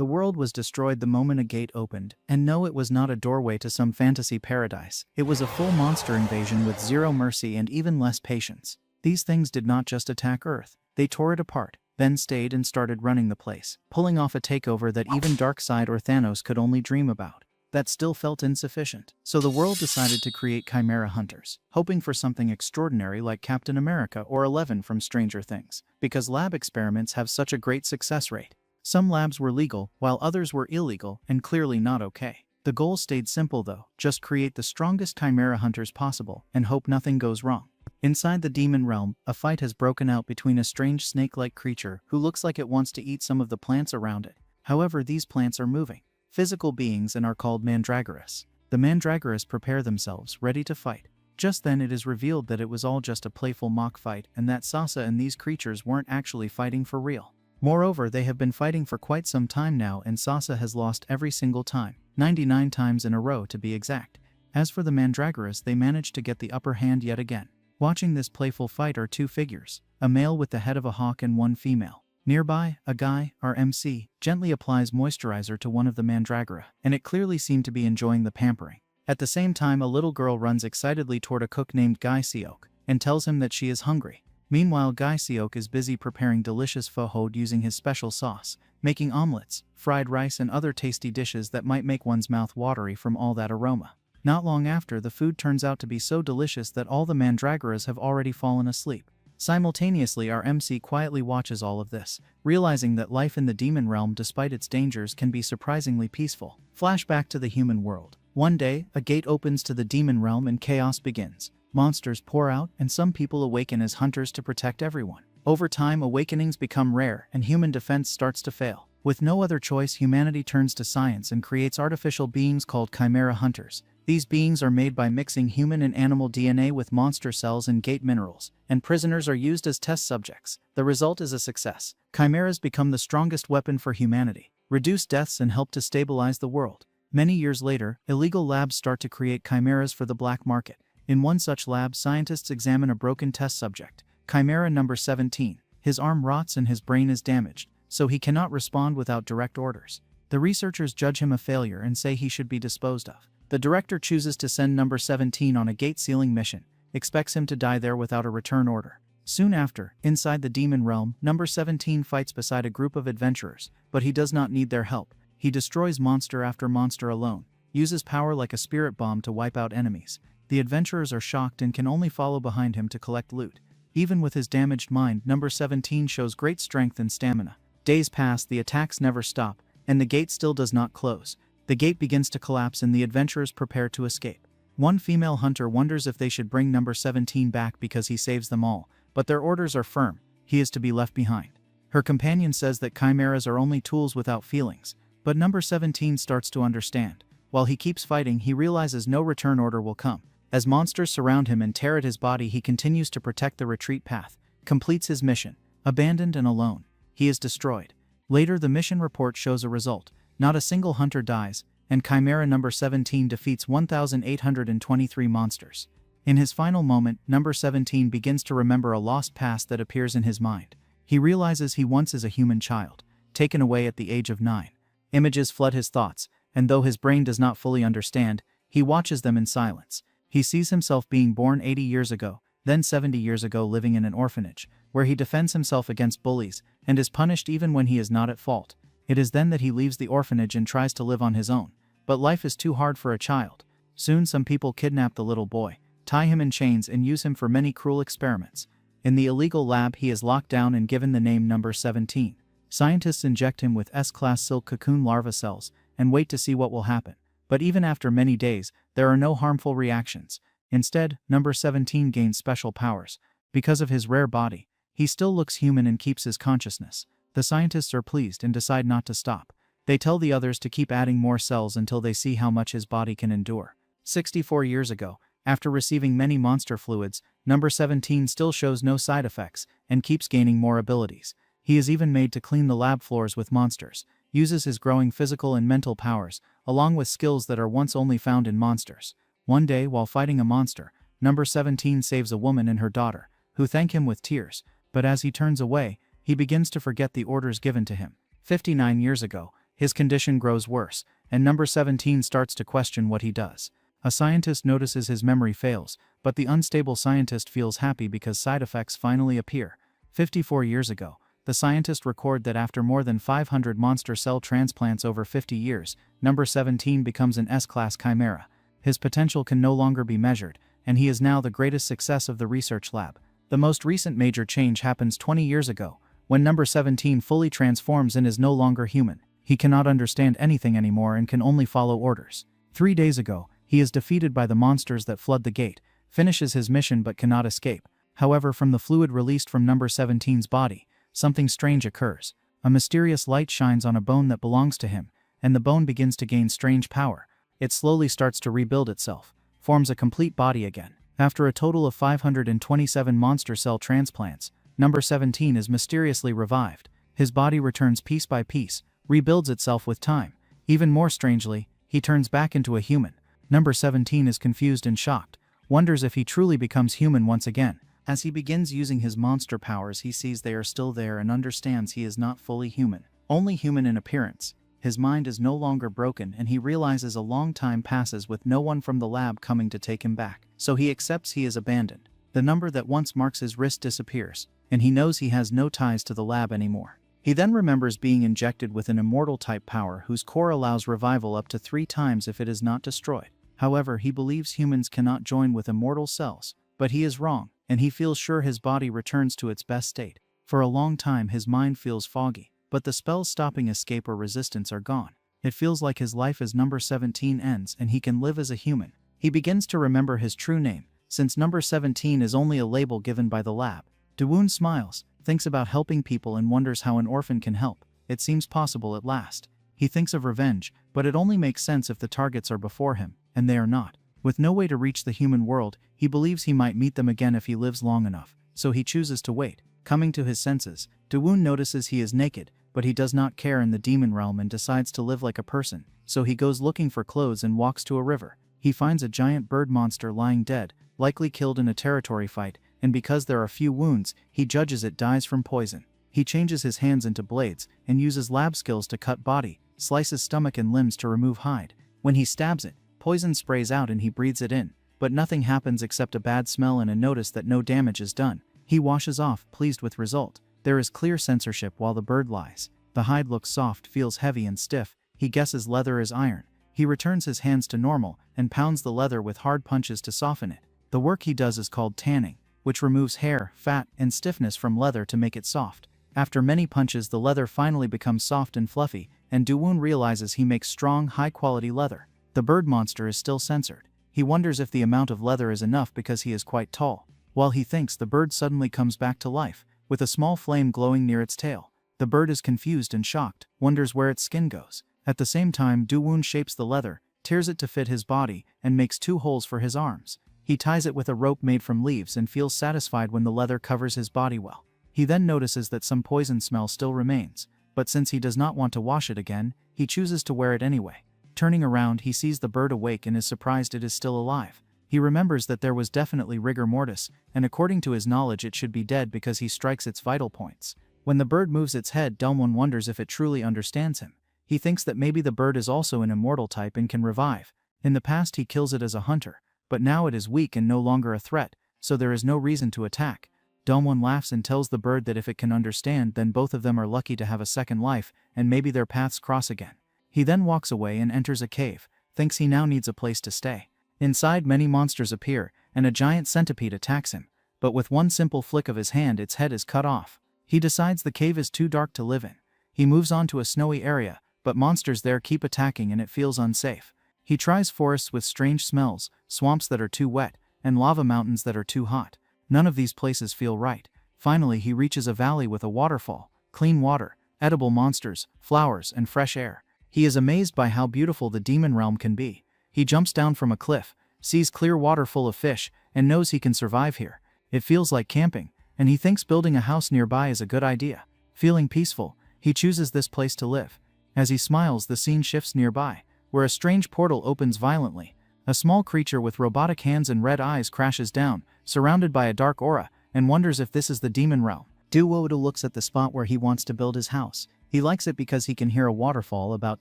The world was destroyed the moment a gate opened, and no, it was not a doorway to some fantasy paradise. It was a full monster invasion with zero mercy and even less patience. These things did not just attack Earth, they tore it apart, then stayed and started running the place, pulling off a takeover that even Darkseid or Thanos could only dream about. That still felt insufficient. So the world decided to create Chimera Hunters, hoping for something extraordinary like Captain America or 11 from Stranger Things, because lab experiments have such a great success rate. Some labs were legal, while others were illegal and clearly not okay. The goal stayed simple though, just create the strongest Chimera Hunters possible and hope nothing goes wrong. Inside the demon realm, a fight has broken out between a strange snake-like creature who looks like it wants to eat some of the plants around it. However, these plants are moving. Physical beings and are called mandragoras. The mandragoras prepare themselves, ready to fight. Just then it is revealed that it was all just a playful mock fight and that Sasa and these creatures weren't actually fighting for real. Moreover, they have been fighting for quite some time now and Sasa has lost every single time, 99 times in a row to be exact. As for the mandragoras, they managed to get the upper hand yet again. Watching this playful fight are two figures, a male with the head of a hawk and one female. Nearby, a guy, our MC, gently applies moisturizer to one of the mandragora, and it clearly seemed to be enjoying the pampering. At the same time, a little girl runs excitedly toward a cook named Guy Seok, and tells him that she is hungry. Meanwhile, Guy Seok is busy preparing delicious pho hode using his special sauce, making omelets, fried rice and other tasty dishes that might make one's mouth watery from all that aroma. Not long after, the food turns out to be so delicious that all the mandragoras have already fallen asleep. Simultaneously, our MC quietly watches all of this, realizing that life in the demon realm despite its dangers can be surprisingly peaceful. Flashback to the human world. One day, a gate opens to the demon realm and chaos begins. Monsters pour out and some people awaken as hunters to protect everyone. Over time, awakenings become rare and human defense starts to fail. With no other choice, humanity turns to science and creates artificial beings called Chimera Hunters. These beings are made by mixing human and animal DNA with monster cells and gate minerals, and prisoners are used as test subjects. The result is a success. Chimeras become the strongest weapon for humanity, reduce deaths and help to stabilize the world. Many years later, illegal labs start to create chimeras for the black market. In one such lab, scientists examine a broken test subject, Chimera number 17. His arm rots and his brain is damaged, so he cannot respond without direct orders. The researchers judge him a failure and say he should be disposed of. The director chooses to send number 17 on a gate-sealing mission, expects him to die there without a return order. Soon after, inside the demon realm, number 17 fights beside a group of adventurers, but he does not need their help. He destroys monster after monster alone, uses power like a spirit bomb to wipe out enemies. The adventurers are shocked and can only follow behind him to collect loot. Even with his damaged mind, number 17 shows great strength and stamina. Days pass, the attacks never stop, and the gate still does not close. The gate begins to collapse and the adventurers prepare to escape. One female hunter wonders if they should bring number 17 back because he saves them all, but their orders are firm. He is to be left behind. Her companion says that chimeras are only tools without feelings, but number 17 starts to understand. While he keeps fighting, he realizes no return order will come. As monsters surround him and tear at his body, he continues to protect the retreat path, completes his mission. Abandoned and alone, he is destroyed. Later, the mission report shows a result. Not a single hunter dies, and Chimera number 17 defeats 1,823 monsters. In his final moment, number 17 begins to remember a lost past that appears in his mind. He realizes he once is a human child, taken away at the age of 9. Images flood his thoughts, and though his brain does not fully understand, he watches them in silence. He sees himself being born 80 years ago, then 70 years ago living in an orphanage, where he defends himself against bullies, and is punished even when he is not at fault. It is then that he leaves the orphanage and tries to live on his own. But life is too hard for a child. Soon some people kidnap the little boy, tie him in chains and use him for many cruel experiments. In the illegal lab, he is locked down and given the name number 17. Scientists inject him with S-class silk cocoon larva cells and wait to see what will happen. But even after many days, there are no harmful reactions. Instead, number 17 gains special powers. Because of his rare body, he still looks human and keeps his consciousness. The scientists are pleased and decide not to stop. They tell the others to keep adding more cells until they see how much his body can endure. 64 years ago, after receiving many monster fluids, number 17 still shows no side effects and keeps gaining more abilities. He is even made to clean the lab floors with monsters, uses his growing physical and mental powers, along with skills that are once only found in monsters. One day, while fighting a monster, number 17 saves a woman and her daughter, who thank him with tears, but as he turns away, he begins to forget the orders given to him. 59 years ago, His condition grows worse, and number 17 starts to question what he does. A scientist notices his memory fails, but the unstable scientist feels happy because side effects finally appear. 54 years ago, the scientist records that after more than 500 monster cell transplants over 50 years, number 17 becomes an S-class chimera. His potential can no longer be measured, and he is now the greatest success of the research lab. The most recent major change happens 20 years ago, when number 17 fully transforms and is no longer human. He cannot understand anything anymore and can only follow orders. 3 days ago, he is defeated by the monsters that flood the gate, finishes his mission but cannot escape. However, from the fluid released from number 17's body, something strange occurs. A mysterious light shines on a bone that belongs to him, and the bone begins to gain strange power. It slowly starts to rebuild itself, forms a complete body again. After a total of 527 monster cell transplants, number 17 is mysteriously revived. His body returns piece by piece, rebuilds itself with time. Even more strangely, he turns back into a human. Number 17 is confused and shocked, wonders if he truly becomes human once again. As he begins using his monster powers, he sees they are still there and understands he is not fully human, only human in appearance. His mind is no longer broken, and he realizes a long time passes with no one from the lab coming to take him back. So he accepts he is abandoned. The number that once marks his wrist disappears, and he knows he has no ties to the lab anymore. He then remembers being injected with an immortal type power whose core allows revival up to 3 times if it is not destroyed. However, he believes humans cannot join with immortal cells, but he is wrong, and he feels sure his body returns to its best state. For a long time his mind feels foggy, but the spells stopping escape or resistance are gone. It feels like his life as number 17 ends and he can live as a human. He begins to remember his true name, since number 17 is only a label given by the lab. Dawoon smiles, thinks about helping people and wonders how an orphan can help. It seems possible at last. He thinks of revenge, but it only makes sense if the targets are before him, and they are not. With no way to reach the human world, he believes he might meet them again if he lives long enough, so he chooses to wait. Coming to his senses, Dawoon notices he is naked, but he does not care in the demon realm and decides to live like a person, so he goes looking for clothes and walks to a river. He finds a giant bird monster lying dead, likely killed in a territory fight, and because there are few wounds, he judges it dies from poison. He changes his hands into blades and uses lab skills to cut body, slices stomach and limbs to remove hide. When he stabs it, poison sprays out and he breathes it in, but nothing happens except a bad smell and a notice that no damage is done. He washes off, pleased with result. There is clear censorship while the bird lies. The hide looks soft, feels heavy and stiff. He guesses leather is iron. He returns his hands to normal and pounds the leather with hard punches to soften it. The work he does is called tanning, which removes hair, fat, and stiffness from leather to make it soft. After many punches, the leather finally becomes soft and fluffy, and Dawoon realizes he makes strong, high-quality leather. The bird monster is still censored. He wonders if the amount of leather is enough because he is quite tall. While he thinks, the bird suddenly comes back to life, with a small flame glowing near its tail. The bird is confused and shocked, wonders where its skin goes. At the same time, Dawoon shapes the leather, tears it to fit his body, and makes 2 holes for his arms. He ties it with a rope made from leaves and feels satisfied when the leather covers his body well. He then notices that some poison smell still remains, but since he does not want to wash it again, he chooses to wear it anyway. Turning around, he sees the bird awake and is surprised it is still alive. He remembers that there was definitely rigor mortis, and according to his knowledge it should be dead because he strikes its vital points. When the bird moves its head, Dawoon wonders if it truly understands him. He thinks that maybe the bird is also an immortal type and can revive. In the past he kills it as a hunter, but now it is weak and no longer a threat, so there is no reason to attack. Dawoon laughs and tells the bird that if it can understand, then both of them are lucky to have a second life, and maybe their paths cross again. He then walks away and enters a cave, thinks he now needs a place to stay. Inside, many monsters appear, and a giant centipede attacks him, but with one simple flick of his hand its head is cut off. He decides the cave is too dark to live in. He moves on to a snowy area, but monsters there keep attacking and it feels unsafe. He tries forests with strange smells, swamps that are too wet, and lava mountains that are too hot. None of these places feel right. Finally he reaches a valley with a waterfall, clean water, edible monsters, flowers, and fresh air. He is amazed by how beautiful the demon realm can be. He jumps down from a cliff, sees clear water full of fish, and knows he can survive here. It feels like camping, and he thinks building a house nearby is a good idea. Feeling peaceful, he chooses this place to live. As he smiles, the scene shifts nearby, where a strange portal opens violently. A small creature with robotic hands and red eyes crashes down, surrounded by a dark aura, and wonders if this is the demon realm. Dawoon looks at the spot where he wants to build his house. He likes it because he can hear a waterfall about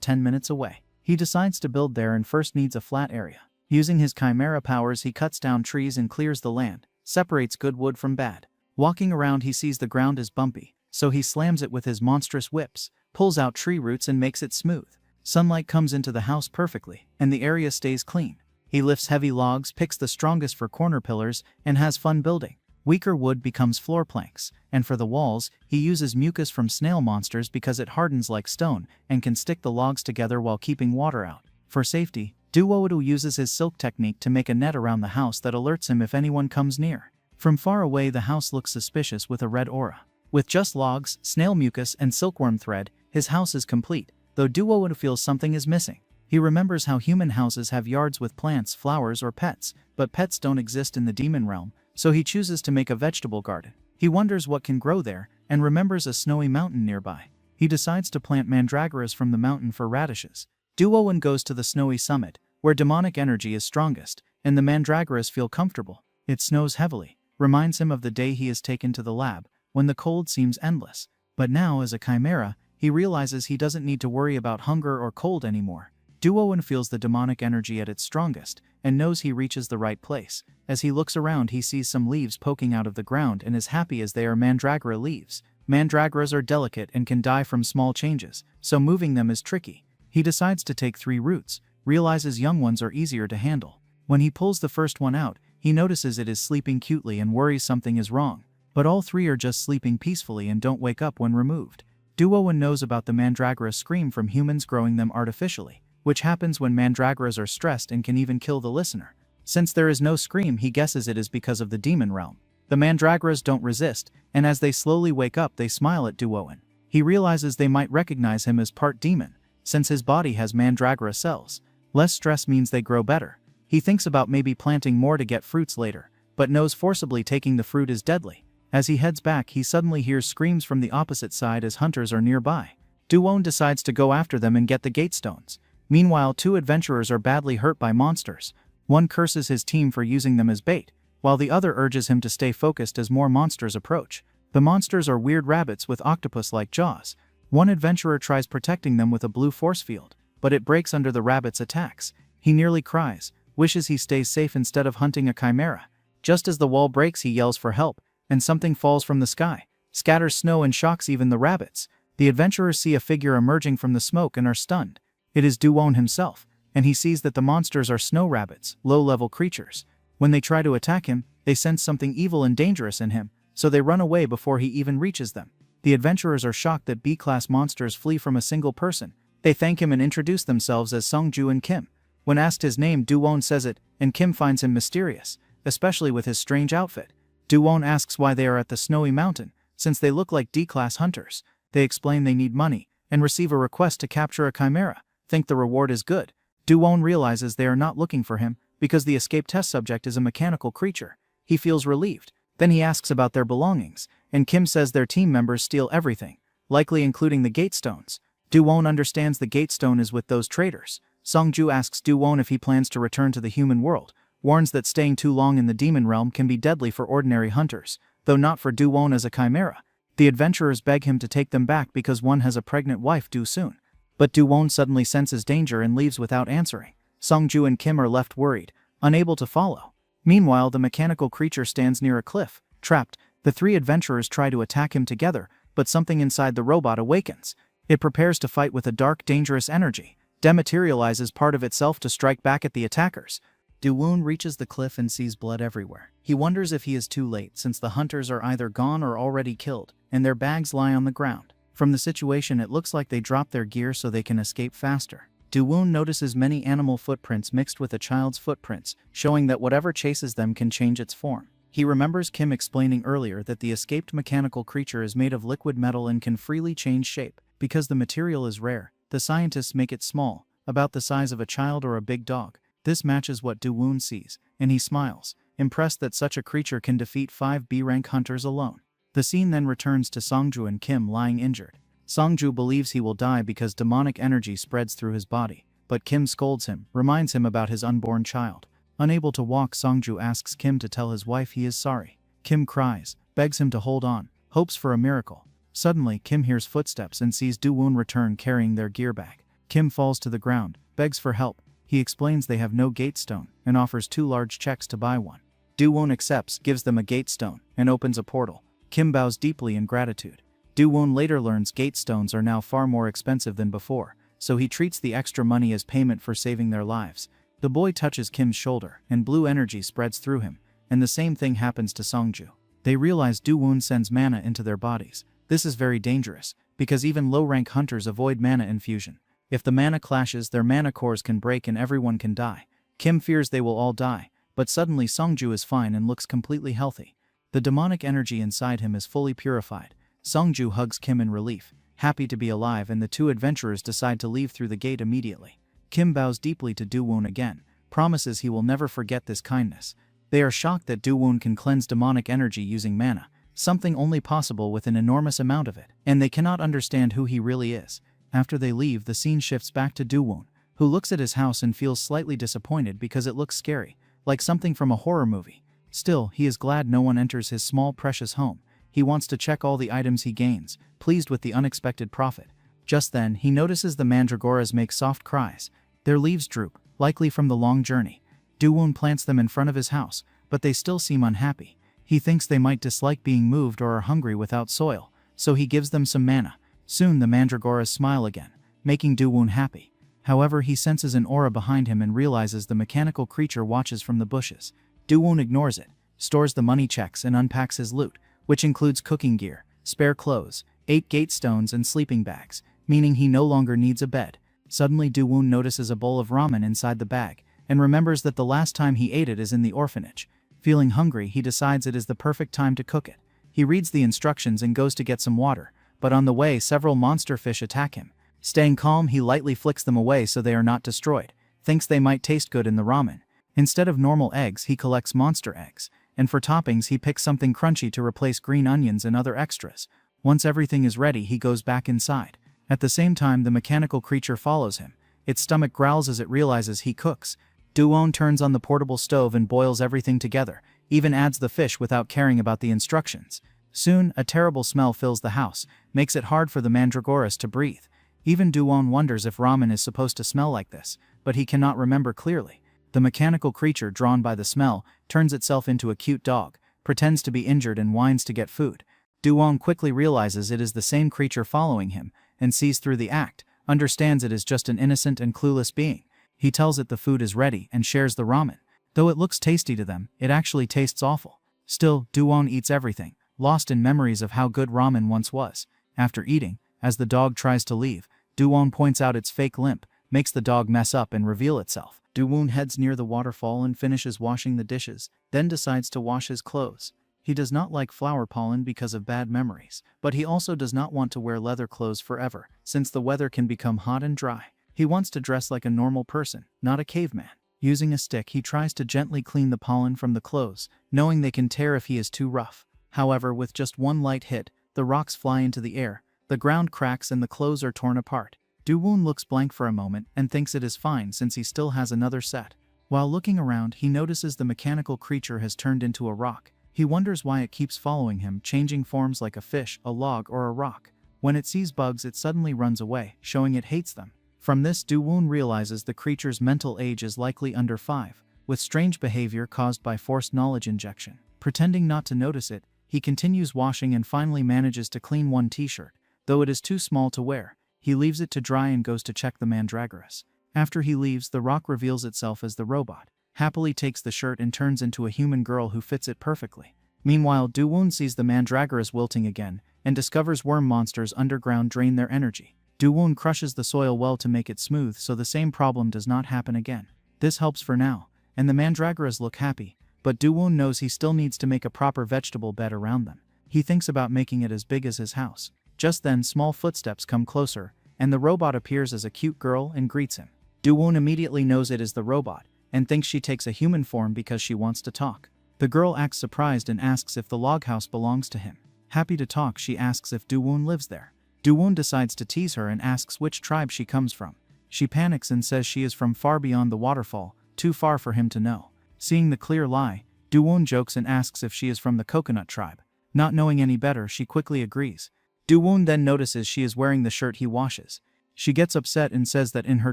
10 minutes away. He decides to build there and first needs a flat area. Using his chimera powers, he cuts down trees and clears the land, separates good wood from bad. Walking around, he sees the ground is bumpy, so he slams it with his monstrous whips, pulls out tree roots and makes it smooth. Sunlight comes into the house perfectly, and the area stays clean. He lifts heavy logs, picks the strongest for corner pillars, and has fun building. Weaker wood becomes floor planks, and for the walls, he uses mucus from snail monsters because it hardens like stone and can stick the logs together while keeping water out. For safety, Duwodu uses his silk technique to make a net around the house that alerts him if anyone comes near. From far away, the house looks suspicious with a red aura. With just logs, snail mucus, and silkworm thread, his house is complete, though Duwodu feels something is missing. He remembers how human houses have yards with plants, flowers, or pets, but pets don't exist in the demon realm, so he chooses to make a vegetable garden. He wonders what can grow there, and remembers a snowy mountain nearby. He decides to plant mandragoras from the mountain for radishes. Duwodu goes to the snowy summit, where demonic energy is strongest, and the mandragoras feel comfortable. It snows heavily, reminds him of the day he is taken to the lab, when the cold seems endless. But now, as a chimera, he realizes he doesn't need to worry about hunger or cold anymore. Duwodu feels the demonic energy at its strongest, and knows he reaches the right place. As he looks around, he sees some leaves poking out of the ground and is happy as they are mandragora leaves. Mandragoras are delicate and can die from small changes, so moving them is tricky. He decides to take 3 roots, realizes young ones are easier to handle. When he pulls the first one out, he notices it is sleeping cutely and worries something is wrong. But all 3 are just sleeping peacefully and don't wake up when removed. Duwodu knows about the mandragora scream from humans growing them artificially, which happens when mandragoras are stressed and can even kill the listener. Since there is no scream, he guesses it is because of the demon realm. The mandragoras don't resist, and as they slowly wake up, they smile at Duwodu. He realizes they might recognize him as part demon, since his body has mandragora cells. Less stress means they grow better. He thinks about maybe planting more to get fruits later, but knows forcibly taking the fruit is deadly. As he heads back, he suddenly hears screams from the opposite side as hunters are nearby. Duwodu decides to go after them and get the gate stones. Meanwhile, 2 adventurers are badly hurt by monsters. One curses his team for using them as bait, while the other urges him to stay focused as more monsters approach. The monsters are weird rabbits with octopus-like jaws. One adventurer tries protecting them with a blue force field, but it breaks under the rabbit's attacks. He nearly cries, wishes he stays safe instead of hunting a chimera. Just as the wall breaks, he yells for help, and something falls from the sky, scatters snow and shocks even the rabbits. The adventurers see a figure emerging from the smoke and are stunned. It is Duwodu himself, and he sees that the monsters are snow rabbits, low-level creatures. When they try to attack him, they sense something evil and dangerous in him, so they run away before he even reaches them. The adventurers are shocked that B-class monsters flee from a single person. They thank him and introduce themselves as Sungju and Kim. When asked his name, Duwodu says it, and Kim finds him mysterious, especially with his strange outfit. Duwodu asks why they are at the snowy mountain, since they look like D-class hunters. They explain they need money, and receive a request to capture a chimera. Think the reward is good. Duwodu realizes they are not looking for him, because the escape test subject is a mechanical creature. He feels relieved. Then he asks about their belongings, and Kim says their team members steal everything, likely including the gate stones. Duwodu understands the gate stone is with those traitors. Sungju asks Duwodu if he plans to return to the human world, warns that staying too long in the demon realm can be deadly for ordinary hunters, though not for Duwodu as a chimera. The adventurers beg him to take them back because one has a pregnant wife due soon. But Duwodu suddenly senses danger and leaves without answering. Sungju and Kim are left worried, unable to follow. Meanwhile, the mechanical creature stands near a cliff, trapped. The 3 adventurers try to attack him together, but something inside the robot awakens. It prepares to fight with a dark, dangerous energy, dematerializes part of itself to strike back at the attackers. Duwodu reaches the cliff and sees blood everywhere. He wonders if he is too late, since the hunters are either gone or already killed, and their bags lie on the ground. From the situation, it looks like they dropped their gear so they can escape faster. Duwodu notices many animal footprints mixed with a child's footprints, showing that whatever chases them can change its form. He remembers Kim explaining earlier that the escaped mechanical creature is made of liquid metal and can freely change shape. Because the material is rare, the scientists make it small, about the size of a child or a big dog. This matches what Duwodu sees, and he smiles, impressed that such a creature can defeat 5 B-rank hunters alone. The scene then returns to Sungju and Kim lying injured. Sungju believes he will die because demonic energy spreads through his body, but Kim scolds him, reminds him about his unborn child. Unable to walk, Sungju asks Kim to tell his wife he is sorry. Kim cries, begs him to hold on, hopes for a miracle. Suddenly, Kim hears footsteps and sees Do-woon return carrying their gear bag. Kim falls to the ground, begs for help. He explains they have no gate stone and offers 2 large checks to buy one. Do-woon accepts, gives them a gate stone, and opens a portal. Kim bows deeply in gratitude. Do-woon later learns gate stones are now far more expensive than before, so he treats the extra money as payment for saving their lives. The boy touches Kim's shoulder, and blue energy spreads through him, and the same thing happens to Songju. They realize Do-woon sends mana into their bodies. This is very dangerous, because even low-rank hunters avoid mana infusion. If the mana clashes, their mana cores can break and everyone can die. Kim fears they will all die, but suddenly Songju is fine and looks completely healthy. The demonic energy inside him is fully purified. Songju hugs Kim in relief, happy to be alive, and the 2 adventurers decide to leave through the gate immediately. Kim bows deeply to Do-woon again, promises he will never forget this kindness. They are shocked that Do-woon can cleanse demonic energy using mana, something only possible with an enormous amount of it, and they cannot understand who he really is. After they leave, the scene shifts back to Do-woon, who looks at his house and feels slightly disappointed because it looks scary, like something from a horror movie. Still, he is glad no one enters his small precious home. He wants to check all the items he gains, pleased with the unexpected profit. Just then, he notices the mandragoras make soft cries. Their leaves droop, likely from the long journey. Do-woon plants them in front of his house, but they still seem unhappy. He thinks they might dislike being moved or are hungry without soil, so he gives them some mana. Soon the mandragoras smile again, making Do-woon happy. However, he senses an aura behind him and realizes the mechanical creature watches from the bushes. Do-woon ignores it, stores the money checks, and unpacks his loot, which includes cooking gear, spare clothes, 8 gate stones, and sleeping bags, meaning he no longer needs a bed. Suddenly Do-woon notices a bowl of ramen inside the bag, and remembers that the last time he ate it is in the orphanage. Feeling hungry, he decides it is the perfect time to cook it. He reads the instructions and goes to get some water, but on the way several monster fish attack him. Staying calm, he lightly flicks them away so they are not destroyed, thinks they might taste good in the ramen. Instead of normal eggs, he collects monster eggs, and for toppings he picks something crunchy to replace green onions and other extras. Once everything is ready, he goes back inside. At the same time, the mechanical creature follows him. Its stomach growls as it realizes he cooks. Do-woon turns on the portable stove and boils everything together, even adds the fish without caring about the instructions. Soon, a terrible smell fills the house, makes it hard for the mandragoras to breathe. Even Do-woon wonders if ramen is supposed to smell like this, but he cannot remember clearly. The mechanical creature, drawn by the smell, turns itself into a cute dog, pretends to be injured and whines to get food. Do-woon quickly realizes it is the same creature following him, and sees through the act, understands it is just an innocent and clueless being. He tells it the food is ready and shares the ramen. Though it looks tasty to them, it actually tastes awful. Still, Do-woon eats everything, lost in memories of how good ramen once was. After eating, as the dog tries to leave, Do-woon points out its fake limp, makes the dog mess up and reveal itself. Do-woon heads near the waterfall and finishes washing the dishes, then decides to wash his clothes. He does not like flower pollen because of bad memories, but he also does not want to wear leather clothes forever, since the weather can become hot and dry. He wants to dress like a normal person, not a caveman. Using a stick, he tries to gently clean the pollen from the clothes, knowing they can tear if he is too rough. However, with just one light hit, the rocks fly into the air, the ground cracks and the clothes are torn apart. Do-woon looks blank for a moment and thinks it is fine since he still has another set. While looking around, he notices the mechanical creature has turned into a rock. He wonders why it keeps following him, changing forms like a fish, a log, or a rock. When it sees bugs, it suddenly runs away, showing it hates them. From this, Do-woon realizes the creature's mental age is likely under 5, with strange behavior caused by forced knowledge injection. Pretending not to notice it, he continues washing and finally manages to clean one t-shirt, though it is too small to wear. He leaves it to dry and goes to check the mandragoras. After he leaves, the rock reveals itself as the robot, happily takes the shirt and turns into a human girl who fits it perfectly. Meanwhile, Do-woon sees the mandragoras wilting again, and discovers worm monsters underground drain their energy. Do-woon crushes the soil well to make it smooth so the same problem does not happen again. This helps for now, and the mandragoras look happy, but Do-woon knows he still needs to make a proper vegetable bed around them. He thinks about making it as big as his house. Just then, small footsteps come closer, and the robot appears as a cute girl and greets him. Do-woon immediately knows it is the robot, and thinks she takes a human form because she wants to talk. The girl acts surprised and asks if the log house belongs to him. Happy to talk, she asks if Do-woon lives there. Do-woon decides to tease her and asks which tribe she comes from. She panics and says she is from far beyond the waterfall, too far for him to know. Seeing the clear lie, Do-woon jokes and asks if she is from the coconut tribe. Not knowing any better, she quickly agrees. Do-woon then notices she is wearing the shirt he washes. She gets upset and says that in her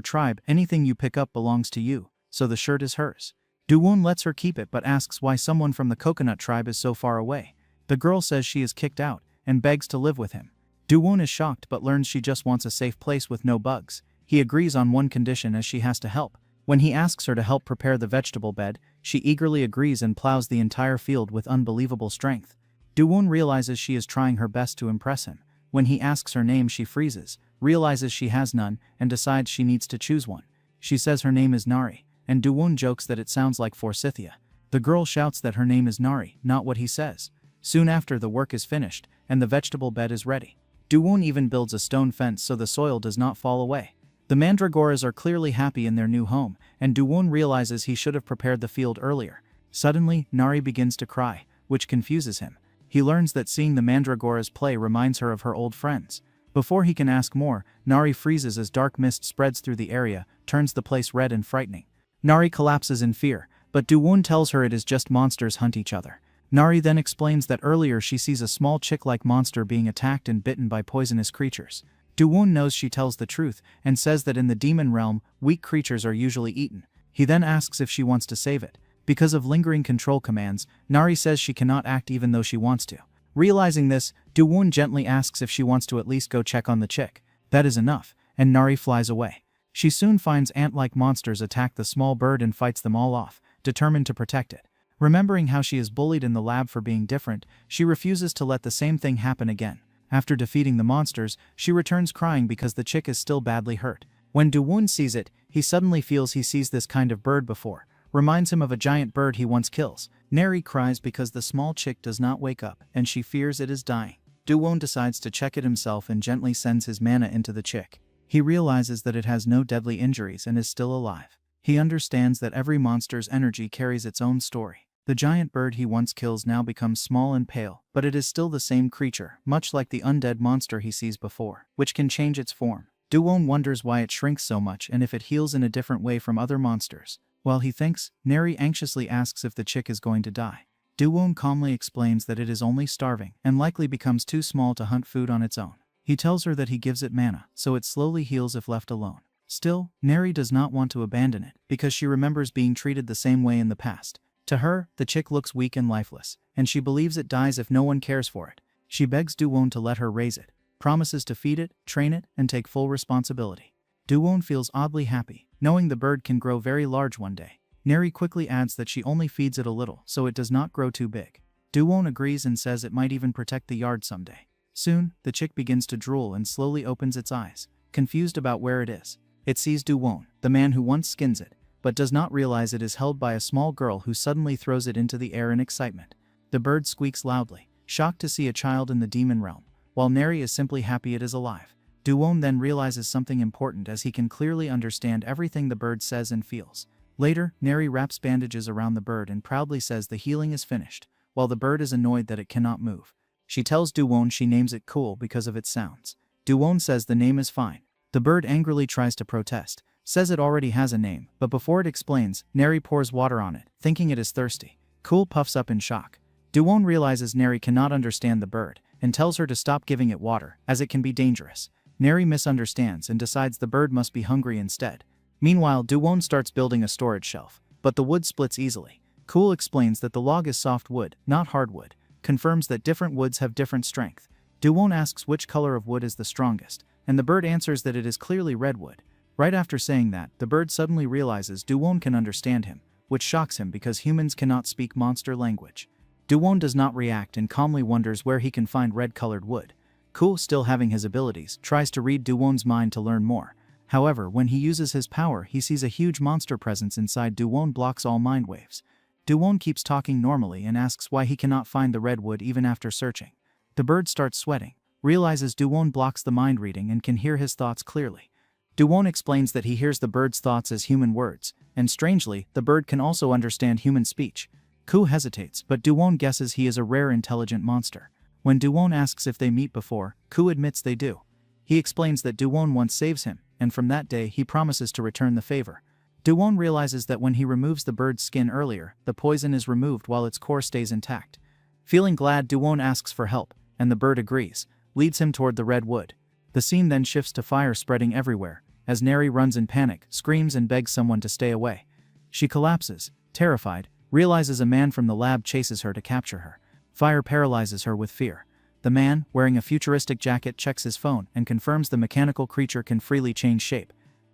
tribe, anything you pick up belongs to you, so the shirt is hers. Do-woon lets her keep it but asks why someone from the coconut tribe is so far away. The girl says she is kicked out and begs to live with him. Do-woon is shocked but learns she just wants a safe place with no bugs. He agrees on one condition, as she has to help. When he asks her to help prepare the vegetable bed, she eagerly agrees and plows the entire field with unbelievable strength. Do-woon realizes she is trying her best to impress him. When he asks her name, she freezes, realizes she has none, and decides she needs to choose one. She says her name is Nari, and Do-woon jokes that it sounds like Forsythia. The girl shouts that her name is Nari, not what he says. Soon after, the work is finished, and the vegetable bed is ready. Do-woon even builds a stone fence so the soil does not fall away. The mandragoras are clearly happy in their new home, and Do-woon realizes he should have prepared the field earlier. Suddenly, Nari begins to cry, which confuses him. He learns that seeing the mandragoras play reminds her of her old friends. Before he can ask more, Nari freezes as dark mist spreads through the area, turns the place red and frightening. Nari collapses in fear, but Do-woon tells her it is just monsters hunt each other. Nari then explains that earlier she sees a small chick-like monster being attacked and bitten by poisonous creatures. Do-woon knows she tells the truth and says that in the demon realm, weak creatures are usually eaten. He then asks if she wants to save it. Because of lingering control commands, Nari says she cannot act even though she wants to. Realizing this, Do-woon gently asks if she wants to at least go check on the chick. That is enough, and Nari flies away. She soon finds ant-like monsters attack the small bird and fights them all off, determined to protect it. Remembering how she is bullied in the lab for being different, she refuses to let the same thing happen again. After defeating the monsters, she returns crying because the chick is still badly hurt. When Do-woon sees it, he suddenly feels he sees this kind of bird before. Reminds him of a giant bird he once kills. Nari cries because the small chick does not wake up, and she fears it is dying. Do-woon decides to check it himself and gently sends his mana into the chick. He realizes that it has no deadly injuries and is still alive. He understands that every monster's energy carries its own story. The giant bird he once kills now becomes small and pale, but it is still the same creature, much like the undead monster he sees before, which can change its form. Do-woon wonders why it shrinks so much and if it heals in a different way from other monsters. While he thinks, Nari anxiously asks if the chick is going to die. Do-woon calmly explains that it is only starving and likely becomes too small to hunt food on its own. He tells her that he gives it mana, so it slowly heals if left alone. Still, Nari does not want to abandon it, because she remembers being treated the same way in the past. To her, the chick looks weak and lifeless, and she believes it dies if no one cares for it. She begs Do-woon to let her raise it, promises to feed it, train it, and take full responsibility. Do-woon feels oddly happy, knowing the bird can grow very large one day. Nari quickly adds that she only feeds it a little, so it does not grow too big. Do-woon agrees and says it might even protect the yard someday. Soon, the chick begins to drool and slowly opens its eyes, confused about where it is. It sees Do-woon, the man who once skins it, but does not realize it is held by a small girl who suddenly throws it into the air in excitement. The bird squeaks loudly, shocked to see a child in the demon realm, while Nari is simply happy it is alive. Do-woon then realizes something important as he can clearly understand everything the bird says and feels. Later, Nari wraps bandages around the bird and proudly says the healing is finished, while the bird is annoyed that it cannot move. She tells Do-woon she names it Cool because of its sounds. Do-woon says the name is fine. The bird angrily tries to protest, says it already has a name, but before it explains, Nari pours water on it, thinking it is thirsty. Cool puffs up in shock. Do-woon realizes Nari cannot understand the bird, and tells her to stop giving it water, as it can be dangerous. Nari misunderstands and decides the bird must be hungry instead. Meanwhile, Do-woon starts building a storage shelf, but the wood splits easily. Cool explains that the log is soft wood, not hardwood, confirms that different woods have different strength. Do-woon asks which color of wood is the strongest, and the bird answers that it is clearly redwood. Right after saying that, the bird suddenly realizes Do-woon can understand him, which shocks him because humans cannot speak monster language. Do-woon does not react and calmly wonders where he can find red-colored wood. Cool, still having his abilities, tries to read Do-woon's mind to learn more. However, when he uses his power, he sees a huge monster presence inside Do-woon blocks all mind waves. Do-woon keeps talking normally and asks why he cannot find the redwood even after searching. The bird starts sweating, realizes Do-woon blocks the mind reading and can hear his thoughts clearly. Do-woon explains that he hears the bird's thoughts as human words, and strangely, the bird can also understand human speech. Cool hesitates, but Do-woon guesses he is a rare intelligent monster. When Do-woon asks if they meet before, Cool admits they do. He explains that Do-woon once saves him, and from that day he promises to return the favor. Do-woon realizes that when he removes the bird's skin earlier, the poison is removed while its core stays intact. Feeling glad, Do-woon asks for help, and the bird agrees, leads him toward the red wood. The scene then shifts to fire spreading everywhere, as Neri runs in panic, screams and begs someone to stay away. She collapses, terrified, realizes a man from the lab chases her to capture her. Fire paralyzes her with fear. The man, wearing a futuristic jacket, checks his phone and confirms the mechanical creature can freely change shape.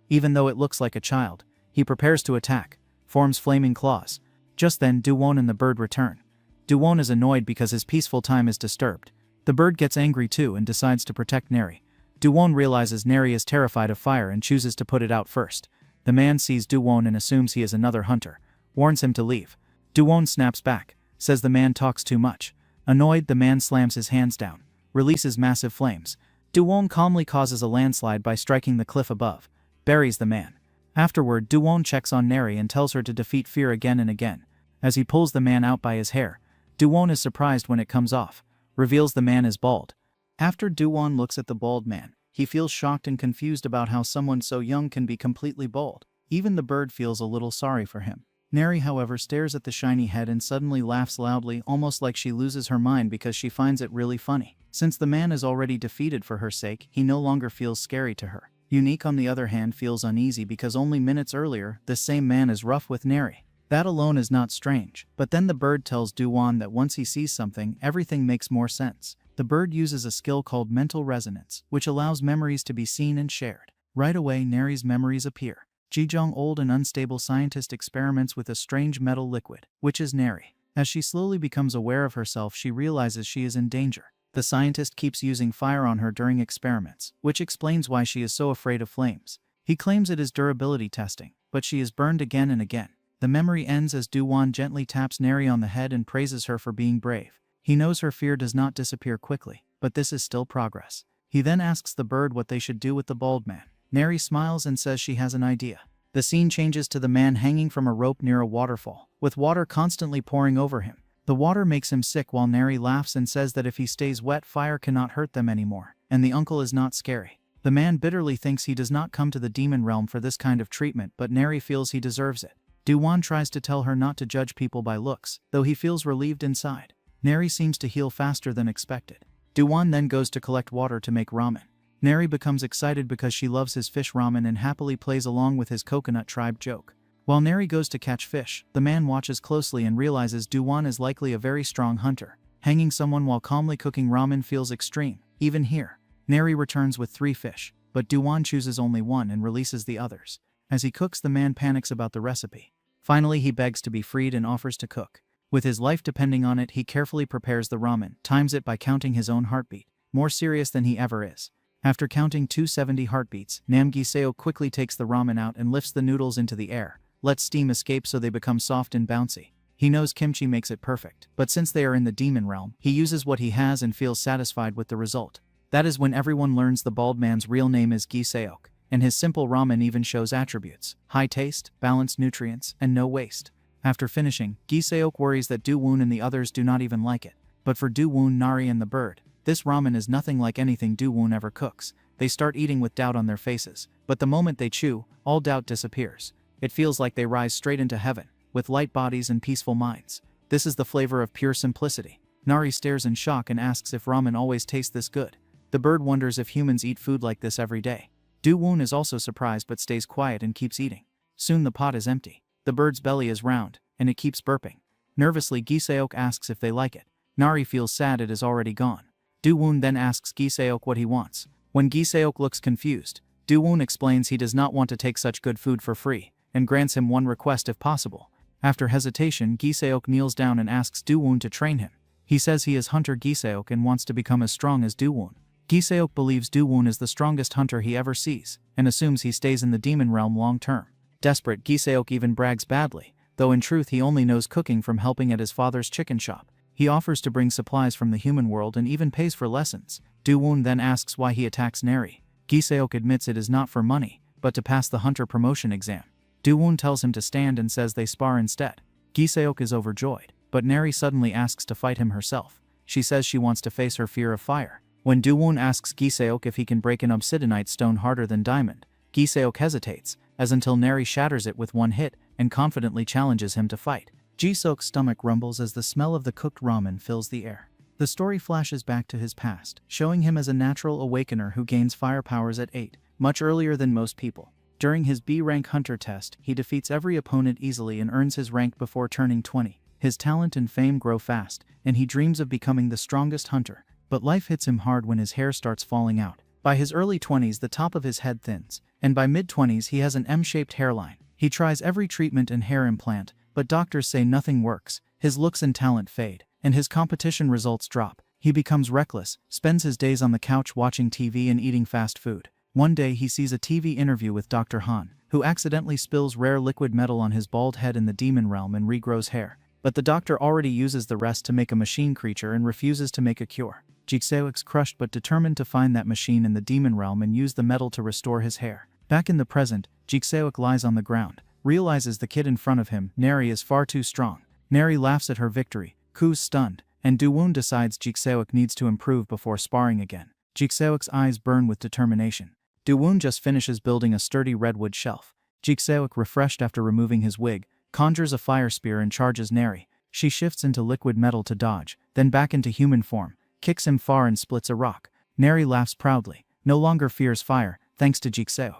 Even though it looks like a child, he prepares to attack, forms flaming claws. Just then, Do-won and the bird return. Do-won is annoyed because his peaceful time is disturbed. The bird gets angry too and decides to protect Neri. Do-won realizes Neri is terrified of fire and chooses to put it out first. The man sees Do-won and assumes he is another hunter, warns him to leave. Do-won snaps back, says the man talks too much. Annoyed, the man slams his hands down, releases massive flames. Do-won calmly causes a landslide by striking the cliff above, buries the man. Afterward, Do-won checks on Neri and tells her to defeat fear again and again. As he pulls the man out by his hair, Do-won is surprised when it comes off, reveals the man is bald. After Do-won looks at the bald man, he feels shocked and confused about how someone so young can be completely bald. Even the bird feels a little sorry for him. Neri, however, stares at the shiny head and suddenly laughs loudly, almost like she loses her mind because she finds it really funny. Since the man is already defeated for her sake, he no longer feels scary to her. Unique, on the other hand, feels uneasy because only minutes earlier, this same man is rough with Neri. That alone is not strange, but then the bird tells Do-won that once he sees something, everything makes more sense. The bird uses a skill called mental resonance, which allows memories to be seen and shared. Right away, Neri's memories appear. Ji-jong, old and unstable scientist, experiments with a strange metal liquid, which is Neri. As she slowly becomes aware of herself, she realizes she is in danger. The scientist keeps using fire on her during experiments, which explains why she is so afraid of flames. He claims it is durability testing, but she is burned again and again. The memory ends as Do-won gently taps Neri on the head and praises her for being brave. He knows her fear does not disappear quickly, but this is still progress. He then asks the bird what they should do with the bald man. Neri smiles and says she has an idea. The scene changes to the man hanging from a rope near a waterfall, with water constantly pouring over him. The water makes him sick while Neri laughs and says that if he stays wet, fire cannot hurt them anymore, and the uncle is not scary. The man bitterly thinks he does not come to the demon realm for this kind of treatment, but Neri feels he deserves it. Do-won tries to tell her not to judge people by looks, though he feels relieved inside. Neri seems to heal faster than expected. Do-won then goes to collect water to make ramen. Neri becomes excited because she loves his fish ramen and happily plays along with his coconut tribe joke. While Neri goes to catch fish, the man watches closely and realizes Do-won is likely a very strong hunter. Hanging someone while calmly cooking ramen feels extreme. Even here, Neri returns with 3 fish, but Do-won chooses only one and releases the others. As he cooks, the man panics about the recipe. Finally, he begs to be freed and offers to cook. With his life depending on it, he carefully prepares the ramen, times it by counting his own heartbeat, more serious than he ever is. After counting 270 heartbeats, Gi-seok quickly takes the ramen out and lifts the noodles into the air, lets steam escape so they become soft and bouncy. He knows kimchi makes it perfect, but since they are in the demon realm, he uses what he has and feels satisfied with the result. That is when everyone learns the bald man's real name is Gi-seok, and his simple ramen even shows attributes: high taste, balanced nutrients, and no waste. After finishing, Gi-seok worries that Do-won and the others do not even like it. But for Do-won, Nari, and the bird, this ramen is nothing like anything Do-won ever cooks. They start eating with doubt on their faces, but the moment they chew, all doubt disappears. It feels like they rise straight into heaven, with light bodies and peaceful minds. This is the flavor of pure simplicity. Nari stares in shock and asks if ramen always tastes this good. The bird wonders if humans eat food like this every day. Do-won is also surprised but stays quiet and keeps eating. Soon the pot is empty. The bird's belly is round, and it keeps burping. Nervously, Gi-seok asks if they like it. Nari feels sad it is already gone. Do-won then asks Gi-seok what he wants. When Gi-seok looks confused, Do-won explains he does not want to take such good food for free, and grants him one request if possible. After hesitation, Gi-seok kneels down and asks Do-won to train him. He says he is hunter Gi-seok and wants to become as strong as Do-won. Gi-seok believes Do-won is the strongest hunter he ever sees, and assumes he stays in the demon realm long term. Desperate, Gi-seok even brags badly, though in truth he only knows cooking from helping at his father's chicken shop. He offers to bring supplies from the human world and even pays for lessons. Do-won then asks why he attacks Neri. Gi-seok admits it is not for money, but to pass the hunter promotion exam. Do-won tells him to stand and says they spar instead. Gi-seok is overjoyed, but Neri suddenly asks to fight him herself. She says she wants to face her fear of fire. When Do-won asks Gi-seok if he can break an obsidianite stone harder than diamond, Gi-seok hesitates, as until Neri shatters it with one hit and confidently challenges him to fight. Gi-seok's stomach rumbles as the smell of the cooked ramen fills the air. The story flashes back to his past, showing him as a natural awakener who gains fire powers at 8, much earlier than most people. During his B-rank hunter test, he defeats every opponent easily and earns his rank before turning 20. His talent and fame grow fast, and he dreams of becoming the strongest hunter. But life hits him hard when his hair starts falling out. By his early 20s, the top of his head thins, and by mid-20s he has an M-shaped hairline. He tries every treatment and hair implant, but doctors say nothing works. His looks and talent fade, and his competition results drop. He becomes reckless, spends his days on the couch watching TV and eating fast food. One day he sees a TV interview with Dr. Han, who accidentally spills rare liquid metal on his bald head in the demon realm and regrows hair. But the doctor already uses the rest to make a machine creature and refuses to make a cure. Jigsao's crushed but determined to find that machine in the demon realm and use the metal to restore his hair. Back in the present, Jigsao lies on the ground, realizes the kid in front of him, Neri, is far too strong. Neri laughs at her victory, Ku's stunned, and Dowoon decides Jigsao needs to improve before sparring again. Jigsao's eyes burn with determination. Dowoon just finishes building a sturdy redwood shelf. Jigsao, refreshed after removing his wig, conjures a fire spear and charges Neri. She shifts into liquid metal to dodge, then back into human form, kicks him far and splits a rock. Neri laughs proudly, no longer fears fire, thanks to Jigsao.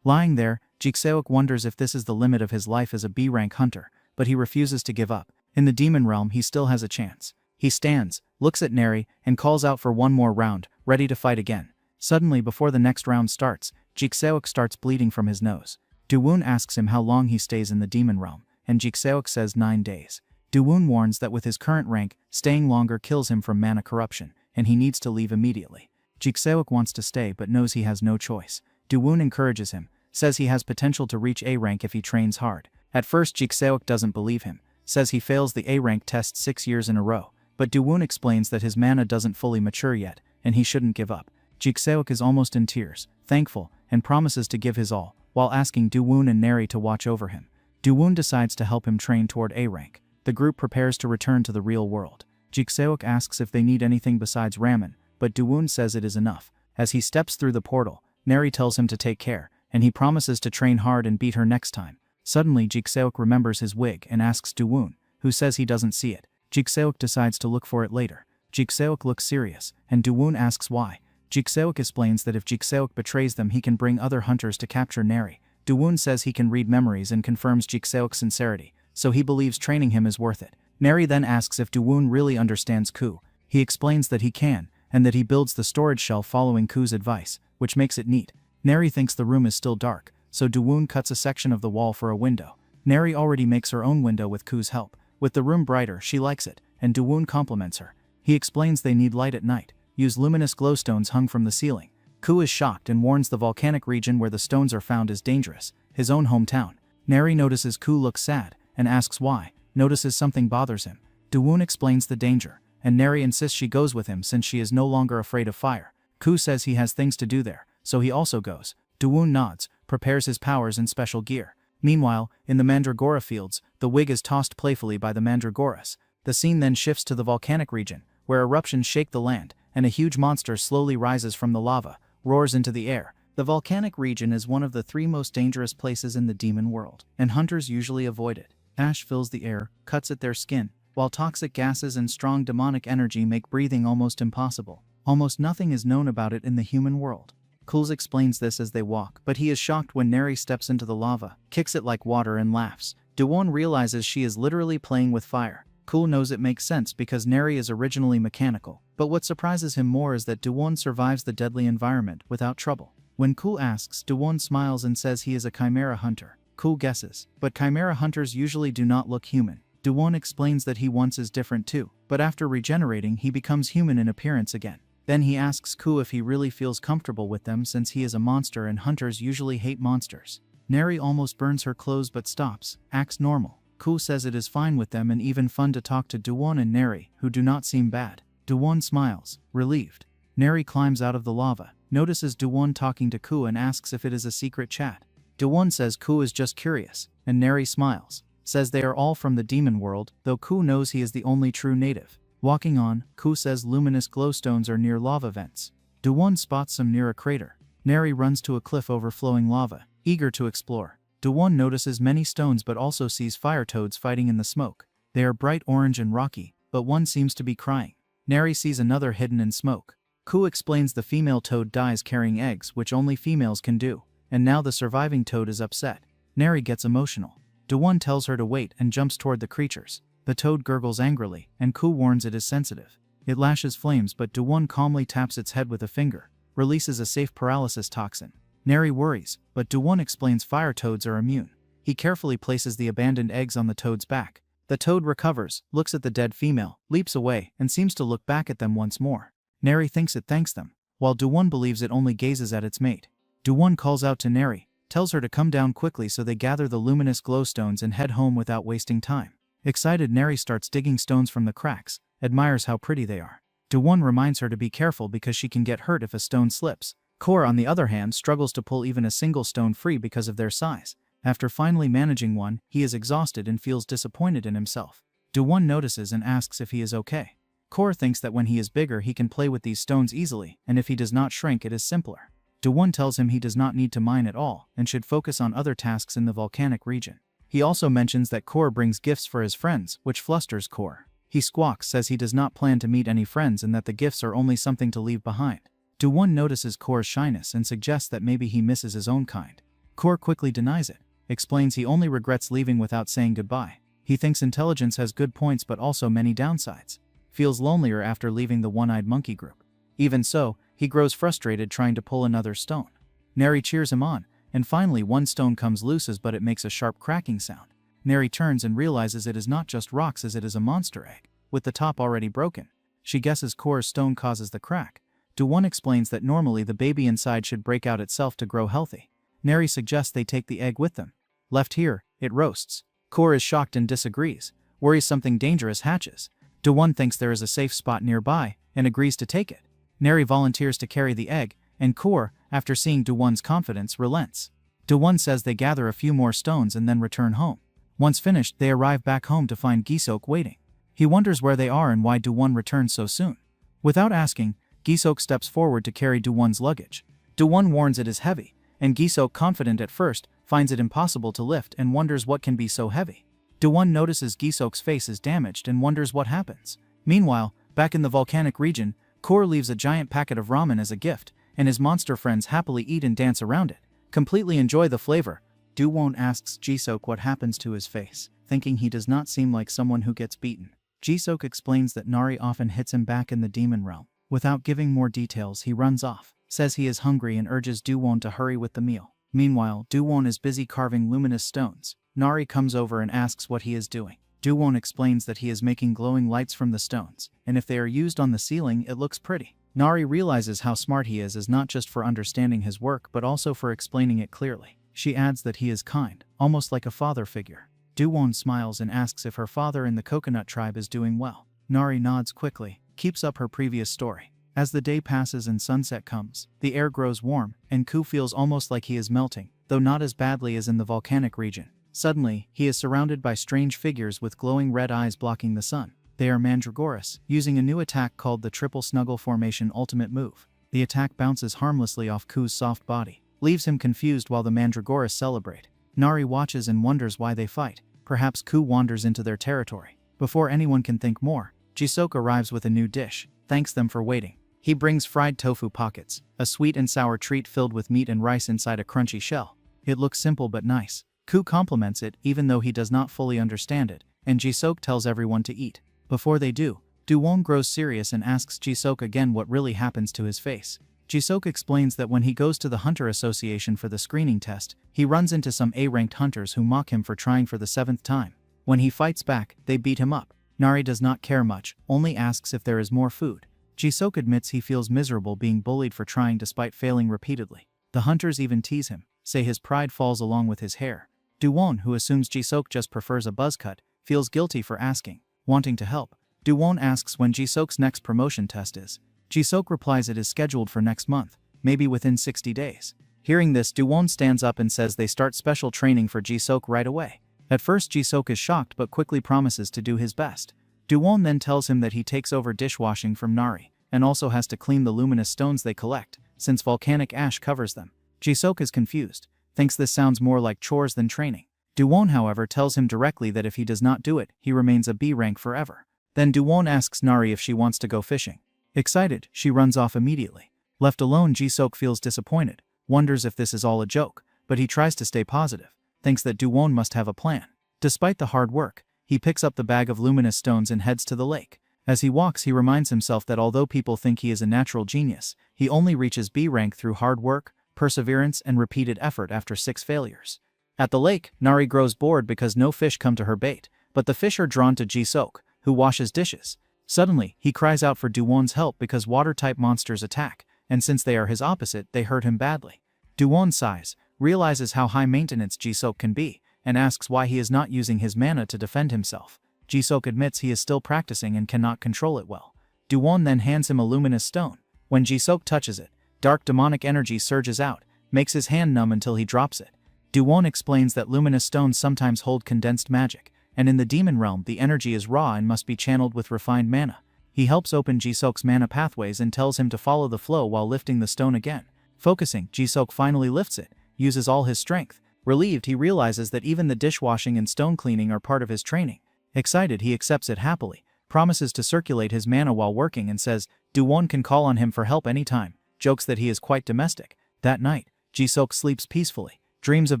Lying there, Jigsao wonders if this is the limit of his life as a B-rank hunter, but he refuses to give up. In the demon realm he still has a chance. He stands, looks at Neri, and calls out for one more round, ready to fight again. Suddenly, before the next round starts, Jigsao starts bleeding from his nose. Dowoon asks him how long he stays in the demon realm, and Jigsao says 9 days. Dowoon warns that with his current rank, staying longer kills him from mana corruption, and he needs to leave immediately. Jigsao wants to stay but knows he has no choice. Dowoon encourages him, says he has potential to reach A rank if he trains hard. At first Jigsao doesn't believe him, says he fails the A rank test 6 years in a row, but Dowoon explains that his mana doesn't fully mature yet, and he shouldn't give up. Jigsao is almost in tears, thankful, and promises to give his all, while asking Dowoon and Neri to watch over him. Dowoon decides to help him train toward A rank. The group prepares to return to the real world. Jigsao asks if they need anything besides ramen, but Dowoon says it is enough. As he steps through the portal, Neri tells him to take care, and he promises to train hard and beat her next time. Suddenly Jigsao remembers his wig and asks Dowoon, who says he doesn't see it. Jigsao decides to look for it later. Jigsao looks serious, and Dowoon asks why. Jigsao explains that if Jigsao betrays them he can bring other hunters to capture Neri. Dowoon says he can read memories and confirms Jigsao's sincerity, so he believes training him is worth it. Neri then asks if Dowoon really understands Ku. He explains that he can, and that he builds the storage shelf following Ku's advice, which makes it neat. Neri thinks the room is still dark, so Dowoon cuts a section of the wall for a window. Neri already makes her own window with Ku's help. With the room brighter, she likes it, and Dowoon compliments her. He explains they need light at night. Use luminous glowstones hung from the ceiling. Ku is shocked and warns the volcanic region where the stones are found is dangerous, his own hometown. Neri notices Ku looks sad, and asks why, notices something bothers him. Dowoon explains the danger, and Neri insists she goes with him since she is no longer afraid of fire. Ku says he has things to do there, so he also goes. Dowoon nods, prepares his powers and special gear. Meanwhile, in the Mandragora fields, the wig is tossed playfully by the Mandragoras. The scene then shifts to the volcanic region, where eruptions shake the land, and a huge monster slowly rises from the lava, roars into the air. The volcanic region is one of the 3 most dangerous places in the demon world, and hunters usually avoid it. Ash fills the air, cuts at their skin, while toxic gases and strong demonic energy make breathing almost impossible. Almost nothing is known about it in the human world. Kuls explains this as they walk, but he is shocked when Neri steps into the lava, kicks it like water and laughs. Dowoon realizes she is literally playing with fire. Kul knows it makes sense because Neri is originally mechanical, but what surprises him more is that Dowoon survives the deadly environment without trouble. When Kul asks, Dowoon smiles and says he is a chimera hunter. Kul guesses, but chimera hunters usually do not look human. Dowoon explains that he once is different too, but after regenerating he becomes human in appearance again. Then he asks Ku if he really feels comfortable with them since he is a monster and hunters usually hate monsters. Neri almost burns her clothes but stops, acts normal. Ku says it is fine with them and even fun to talk to Dowoon and Neri, who do not seem bad. Dowoon smiles, relieved. Neri climbs out of the lava, notices Dowoon talking to Ku and asks if it is a secret chat. Dowoon says Ku is just curious, and Neri smiles, says they are all from the demon world, though Ku knows he is the only true native. Walking on, Ku says luminous glowstones are near lava vents. Dowoon spots some near a crater. Neri runs to a cliff overflowing lava, eager to explore. Dowoon notices many stones but also sees fire toads fighting in the smoke. They are bright orange and rocky, but one seems to be crying. Neri sees another hidden in smoke. Ku explains the female toad dies carrying eggs, which only females can do, and now the surviving toad is upset. Neri gets emotional. Do-won tells her to wait and jumps toward the creatures. The toad gurgles angrily, and Ku warns it is sensitive. It lashes flames, but Do-won calmly taps its head with a finger, releases a safe paralysis toxin. Neri worries, but Do-won explains fire toads are immune. He carefully places the abandoned eggs on the toad's back. The toad recovers, looks at the dead female, leaps away, and seems to look back at them once more. Neri thinks it thanks them, while Do-won believes it only gazes at its mate. Do-won calls out to Neri, tells her to come down quickly, so they gather the luminous glowstones and head home without wasting time. Excited, Neri starts digging stones from the cracks, admires how pretty they are. Do-won reminds her to be careful because she can get hurt if a stone slips. Kor, on the other hand, struggles to pull even a single stone free because of their size. After finally managing one, he is exhausted and feels disappointed in himself. Do-won notices and asks if he is okay. Kor thinks that when he is bigger he can play with these stones easily, and if he does not shrink it is simpler. Do-won tells him he does not need to mine at all, and should focus on other tasks in the volcanic region. He also mentions that Kor brings gifts for his friends, which flusters Kor. He squawks, says he does not plan to meet any friends and that the gifts are only something to leave behind. Do-won notices Kor's shyness and suggests that maybe he misses his own kind. Kor quickly denies it, explains he only regrets leaving without saying goodbye. He thinks intelligence has good points but also many downsides. Feels lonelier after leaving the one-eyed monkey group. Even so, he grows frustrated trying to pull another stone. Neri cheers him on, and finally one stone comes loose, but it makes a sharp cracking sound. Neri turns and realizes it is not just rocks, as it is a monster egg, with the top already broken. She guesses Kor's stone causes the crack. Do-won explains that normally the baby inside should break out itself to grow healthy. Neri suggests they take the egg with them. Left here, it roasts. Kor is shocked and disagrees, worries something dangerous hatches. Do-won thinks there is a safe spot nearby, and agrees to take it. Neri volunteers to carry the egg, and Kor, after seeing Do-won's confidence, relents. Do-won says they gather a few more stones and then return home. Once finished, they arrive back home to find Gisok waiting. He wonders where they are and why Do-won returns so soon. Without asking, Gisok steps forward to carry Do-won's luggage. Do-won warns it is heavy, and Gisok, confident at first, finds it impossible to lift and wonders what can be so heavy. Do-won notices Gisok's face is damaged and wonders what happens. Meanwhile, back in the volcanic region, Kor leaves a giant packet of ramen as a gift, and his monster friends happily eat and dance around it, completely enjoy the flavor. Do-won asks Gisok what happens to his face, thinking he does not seem like someone who gets beaten. Gisok explains that Nari often hits him back in the demon realm. Without giving more details, he runs off, says he is hungry and urges Do-won to hurry with the meal. Meanwhile, Do-won is busy carving luminous stones. Nari comes over and asks what he is doing. Do-won explains that he is making glowing lights from the stones, and if they are used on the ceiling, it looks pretty. Nari realizes how smart he is not just for understanding his work but also for explaining it clearly. She adds that he is kind, almost like a father figure. Do-won smiles and asks if her father in the coconut tribe is doing well. Nari nods quickly, keeps up her previous story. As the day passes and sunset comes, the air grows warm, and Ku feels almost like he is melting, though not as badly as in the volcanic region. Suddenly, he is surrounded by strange figures with glowing red eyes blocking the sun. They are Mandragoras, using a new attack called the Triple Snuggle Formation Ultimate Move. The attack bounces harmlessly off Ku's soft body, leaves him confused while the Mandragoras celebrate. Nari watches and wonders why they fight. Perhaps Ku wanders into their territory. Before anyone can think more, Gisok arrives with a new dish, thanks them for waiting. He brings fried tofu pockets, a sweet and sour treat filled with meat and rice inside a crunchy shell. It looks simple but nice. Ku compliments it even though he does not fully understand it, and Gisok tells everyone to eat. Before they do, Do-won grows serious and asks Gisok again what really happens to his face. Gisok explains that when he goes to the Hunter Association for the screening test, he runs into some A-ranked hunters who mock him for trying for the 7th time. When he fights back, they beat him up. Nari does not care much, only asks if there is more food. Gisok admits he feels miserable being bullied for trying despite failing repeatedly. The hunters even tease him, say his pride falls along with his hair. Do-won, who assumes Gisok just prefers a buzz cut, feels guilty for asking, wanting to help. Do-won asks when Jisok's next promotion test is. Gisok replies it is scheduled for next month, maybe within 60 days. Hearing this, Do-won stands up and says they start special training for Gisok right away. At first Gisok is shocked but quickly promises to do his best. Do-won then tells him that he takes over dishwashing from Nari, and also has to clean the luminous stones they collect, since volcanic ash covers them. Gisok is confused, thinks this sounds more like chores than training. Do-won, however, tells him directly that if he does not do it, he remains a B rank forever. Then Do-won asks Nari if she wants to go fishing. Excited, she runs off immediately. Left alone, Ji-seok feels disappointed, wonders if this is all a joke, but he tries to stay positive, thinks that Do-won must have a plan. Despite the hard work, he picks up the bag of luminous stones and heads to the lake. As he walks, he reminds himself that although people think he is a natural genius, he only reaches B rank through hard work, perseverance, and repeated effort after 6 failures. At the lake, Nari grows bored because no fish come to her bait, but the fish are drawn to Ji-seok, who washes dishes. Suddenly, he cries out for Do-won's help because water-type monsters attack, and since they are his opposite, they hurt him badly. Do-won sighs, realizes how high maintenance Ji-seok can be, and asks why he is not using his mana to defend himself. Ji-seok admits he is still practicing and cannot control it well. Do-won then hands him a luminous stone. When Ji-seok touches it, dark demonic energy surges out, makes his hand numb until he drops it. Do-won explains that luminous stones sometimes hold condensed magic, and in the demon realm the energy is raw and must be channeled with refined mana. He helps open Ji-seok's mana pathways and tells him to follow the flow while lifting the stone again. Focusing, Ji-seok finally lifts it, uses all his strength. Relieved, he realizes that even the dishwashing and stone cleaning are part of his training. Excited, he accepts it happily, promises to circulate his mana while working and says Do-won can call on him for help anytime, jokes that he is quite domestic. That night, Ji-seok sleeps peacefully, dreams of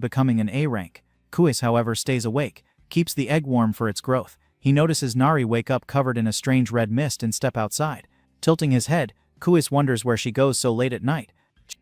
becoming an A rank. Kuis, however, stays awake, keeps the egg warm for its growth. He notices Nari wake up covered in a strange red mist and step outside. Tilting his head, Kuis wonders where she goes so late at night.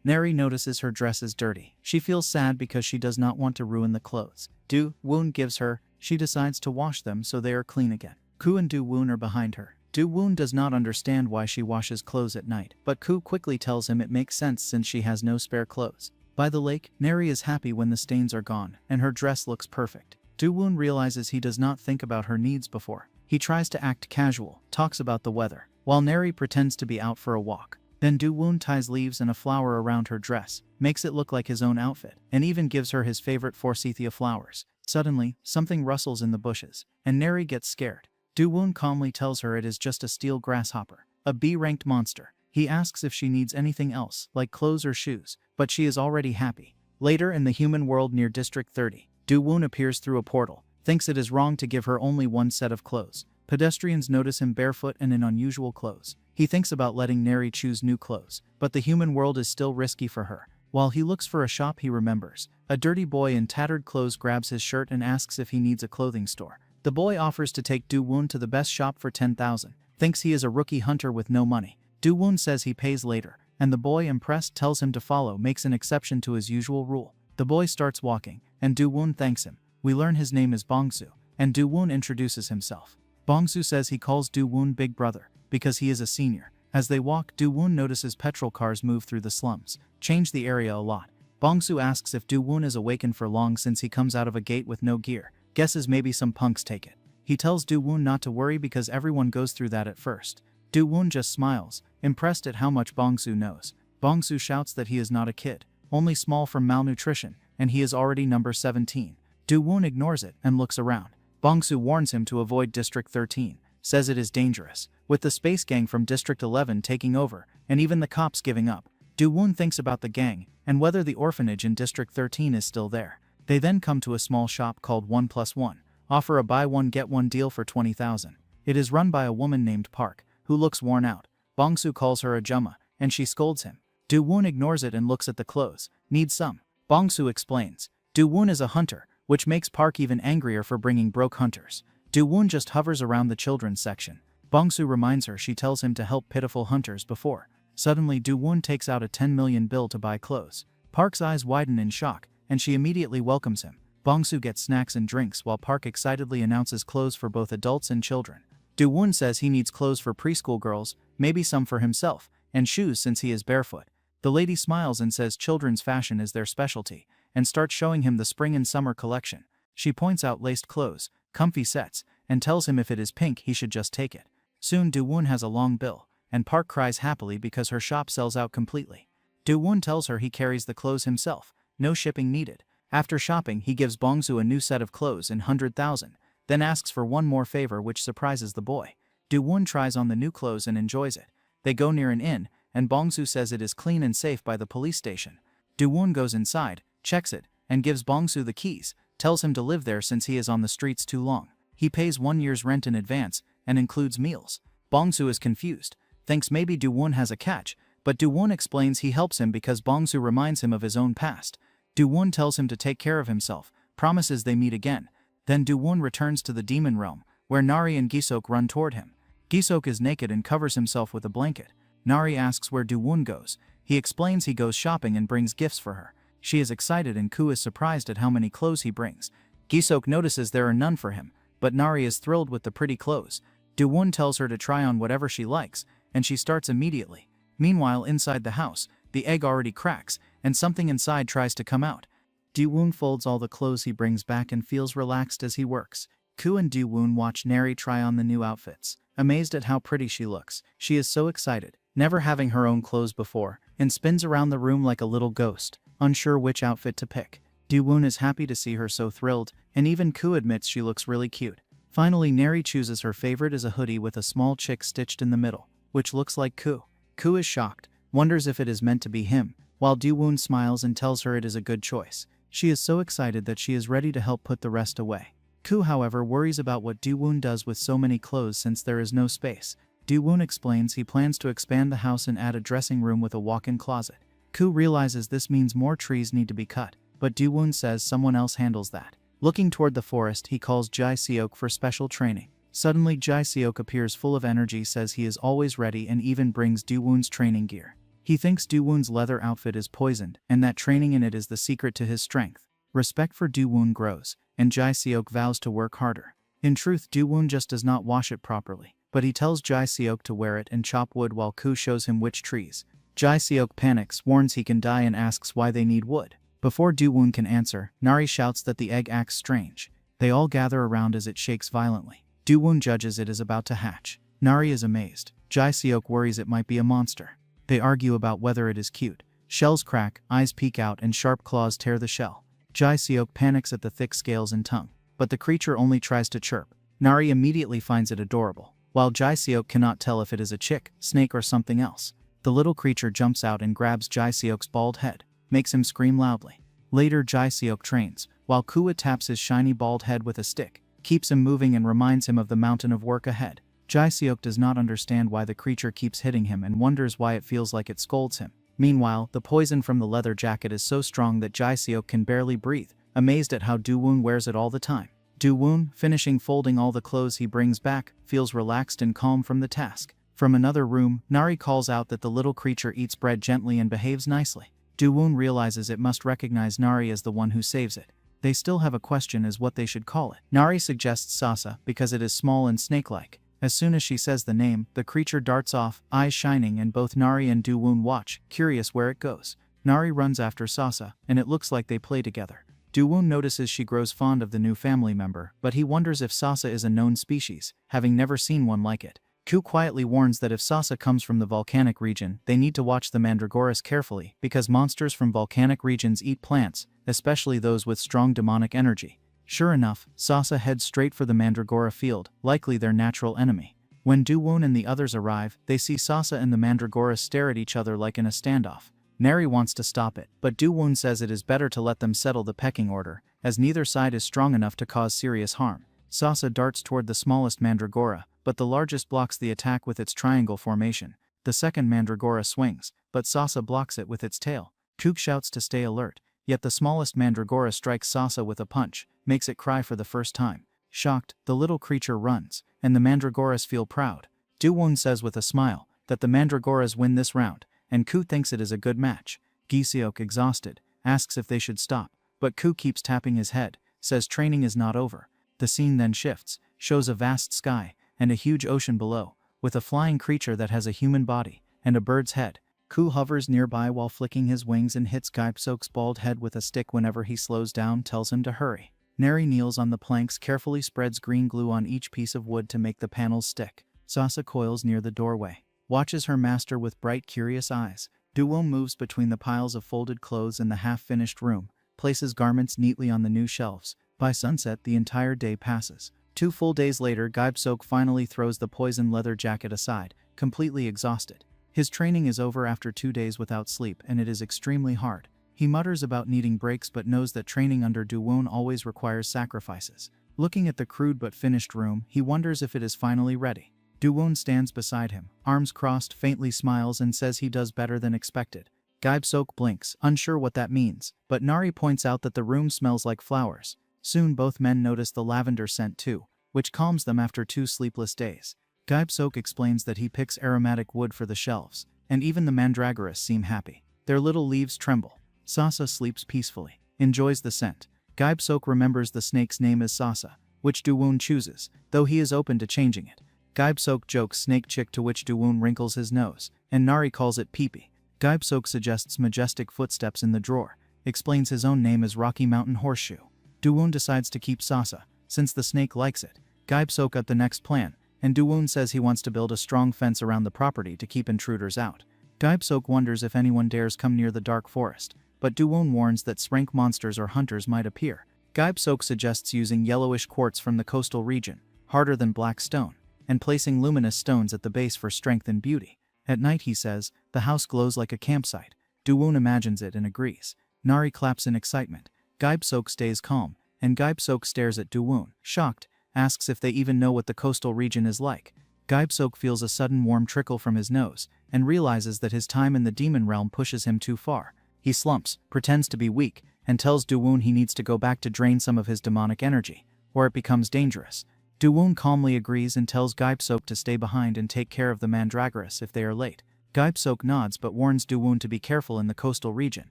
Nari notices her dress is dirty. She feels sad because she does not want to ruin the clothes Do-won gives her. She decides to wash them so they are clean again. Ku and Do-won are behind her. Do-won does not understand why she washes clothes at night, but Ku quickly tells him it makes sense since she has no spare clothes. By the lake, Nari is happy when the stains are gone, and her dress looks perfect. Do-won realizes he does not think about her needs before. He tries to act casual, talks about the weather, while Nari pretends to be out for a walk. Then Do-won ties leaves and a flower around her dress, makes it look like his own outfit, and even gives her his favorite forsythia flowers. Suddenly, something rustles in the bushes, and Nari gets scared. Do-won calmly tells her it is just a steel grasshopper, a B-ranked monster. He asks if she needs anything else, like clothes or shoes, but she is already happy. Later in the human world near District 30, Do-won appears through a portal, thinks it is wrong to give her only one set of clothes. Pedestrians notice him barefoot and in unusual clothes. He thinks about letting Nari choose new clothes, but the human world is still risky for her. While he looks for a shop, he remembers. A dirty boy in tattered clothes grabs his shirt and asks if he needs a clothing store. The boy offers to take Do-won to the best shop for 10,000, thinks he is a rookie hunter with no money. Do-won says he pays later, and the boy, impressed, tells him to follow, makes an exception to his usual rule. The boy starts walking, and Do-won thanks him. We learn his name is Bongsu, and Do-won introduces himself. Bongsu says he calls Do-won Big Brother, because he is a senior. As they walk, Do-won notices petrol cars move through the slums, change the area a lot. Bongsu asks if Do-won is awakened for long since he comes out of a gate with no gear, guesses maybe some punks take it. He tells Do-won not to worry because everyone goes through that at first. Do-won just smiles, impressed at how much Bongsu knows. Bongsu shouts that he is not a kid, only small from malnutrition, and he is already number 17. Do-won ignores it and looks around. Bongsu warns him to avoid District 13, says it is dangerous, with the space gang from District 11 taking over, and even the cops giving up. Do-won thinks about the gang, and whether the orphanage in District 13 is still there. They then come to a small shop called 1+1, offer a buy one get one deal for 20,000. It is run by a woman named Park, who looks worn out. Bongsu calls her a Jumma, and she scolds him. Do-won ignores it and looks at the clothes. Need some? Bongsu explains. Do-won is a hunter, which makes Park even angrier for bringing broke hunters. Do-won just hovers around the children's section. Bongsu reminds her she tells him to help pitiful hunters before. Suddenly, Do-won takes out a 10 million bill to buy clothes. Park's eyes widen in shock, and she immediately welcomes him. Bongsu gets snacks and drinks while Park excitedly announces clothes for both adults and children. Do-won says he needs clothes for preschool girls, maybe some for himself, and shoes since he is barefoot. The lady smiles and says children's fashion is their specialty, and starts showing him the spring and summer collection. She points out laced clothes, comfy sets, and tells him if it is pink he should just take it. Soon Do-won has a long bill, and Park cries happily because her shop sells out completely. Do-won tells her he carries the clothes himself, no shipping needed. After shopping, he gives Bongsu a new set of clothes and 100,000, then asks for one more favor which surprises the boy. Do-won tries on the new clothes and enjoys it. They go near an inn, and Bongsu says it is clean and safe by the police station. Do-won goes inside, checks it, and gives Bongsu the keys, tells him to live there since he is on the streets too long. He pays 1 year's rent in advance and includes meals. Bongsu is confused, thinks maybe Do-won has a catch, but Do-won explains he helps him because Bongsu reminds him of his own past. Do-won tells him to take care of himself, promises they meet again. Then Do-won returns to the demon realm, where Nari and Gisok run toward him. Gisok is naked and covers himself with a blanket. Nari asks where Do-won goes. He explains he goes shopping and brings gifts for her. She is excited and Ku is surprised at how many clothes he brings. Gisok notices there are none for him, but Nari is thrilled with the pretty clothes. Do-won tells her to try on whatever she likes, and she starts immediately. Meanwhile, inside the house, the egg already cracks, and something inside tries to come out. Do-won folds all the clothes he brings back and feels relaxed as he works. Ku and Do-won watch Nari try on the new outfits. Amazed at how pretty she looks, she is so excited, never having her own clothes before, and spins around the room like a little ghost, unsure which outfit to pick. Do-won is happy to see her so thrilled, and even Ku admits she looks really cute. Finally, Nari chooses her favorite as a hoodie with a small chick stitched in the middle, which looks like Ku. Ku is shocked, wonders if it is meant to be him, while Do-won smiles and tells her it is a good choice. She is so excited that she is ready to help put the rest away. Ku, however, worries about what Do-won does with so many clothes since there is no space. Do-won explains he plans to expand the house and add a dressing room with a walk-in closet. Ku realizes this means more trees need to be cut, but Do-won says someone else handles that. Looking toward the forest, he calls Jae-seok for special training. Suddenly, Jae-seok appears full of energy, says he is always ready, and even brings Do-won's training gear. He thinks Do-won's leather outfit is poisoned, and that training in it is the secret to his strength. Respect for Do-won grows, and Jae-seok vows to work harder. In truth, Do-won just does not wash it properly, but he tells Jae-seok to wear it and chop wood while Ku shows him which trees. Jae-seok panics, warns he can die, and asks why they need wood. Before Do-won can answer, Nari shouts that the egg acts strange. They all gather around as it shakes violently. Do-won judges it is about to hatch. Nari is amazed. Jae-seok worries it might be a monster. They argue about whether it is cute. Shells crack, eyes peek out, and sharp claws tear the shell. Jae-seok panics at the thick scales and tongue, but the creature only tries to chirp. Nari immediately finds it adorable, while Jae-seok cannot tell if it is a chick, snake, or something else. The little creature jumps out and grabs Jae-seok's bald head, makes him scream loudly. Later, Jae-seok trains, while Ku taps his shiny bald head with a stick, keeps him moving and reminds him of the mountain of work ahead. Jae-seok does not understand why the creature keeps hitting him and wonders why it feels like it scolds him. Meanwhile, the poison from the leather jacket is so strong that Jae-seok can barely breathe, amazed at how Do-won wears it all the time. Do-won, finishing folding all the clothes he brings back, feels relaxed and calm from the task. From another room, Nari calls out that the little creature eats bread gently and behaves nicely. Do-won realizes it must recognize Nari as the one who saves it. They still have a question as what they should call it. Nari suggests Sasa because it is small and snake-like. As soon as she says the name, the creature darts off, eyes shining, and both Nari and Do-won watch, curious where it goes. Nari runs after Sasa, and it looks like they play together. Do-won notices she grows fond of the new family member, but he wonders if Sasa is a known species, having never seen one like it. Ku quietly warns that if Sasa comes from the volcanic region, they need to watch the Mandragoras carefully, because monsters from volcanic regions eat plants, especially those with strong demonic energy. Sure enough, Sasa heads straight for the Mandragora field, likely their natural enemy. When Do-won and the others arrive, they see Sasa and the Mandragora stare at each other like in a standoff. Nari wants to stop it, but Do-won says it is better to let them settle the pecking order, as neither side is strong enough to cause serious harm. Sasa darts toward the smallest Mandragora, but the largest blocks the attack with its triangle formation. The second Mandragora swings, but Sasa blocks it with its tail. Ku shouts to stay alert, yet the smallest Mandragora strikes Sasa with a punch, makes it cry for the first time. Shocked, the little creature runs, and the Mandragoras feel proud. Do-won says with a smile that the Mandragoras win this round, and Ku thinks it is a good match. Jae-seok, exhausted, asks if they should stop, but Ku keeps tapping his head, says training is not over. The scene then shifts, shows a vast sky, and a huge ocean below, with a flying creature that has a human body, and a bird's head. Ku hovers nearby while flicking his wings and hits Jae-seok's bald head with a stick whenever he slows down, tells him to hurry. Nari kneels on the planks, carefully spreads green glue on each piece of wood to make the panels stick. Sasa coils near the doorway, watches her master with bright, curious eyes. Do-won moves between the piles of folded clothes in the half-finished room, places garments neatly on the new shelves. By sunset, the entire day passes. 2 full days later, Jae-seok finally throws the poison leather jacket aside, completely exhausted. His training is over after 2 days without sleep, and it is extremely hard. He mutters about needing breaks but knows that training under Do-won always requires sacrifices. Looking at the crude but finished room, he wonders if it is finally ready. Do-woon stands beside him, arms crossed, faintly smiles and says he does better than expected. Gaib-sok blinks, unsure what that means, but Nari points out that the room smells like flowers. Soon both men notice the lavender scent too, which calms them after 2 sleepless days. Gaib-sok explains that he picks aromatic wood for the shelves, and even the mandragoras seem happy. Their little leaves tremble. Sasa sleeps peacefully, enjoys the scent. Gaib-sok remembers the snake's name is Sasa, which Do-woon chooses, though he is open to changing it. Gaib-sok jokes Snake Chick, to which Do-woon wrinkles his nose, and Nari calls it Peepee. Gaib-sok suggests majestic footsteps in the drawer, explains his own name as Rocky Mountain Horseshoe. Do-woon decides to keep Sasa, since the snake likes it. Gaib-sok got the next plan, and Do-woon says he wants to build a strong fence around the property to keep intruders out. Gaib-sok wonders if anyone dares come near the dark forest, but Do-woon warns that srank monsters or hunters might appear. Gaib-sok suggests using yellowish quartz from the coastal region, harder than black stone, and placing luminous stones at the base for strength and beauty. At night, he says, the house glows like a campsite. Do-woon imagines it and agrees. Nari claps in excitement. Gaib-sok stays calm, and Gaib-sok stares at Do-woon, shocked, asks if they even know what the coastal region is like. Gaib-sok feels a sudden warm trickle from his nose, and realizes that his time in the demon realm pushes him too far. He slumps, pretends to be weak, and tells Do-woon he needs to go back to drain some of his demonic energy, or it becomes dangerous. Do-woon calmly agrees and tells Gaib-sok to stay behind and take care of the mandragoras if they are late. Gaib-sok nods but warns Do-woon to be careful in the coastal region,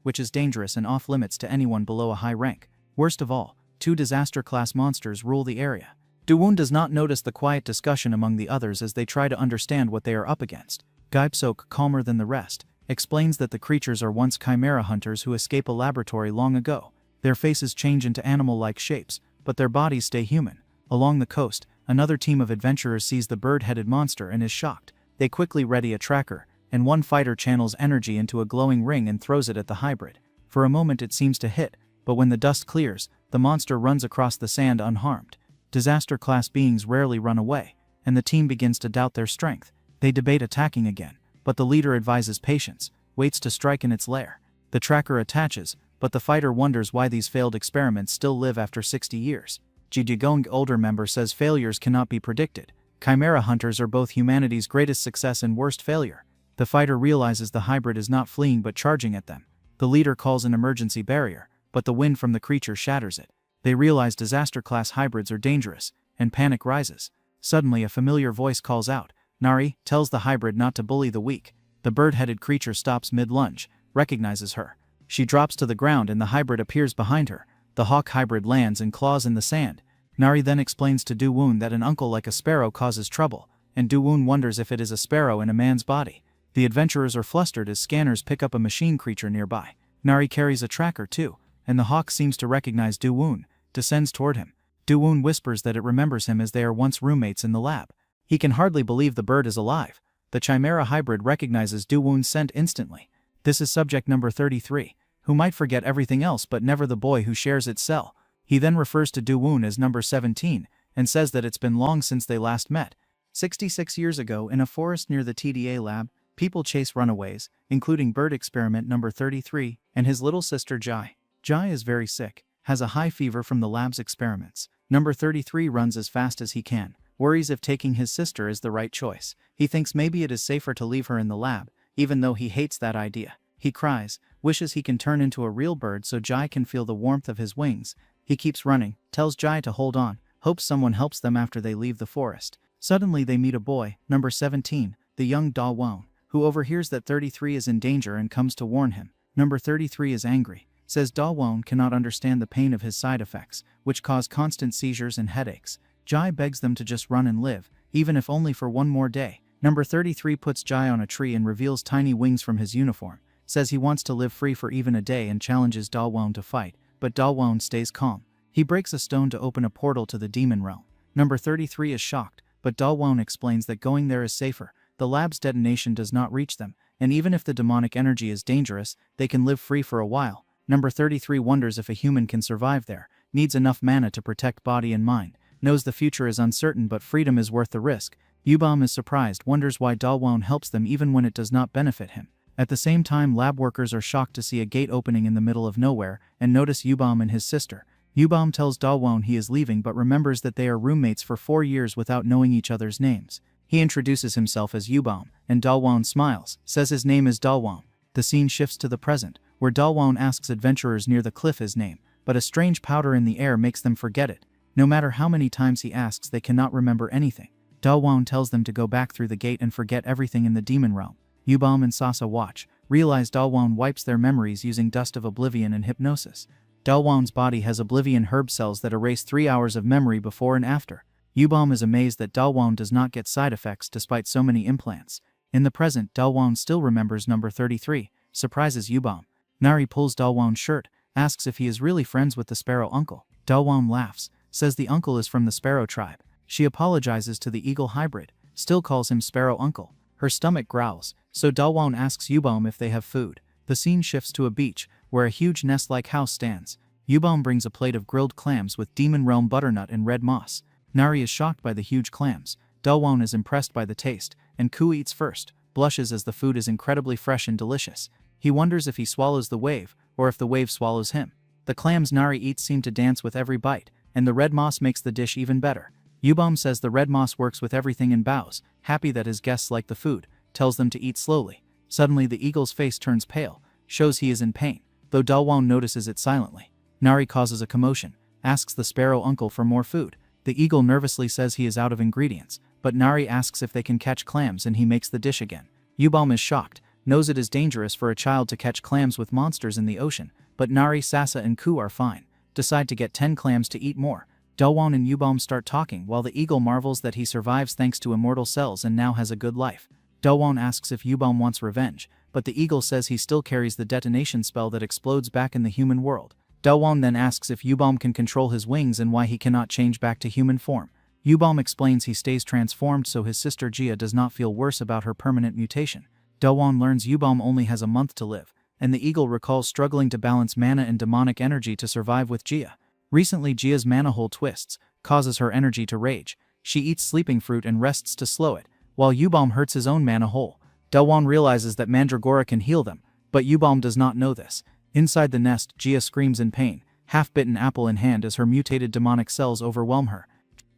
which is dangerous and off-limits to anyone below a high rank. Worst of all, 2 disaster-class monsters rule the area. Do-woon does not notice the quiet discussion among the others as they try to understand what they are up against. Gaib-sok, calmer than the rest, explains that the creatures are once chimera hunters who escape a laboratory long ago. Their faces change into animal-like shapes, but their bodies stay human. Along the coast, another team of adventurers sees the bird-headed monster and is shocked. They quickly ready a tracker, and one fighter channels energy into a glowing ring and throws it at the hybrid. For a moment it seems to hit, but when the dust clears, the monster runs across the sand unharmed. Disaster-class beings rarely run away, and the team begins to doubt their strength. They debate attacking again, but the leader advises patience, waits to strike in its lair. The tracker attaches, but the fighter wonders why these failed experiments still live after 60 years. Jigong, older member, says failures cannot be predicted. Chimera hunters are both humanity's greatest success and worst failure. The fighter realizes the hybrid is not fleeing but charging at them. The leader calls an emergency barrier, but the wind from the creature shatters it. They realize disaster-class hybrids are dangerous, and panic rises. Suddenly a familiar voice calls out. Nari tells the hybrid not to bully the weak. The bird-headed creature stops mid-lunge, recognizes her. She drops to the ground and the hybrid appears behind her. The hawk hybrid lands and claws in the sand. Nari then explains to Do-woon that an uncle like a sparrow causes trouble, and Do-woon wonders if it is a sparrow in a man's body. The adventurers are flustered as scanners pick up a machine creature nearby. Nari carries a tracker too, and the hawk seems to recognize Do-woon, descends toward him. Do-woon whispers that it remembers him as they are once roommates in the lab. He can hardly believe the bird is alive. The chimera hybrid recognizes Do-woon's scent instantly. This is subject number 33, who might forget everything else but never the boy who shares its cell. He then refers to Do-woon as number 17, and says that it's been long since they last met. 66 years ago, in a forest near the TDA lab, people chase runaways, including bird experiment number 33, and his little sister Jai. Jai is very sick, has a high fever from the lab's experiments. Number 33 runs as fast as he can, worries if taking his sister is the right choice. He thinks maybe it is safer to leave her in the lab, even though he hates that idea. He cries, wishes he can turn into a real bird so Jai can feel the warmth of his wings. He keeps running, tells Jai to hold on, hopes someone helps them after they leave the forest. Suddenly they meet a boy, number 17, the young Da-won, who overhears that 33 is in danger and comes to warn him. Number 33 is angry, says Da-won cannot understand the pain of his side effects, which cause constant seizures and headaches. Jai begs them to just run and live, even if only for one more day. Number 33 puts Jai on a tree and reveals tiny wings from his uniform, says he wants to live free for even a day and challenges Da-won to fight, but Da-won stays calm. He breaks a stone to open a portal to the demon realm. Number 33 is shocked, but Da-won explains that going there is safer. The lab's detonation does not reach them, and even if the demonic energy is dangerous, they can live free for a while. Number 33 wonders if a human can survive there, needs enough mana to protect body and mind, knows the future is uncertain but freedom is worth the risk. Yubam is surprised, wonders why Da-won helps them even when it does not benefit him. At the same time, lab workers are shocked to see a gate opening in the middle of nowhere and notice Yubam and his sister. Yubom tells Dawon he is leaving but remembers that they are roommates for 4 years without knowing each other's names. He introduces himself as Yubom, and Dawon smiles, says his name is Dawon. The scene shifts to the present, where Dawon asks adventurers near the cliff his name, but a strange powder in the air makes them forget it. No matter how many times he asks, they cannot remember anything. Dawon tells them to go back through the gate and forget everything in the demon realm. Yubom and Sasa watch, realize Dawon wipes their memories using dust of oblivion and hypnosis. Dawon's body has oblivion herb cells that erase 3 hours of memory before and after. Yubom is amazed that Dawon does not get side effects despite so many implants. In the present, Dawon still remembers number 33, surprises Yubom. Nari pulls Dawon's shirt, asks if he is really friends with the sparrow uncle. Dawon laughs, says the uncle is from the sparrow tribe. She apologizes to the eagle hybrid, still calls him sparrow uncle. Her stomach growls, so Dawon asks Yubom if they have food. The scene shifts to a beach, where a huge nest-like house stands. Yubom brings a plate of grilled clams with demon realm butternut and red moss. Nari is shocked by the huge clams. Dawon is impressed by the taste, and Ku eats first, blushes as the food is incredibly fresh and delicious. He wonders if he swallows the wave, or if the wave swallows him. The clams Nari eats seem to dance with every bite, and the red moss makes the dish even better. Yubom says the red moss works with everything and bows, happy that his guests like the food, tells them to eat slowly. Suddenly the eagle's face turns pale, shows he is in pain, though Dawon notices it silently. Nari causes a commotion, asks the sparrow uncle for more food. The eagle nervously says he is out of ingredients, but Nari asks if they can catch clams and he makes the dish again. Yubom is shocked, knows it is dangerous for a child to catch clams with monsters in the ocean, but Nari, Sasa and Ku are fine, decide to get 10 clams to eat more. Dawon and Yubom start talking while the eagle marvels that he survives thanks to immortal cells and now has a good life. Dawon asks if Yubom wants revenge, but the eagle says he still carries the detonation spell that explodes back in the human world. Dawon then asks if Yubom can control his wings and why he cannot change back to human form. Yubom explains he stays transformed so his sister Jia does not feel worse about her permanent mutation. Dawon learns Yubom only has a month to live, and the eagle recalls struggling to balance mana and demonic energy to survive with Jia. Recently Jia's mana hole twists, causes her energy to rage. She eats sleeping fruit and rests to slow it, while Yubom hurts his own mana hole. Dawon realizes that Mandragora can heal them, but Yubom does not know this. Inside the nest, Jia screams in pain, half-bitten apple in hand as her mutated demonic cells overwhelm her.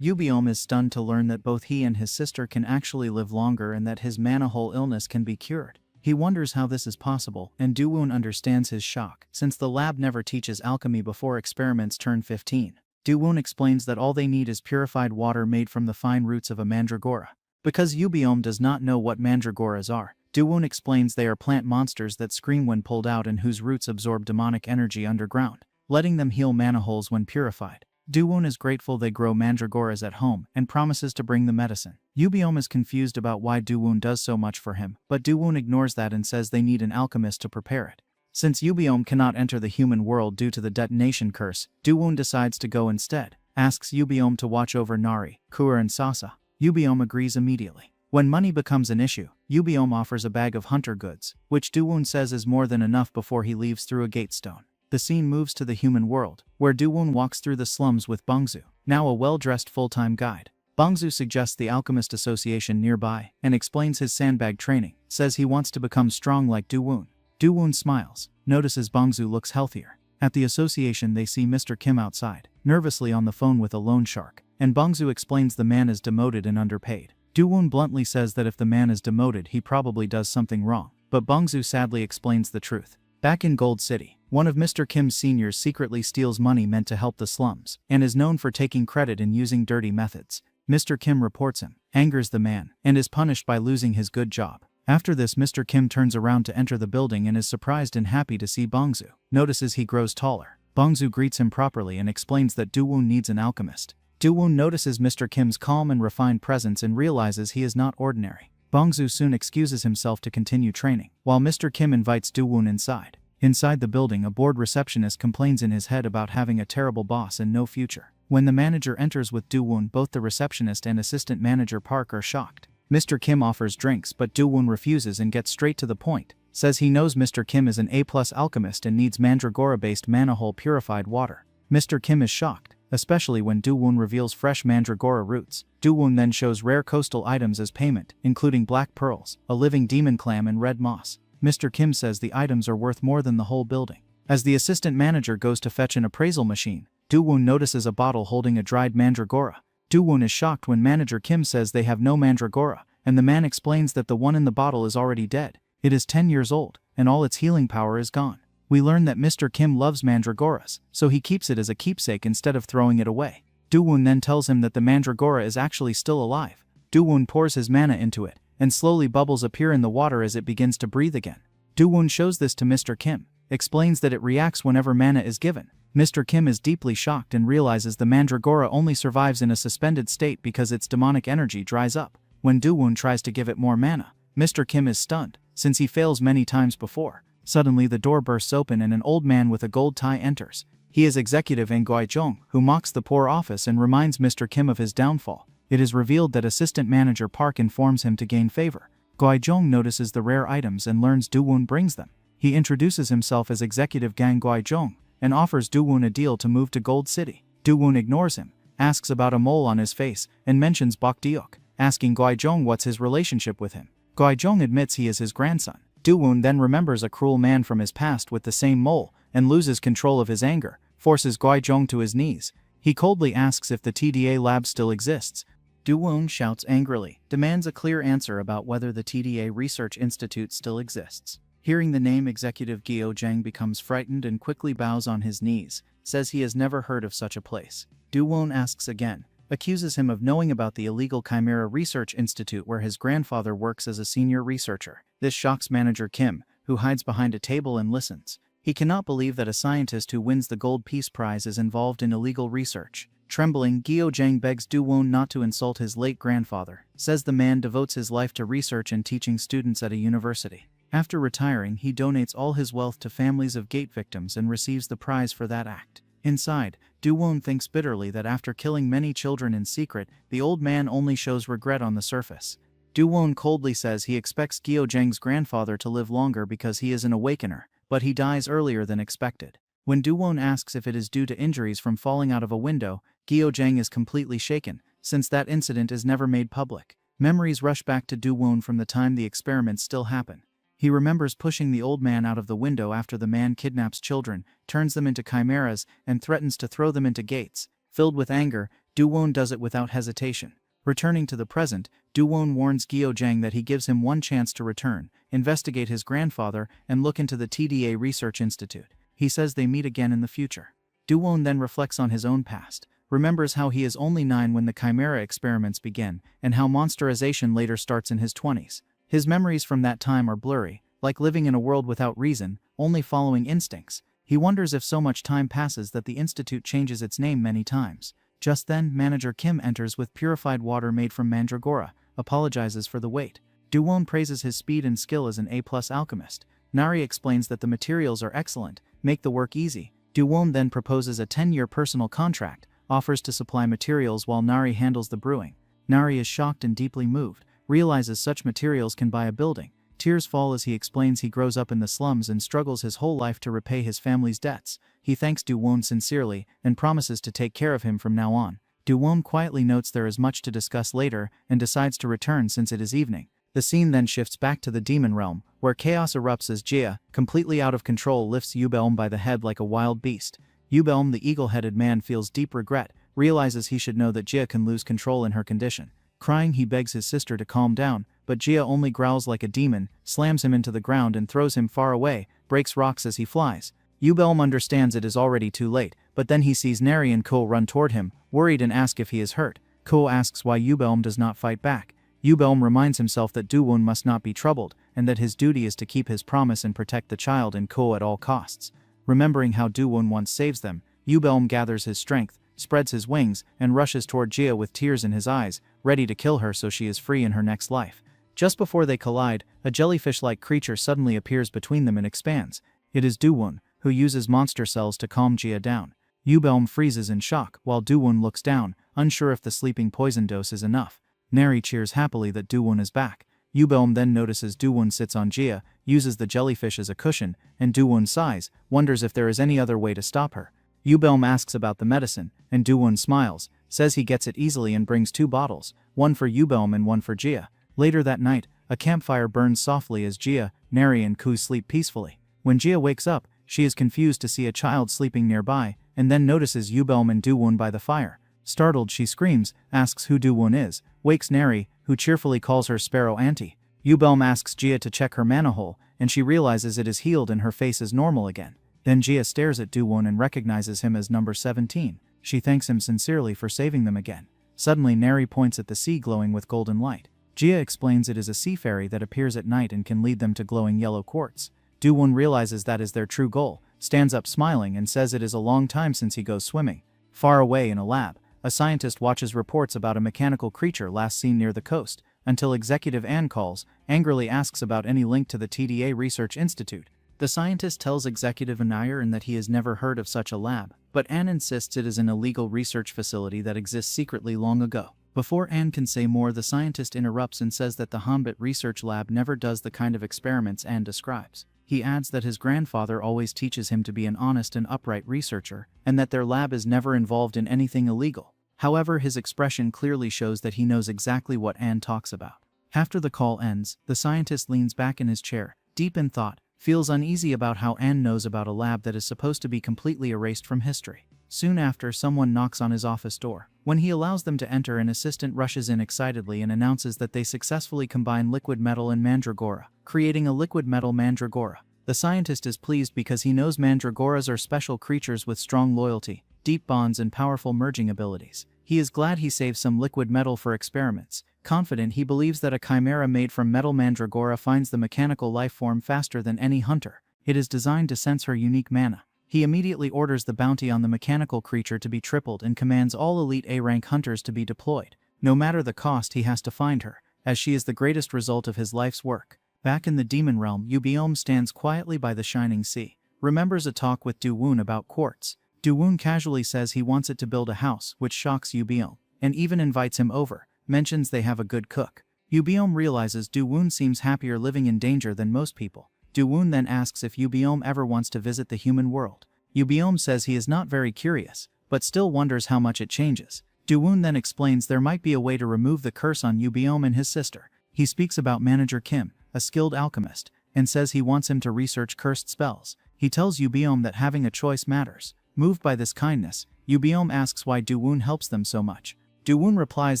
Yubom is stunned to learn that both he and his sister can actually live longer and that his mana hole illness can be cured. He wonders how this is possible, and Dowoon understands his shock, since the lab never teaches alchemy before experiments turn 15. Dowoon explains that all they need is purified water made from the fine roots of a mandragora. Because Yubom does not know what mandragoras are, Dowoon explains they are plant monsters that scream when pulled out and whose roots absorb demonic energy underground, letting them heal mana holes when purified. Dowoon is grateful they grow mandragoras at home and promises to bring the medicine. Yubom is confused about why Dowoon does so much for him, but Dowoon ignores that and says they need an alchemist to prepare it. Since Yubom cannot enter the human world due to the detonation curse, Dowoon decides to go instead, asks Yubom to watch over Nari, Kuer and Sasa. Yubom agrees immediately. When money becomes an issue, Yubom offers a bag of hunter goods, which Dowoon says is more than enough before he leaves through a gatestone. The scene moves to the human world, where Dowoon walks through the slums with Bongzu, now a well-dressed full-time guide. Bongzu suggests the Alchemist Association nearby and explains his sandbag training, says he wants to become strong like Dowoon. Dowoon smiles, notices Bongzu looks healthier. At the association they see Mr. Kim outside, nervously on the phone with a loan shark, and Bongzu explains the man is demoted and underpaid. Dowoon bluntly says that if the man is demoted he probably does something wrong, but Bongzu sadly explains the truth. Back in Gold City, one of Mr. Kim's seniors secretly steals money meant to help the slums, and is known for taking credit in using dirty methods. Mr. Kim reports him, angers the man, and is punished by losing his good job. After this, Mr. Kim turns around to enter the building and is surprised and happy to see Bongzu. Notices he grows taller. Bongzu greets him properly and explains that Dowoon needs an alchemist. Dowoon notices Mr. Kim's calm and refined presence and realizes he is not ordinary. Bongzu soon excuses himself to continue training, while Mr. Kim invites Dowoon inside. Inside the building, a bored receptionist complains in his head about having a terrible boss and no future. When the manager enters with Dowoon, both the receptionist and assistant manager Park are shocked. Mr. Kim offers drinks, but Dowoon refuses and gets straight to the point. Says he knows Mr. Kim is an A+ alchemist and needs mandragora-based mana hole purified water. Mr. Kim is shocked, especially when Dowoon reveals fresh mandragora roots. Dowoon then shows rare coastal items as payment, including black pearls, a living demon clam and red moss. Mr. Kim says the items are worth more than the whole building. As the assistant manager goes to fetch an appraisal machine, Do-woon notices a bottle holding a dried mandragora. Do-woon is shocked when manager Kim says they have no mandragora, and the man explains that the one in the bottle is already dead. It is 10 years old, and all its healing power is gone. We learn that Mr. Kim loves mandragoras, so he keeps it as a keepsake instead of throwing it away. Do-woon then tells him that the mandragora is actually still alive. Do-woon pours his mana into it, and slowly bubbles appear in the water as it begins to breathe again. Do-woon shows this to Mr. Kim, explains that it reacts whenever mana is given. Mr. Kim is deeply shocked and realizes the mandragora only survives in a suspended state because its demonic energy dries up. When Do-woon tries to give it more mana, Mr. Kim is stunned, since he fails many times before. Suddenly the door bursts open and an old man with a gold tie enters. He is Executive Ang Goi-jong, who mocks the poor office and reminds Mr. Kim of his downfall. It is revealed that Assistant Manager Park informs him to gain favor. Goi-jong notices the rare items and learns Do-woon brings them. He introduces himself as Executive Gang Goi-jong, and offers Do-woon a deal to move to Gold City. Do-woon ignores him, asks about a mole on his face, and mentions Bok Deok, asking Goi-jong what's his relationship with him. Goi-jong admits he is his grandson. Do-woon then remembers a cruel man from his past with the same mole, and loses control of his anger, forces Goi-jong to his knees. He coldly asks if the TDA lab still exists. Do-woon shouts angrily, demands a clear answer about whether the TDA Research Institute still exists. Hearing the name Executive Gyo Jang becomes frightened and quickly bows on his knees, says he has never heard of such a place. Do-woon asks again, accuses him of knowing about the illegal Chimera Research Institute where his grandfather works as a senior researcher. This shocks Manager Kim, who hides behind a table and listens. He cannot believe that a scientist who wins the Gold Peace Prize is involved in illegal research. Trembling, Gyo Jang begs Do-woon not to insult his late grandfather, says the man devotes his life to research and teaching students at a university. After retiring, he donates all his wealth to families of gate victims and receives the prize for that act. Inside, Do-woon thinks bitterly that after killing many children in secret, the old man only shows regret on the surface. Do-woon coldly says he expects Gyo Jang's grandfather to live longer because he is an awakener, but he dies earlier than expected. When Do-woon asks if it is due to injuries from falling out of a window, Gyo Jang is completely shaken, since that incident is never made public. Memories rush back to Do-woon from the time the experiments still happen. He remembers pushing the old man out of the window after the man kidnaps children, turns them into chimeras, and threatens to throw them into gates. Filled with anger, Do-woon does it without hesitation. Returning to the present, Do-woon warns Gyo Jang that he gives him one chance to return, investigate his grandfather, and look into the TDA Research Institute. He says they meet again in the future. Do-woon then reflects on his own past, remembers how he is only 9 when the Chimera experiments begin, and how monsterization later starts in his 20s. His memories from that time are blurry, like living in a world without reason, only following instincts. He wonders if so much time passes that the institute changes its name many times. Just then, Manager Kim enters with purified water made from mandragora, apologizes for the wait. Do-woon praises his speed and skill as an A+ alchemist. Nari explains that the materials are excellent, make the work easy. Do-woon then proposes a 10-year personal contract, offers to supply materials while Nari handles the brewing. Nari is shocked and deeply moved, realizes such materials can buy a building. Tears fall as he explains he grows up in the slums and struggles his whole life to repay his family's debts. He thanks Do-woon sincerely and promises to take care of him from now on. Do-woon quietly notes there is much to discuss later and decides to return since it is evening. The scene then shifts back to the demon realm, where chaos erupts as Jia, completely out of control, lifts Yubeom by the head like a wild beast. Yubeom, the eagle-headed man, feels deep regret, realizes he should know that Jia can lose control in her condition. Crying, he begs his sister to calm down, but Jia only growls like a demon, slams him into the ground and throws him far away, breaks rocks as he flies. Yubeom understands it is already too late, but then he sees Neri and Ko run toward him, worried, and ask if he is hurt. Ko asks why Yubeom does not fight back. Yubeom reminds himself that Do-woon must not be troubled, and that his duty is to keep his promise and protect the child and Ko at all costs. Remembering how Do-woon once saves them, Yubeom gathers his strength, spreads his wings, and rushes toward Jia with tears in his eyes, ready to kill her so she is free in her next life. Just before they collide, a jellyfish-like creature suddenly appears between them and expands. It is Do-woon, who uses monster cells to calm Jia down. Yubeom freezes in shock, while Do-woon looks down, unsure if the sleeping poison dose is enough. Neri cheers happily that Do-woon is back. Yubeom then notices Do-woon sits on Jia, uses the jellyfish as a cushion, and Do-woon sighs, wonders if there is any other way to stop her. Yubeom asks about the medicine, and Do-woon smiles, says he gets it easily and brings 2 bottles, one for Yubeom and one for Jia. Later that night, a campfire burns softly as Jia, Neri, and Ku sleep peacefully. When Jia wakes up, She is confused to see a child sleeping nearby, and then notices Yubelm and Doowon by the fire. Startled, she screams, asks who Doowon is, wakes Neri, who cheerfully calls her Sparrow Auntie. Yubelm asks Jia to check her mana hole, and she realizes it is healed and her face is normal again. Then Jia stares at Doowon and recognizes him as number 17. She thanks him sincerely for saving them again. Suddenly Neri points at the sea glowing with golden light. Jia explains it is a sea fairy that appears at night and can lead them to glowing yellow quartz. Doowon realizes that is their true goal, stands up smiling and says it is a long time since he goes swimming. Far away in a lab, a scientist watches reports about a mechanical creature last seen near the coast, until Executive Ann calls, angrily asks about any link to the TDA Research Institute. The scientist tells Executive Ann that he has never heard of such a lab, but Ann insists it is an illegal research facility that exists secretly long ago. Before Ann can say more, the scientist interrupts and says that the Hanbit Research Lab never does the kind of experiments Ann describes. He adds that his grandfather always teaches him to be an honest and upright researcher, and that their lab is never involved in anything illegal. However, his expression clearly shows that he knows exactly what Ann talks about. After the call ends, the scientist leans back in his chair, deep in thought, feels uneasy about how Ann knows about a lab that is supposed to be completely erased from history. Soon after, someone knocks on his office door. When he allows them to enter, an assistant rushes in excitedly and announces that they successfully combine liquid metal and mandragora, creating a liquid metal mandragora. The scientist is pleased because he knows mandragoras are special creatures with strong loyalty, deep bonds and powerful merging abilities. He is glad he saved some liquid metal for experiments. Confident, he believes that a chimera made from metal mandragora finds the mechanical life form faster than any hunter. It is designed to sense her unique mana. He immediately orders the bounty on the mechanical creature to be tripled and commands all elite A-rank hunters to be deployed. No matter the cost, he has to find her, as she is the greatest result of his life's work. Back in the demon realm, Yubiome stands quietly by the shining sea, remembers a talk with Doowon about quartz. Doowon casually says he wants it to build a house, which shocks Yubiome, and even invites him over, mentions they have a good cook. Yubiome realizes Doowon seems happier living in danger than most people. Doowon then asks if Yubiome ever wants to visit the human world. Yubiome says he is not very curious, but still wonders how much it changes. Doowon then explains there might be a way to remove the curse on Yubiome and his sister. He speaks about Manager Kim, a skilled alchemist, and says he wants him to research cursed spells. He tells Yubiome that having a choice matters. Moved by this kindness, Yubiome asks why Doowon helps them so much. Doowon replies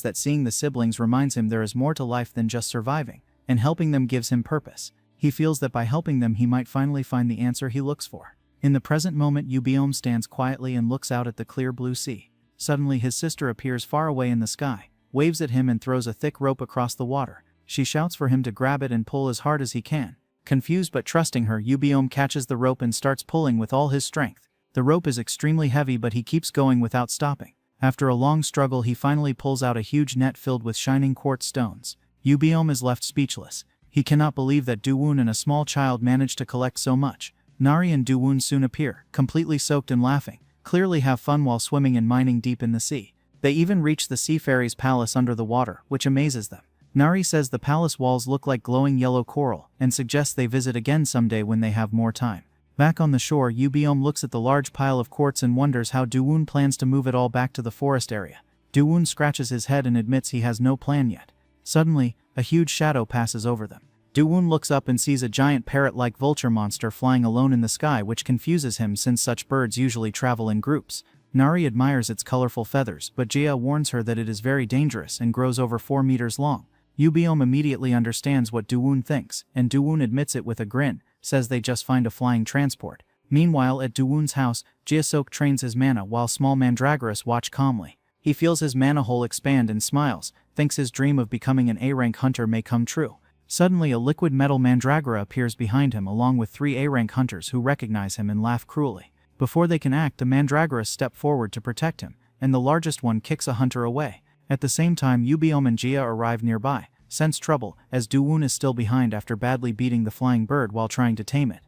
that seeing the siblings reminds him there is more to life than just surviving, and helping them gives him purpose. He feels that by helping them he might finally find the answer he looks for. In the present moment, Yubiome stands quietly and looks out at the clear blue sea. Suddenly his sister appears far away in the sky, waves at him and throws a thick rope across the water. She shouts for him to grab it and pull as hard as he can. Confused but trusting her, Yubiome catches the rope and starts pulling with all his strength. The rope is extremely heavy, but he keeps going without stopping. After a long struggle, he finally pulls out a huge net filled with shining quartz stones. Yubiome is left speechless. He cannot believe that Doowon and a small child managed to collect so much. Nari and Doowon soon appear, completely soaked and laughing, clearly have fun while swimming and mining deep in the sea. They even reach the sea fairy's palace under the water, which amazes them. Nari says the palace walls look like glowing yellow coral, and suggests they visit again someday when they have more time. Back on the shore, Yubiome looks at the large pile of quartz and wonders how Doowon plans to move it all back to the forest area. Doowon scratches his head and admits he has no plan yet. Suddenly, a huge shadow passes over them. Doowon looks up and sees a giant parrot-like vulture monster flying alone in the sky, which confuses him since such birds usually travel in groups. Nari admires its colorful feathers, but Jia warns her that it is very dangerous and grows over 4 meters long. Yubiome immediately understands what Doowon thinks, and Doowon admits it with a grin, says they just find a flying transport. Meanwhile, at Doowon's house, Jiasok trains his mana while small mandragoras watch calmly. He feels his mana hole expand and smiles, thinks his dream of becoming an A-rank hunter may come true. Suddenly, a liquid metal mandragora appears behind him along with 3 A-rank hunters who recognize him and laugh cruelly. Before they can act, the mandragoras step forward to protect him, and the largest one kicks a hunter away. At the same time, Yubiome and Jia arrive nearby, sense trouble, as Doowon is still behind after badly beating the flying bird while trying to tame it.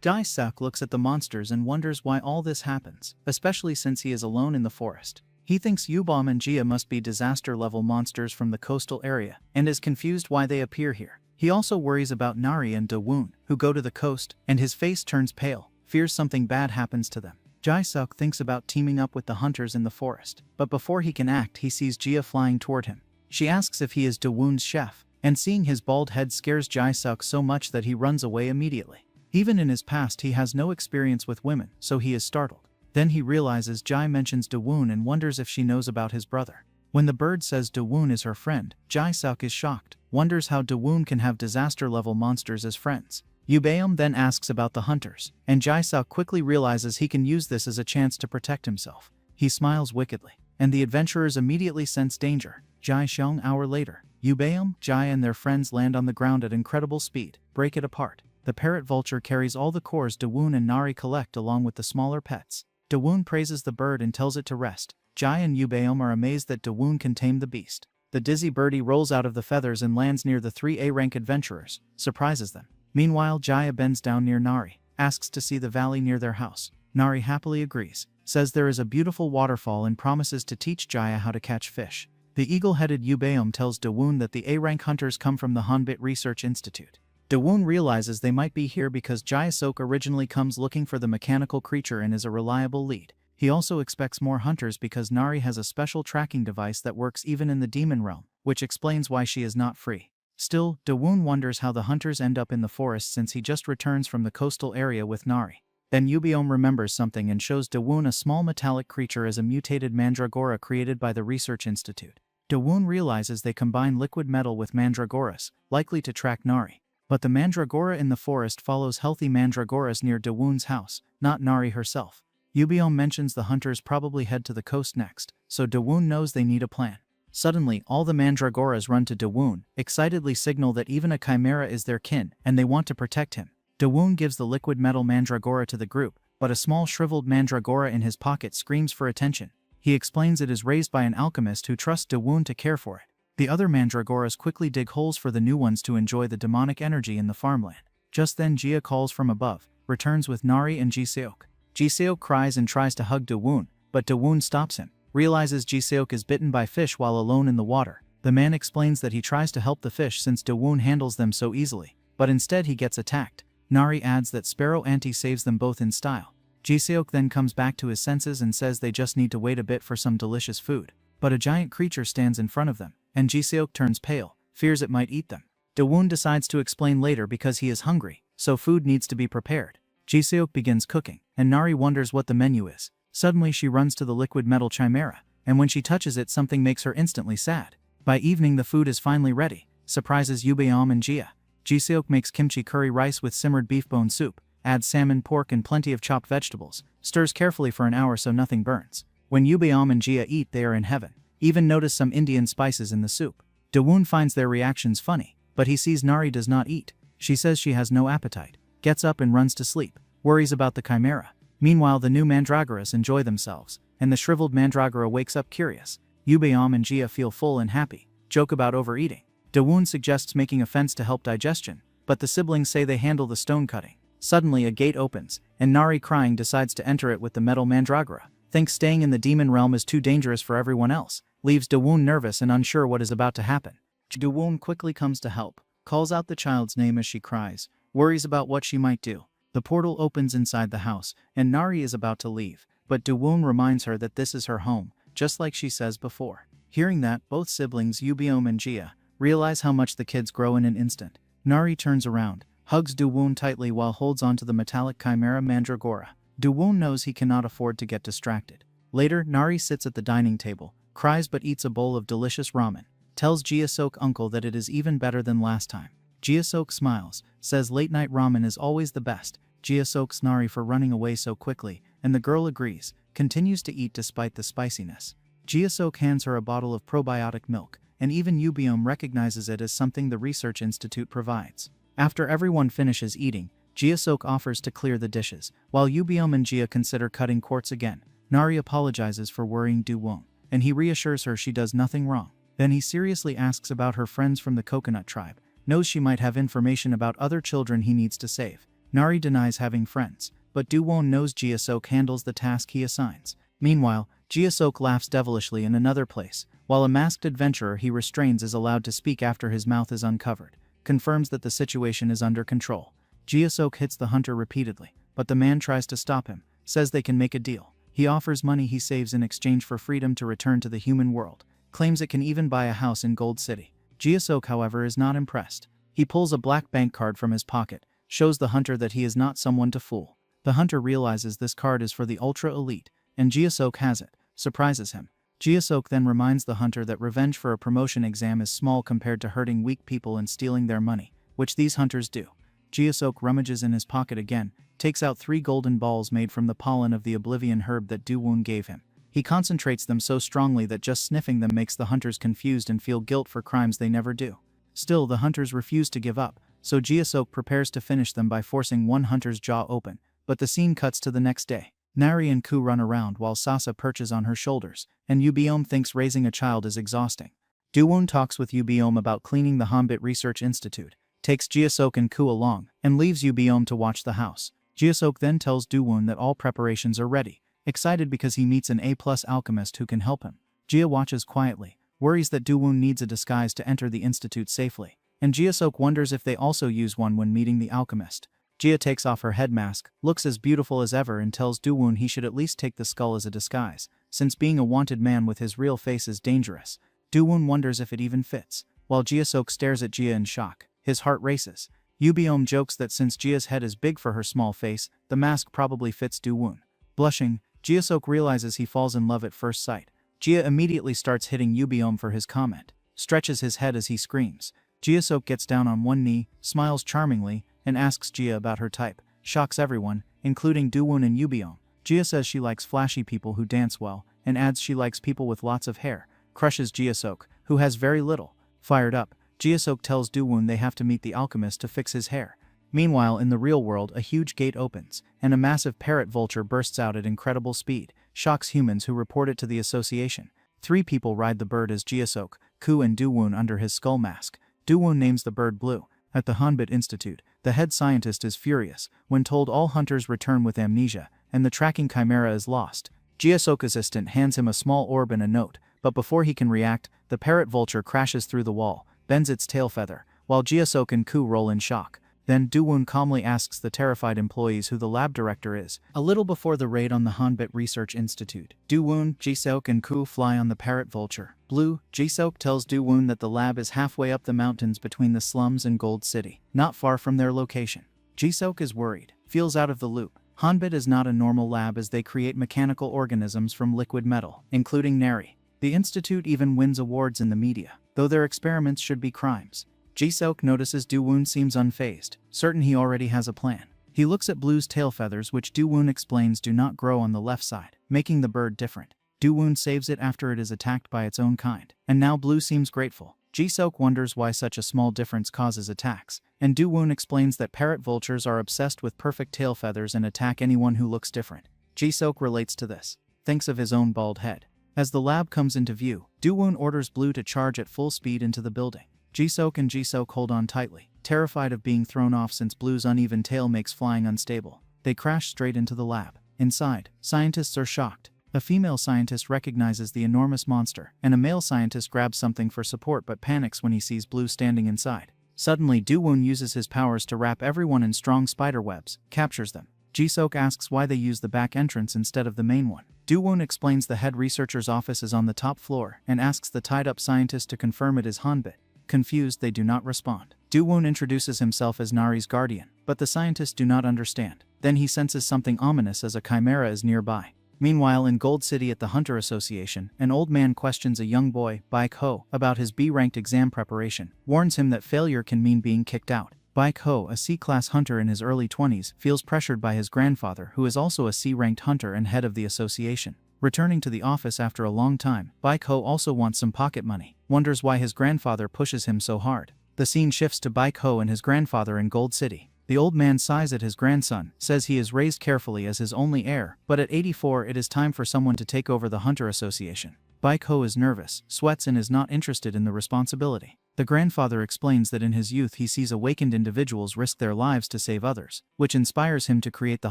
Jae-seok looks at the monsters and wonders why all this happens, especially since he is alone in the forest. He thinks Yubiome and Jia must be disaster-level monsters from the coastal area, and is confused why they appear here. He also worries about Nari and Doowon, who go to the coast, and his face turns pale, fears something bad happens to them. Jae-seok thinks about teaming up with the hunters in the forest, but before he can act, he sees Jia flying toward him. She asks if he is Doowon's chef, and seeing his bald head scares Jae-seok so much that he runs away immediately. Even in his past he has no experience with women, so he is startled. Then he realizes Jai mentions Dawoon and wonders if she knows about his brother. When the bird says Dawoon is her friend, Jae-seok is shocked, wonders how Dawoon can have disaster-level monsters as friends. Yubeom then asks about the hunters, and Jae-seok quickly realizes he can use this as a chance to protect himself. He smiles wickedly, and the adventurers immediately sense danger. Jae-seong hour later, Yubeom, Jai and their friends land on the ground at incredible speed, break it apart. The parrot vulture carries all the cores Dawoon and Nari collect along with the smaller pets. Dawoon praises the bird and tells it to rest. Jai and Yubeom are amazed that Dawoon can tame the beast. The dizzy birdie rolls out of the feathers and lands near the 3 A-rank adventurers, surprises them. Meanwhile, Jaya bends down near Nari, asks to see the valley near their house. Nari happily agrees, says there is a beautiful waterfall and promises to teach Jaya how to catch fish. The eagle-headed Yubeom tells Dawoon that the A-rank hunters come from the Hanbit Research Institute. Dawoon realizes they might be here because Jae-seok originally comes looking for the mechanical creature and is a reliable lead. He also expects more hunters because Nari has a special tracking device that works even in the demon realm, which explains why she is not free. Still, Dawoon wonders how the hunters end up in the forest since he just returns from the coastal area with Nari. Then Yubeom remembers something and shows Dawoon a small metallic creature as a mutated mandragora created by the Research Institute. Dawoon realizes they combine liquid metal with mandragoras, likely to track Nari. But the mandragora in the forest follows healthy mandragoras near Dawoon's house, not Nari herself. Yubeom mentions the hunters probably head to the coast next, so Dawoon knows they need a plan. Suddenly, all the mandragoras run to Dawoon, excitedly signal that even a chimera is their kin, and they want to protect him. Dawoon gives the liquid metal mandragora to the group, but a small shriveled mandragora in his pocket screams for attention. He explains it is raised by an alchemist who trusts Dawoon to care for it. The other mandragoras quickly dig holes for the new ones to enjoy the demonic energy in the farmland. Just then Jia calls from above, returns with Nari and Jae-seok. Jae-seok cries and tries to hug Dawoon, but Dawoon stops him, realizes Jae-seok is bitten by fish while alone in the water. The man explains that he tries to help the fish since Dawoon handles them so easily, but instead he gets attacked. Nari adds that Sparrow Auntie saves them both in style. Jae-seok then comes back to his senses and says they just need to wait a bit for some delicious food. But a giant creature stands in front of them, and Jae-seok turns pale, fears it might eat them. Dawoon decides to explain later because he is hungry, so food needs to be prepared. Jae-seok begins cooking, and Nari wonders what the menu is. Suddenly she runs to the liquid metal chimera, and when she touches it something makes her instantly sad. By evening the food is finally ready, surprises Yubeom and Jia. Jae-seok makes kimchi curry rice with simmered beef bone soup, adds salmon, pork and plenty of chopped vegetables, stirs carefully for an hour so nothing burns. When Yubeom and Jia eat they are in heaven, even notice some Indian spices in the soup. Dawoon finds their reactions funny, but he sees Nari does not eat. She says she has no appetite, gets up and runs to sleep, worries about the chimera. Meanwhile the new mandragoras enjoy themselves, and the shriveled mandragora wakes up curious. Yubeom and Jia feel full and happy, joke about overeating. Dawoon suggests making a fence to help digestion, but the siblings say they handle the stone cutting. Suddenly a gate opens, and Nari crying decides to enter it with the metal mandragora. Thinks staying in the demon realm is too dangerous for everyone else, leaves Dawoon nervous and unsure what is about to happen. Dawoon quickly comes to help, calls out the child's name as she cries, worries about what she might do. The portal opens inside the house, and Nari is about to leave, but Dawoon reminds her that this is her home, just like she says before. Hearing that, both siblings, Yubeom and Jia, realize how much the kids grow in an instant. Nari turns around, hugs Dawoon tightly while holds onto the metallic chimera mandragora. Dawoon knows he cannot afford to get distracted. Later, Nari sits at the dining table, cries but eats a bowl of delicious ramen, tells Jae-seok uncle that it is even better than last time. Jae-seok smiles, says late-night ramen is always the best. Jae-seok's Nari for running away so quickly, and the girl agrees, continues to eat despite the spiciness. Jae-seok hands her a bottle of probiotic milk, and even Yubeom recognizes it as something the Research Institute provides. After everyone finishes eating, Jae-seok offers to clear the dishes, while Yubeom and Jia consider cutting quartz again. Nari apologizes for worrying Dawoon, and he reassures her she does nothing wrong. Then he seriously asks about her friends from the coconut tribe, knows she might have information about other children he needs to save. Nari denies having friends, but Dawoon knows Jae-seok handles the task he assigns. Meanwhile, Jae-seok laughs devilishly in another place, while a masked adventurer he restrains is allowed to speak after his mouth is uncovered, confirms that the situation is under control. Jae-seok hits the hunter repeatedly, but the man tries to stop him, says they can make a deal. He offers money he saves in exchange for freedom to return to the human world, claims it can even buy a house in Gold City. Jae-seok, however, is not impressed. He pulls a black bank card from his pocket, shows the hunter that he is not someone to fool. The hunter realizes this card is for the ultra-elite, and Jiaseok has it, surprises him. Jiaseok then reminds the hunter that revenge for a promotion exam is small compared to hurting weak people and stealing their money, which these hunters do. Jiaseok rummages in his pocket again, takes out 3 golden balls made from the pollen of the oblivion herb that Do-woon gave him. He concentrates them so strongly that just sniffing them makes the hunters confused and feel guilt for crimes they never do. Still, the hunters refuse to give up, so Jiaseok prepares to finish them by forcing one hunter's jaw open, but the scene cuts to the next day. Nari and Ku run around while Sasa perches on her shoulders, and Yubiome thinks raising a child is exhausting. Do-woon talks with Yubiome about cleaning the Hanbit Research Institute, takes Jiaseok and Ku along, and leaves Yubiome to watch the house. Jiaseok then tells Do-woon that all preparations are ready, excited because he meets an A+ alchemist who can help him. Jia watches quietly, worries that Do-woon needs a disguise to enter the institute safely, and Jiaseok wonders if they also use one when meeting the alchemist. Jia takes off her head mask, looks as beautiful as ever, and tells Do-woon he should at least take the skull as a disguise, since being a wanted man with his real face is dangerous. Do-woon wonders if it even fits, while Jiaseok stares at Jia in shock. His heart races. Yubiome jokes that since Jia's head is big for her small face, the mask probably fits Do-woon. Blushing, Jiaseok realizes he falls in love at first sight. Jia immediately starts hitting Yubiome for his comment, stretches his head as he screams. Jiaseok gets down on one knee, smiles charmingly, and asks Jia about her type, shocks everyone, including Do-woon and Yubiome. Jia says she likes flashy people who dance well, and adds she likes people with lots of hair, crushes Jiaseok, who has very little. Fired up, Jiaseok tells Do-woon they have to meet the alchemist to fix his hair. Meanwhile, in the real world, a huge gate opens, and a massive parrot vulture bursts out at incredible speed, shocks humans who report it to the association. 3 people ride the bird as Jiaseok, Ku and Do-woon under his skull mask. Do-woon names the bird Blue. At the Hanbit Institute, the head scientist is furious when told all hunters return with amnesia, and the tracking chimera is lost. Jiaseok's assistant hands him a small orb and a note, but before he can react, the parrot vulture crashes through the wall, bends its tail feather, while Jiaseok and Ku roll in shock. Then Do-woon calmly asks the terrified employees who the lab director is. A little before the raid on the Hanbit Research Institute, Do-woon, Jiaseok and Ku fly on the parrot vulture. Blue, Jiaseok tells Do-woon that the lab is halfway up the mountains between the slums and Gold City, not far from their location. Jiaseok is worried, feels out of the loop. Hanbit is not a normal lab as they create mechanical organisms from liquid metal, including Neri. The institute even wins awards in the media, though their experiments should be crimes. Jiaseok notices Do-woon seems unfazed, certain he already has a plan. He looks at Blue's tail feathers, which Do-woon explains do not grow on the left side, making the bird different. Do-woon saves it after it is attacked by its own kind, and now Blue seems grateful. Jiaseok wonders why such a small difference causes attacks, and Do-woon explains that parrot vultures are obsessed with perfect tail feathers and attack anyone who looks different. Jiaseok relates to this, thinks of his own bald head. As the lab comes into view, Do-woon orders Blue to charge at full speed into the building. Jiaseok and Jiaseok hold on tightly, terrified of being thrown off since Blue's uneven tail makes flying unstable. They crash straight into the lab. Inside, scientists are shocked. A female scientist recognizes the enormous monster, and a male scientist grabs something for support but panics when he sees Blue standing inside. Suddenly, Do-woon uses his powers to wrap everyone in strong spider webs, captures them. Jiaseok asks why they use the back entrance instead of the main one. Do-woon explains the head researcher's office is on the top floor and asks the tied-up scientist to confirm it is Hanbit. Confused, they do not respond. Do-woon introduces himself as Nari's guardian, but the scientists do not understand. Then he senses something ominous as a chimera is nearby. Meanwhile, in Gold City at the Hunter Association, an old man questions a young boy, Baik-ho, about his B-ranked exam preparation, warns him that failure can mean being kicked out. Baik-ho, a C-class hunter in his early 20s, feels pressured by his grandfather, who is also a C-ranked hunter and head of the association. Returning to the office after a long time, Baik-ho also wants some pocket money, wonders why his grandfather pushes him so hard. The scene shifts to Baik-ho and his grandfather in Gold City. The old man sighs at his grandson, says he is raised carefully as his only heir, but at 84 it is time for someone to take over the Hunter Association. Baik-ho is nervous, sweats and is not interested in the responsibility. The grandfather explains that in his youth he sees awakened individuals risk their lives to save others, which inspires him to create the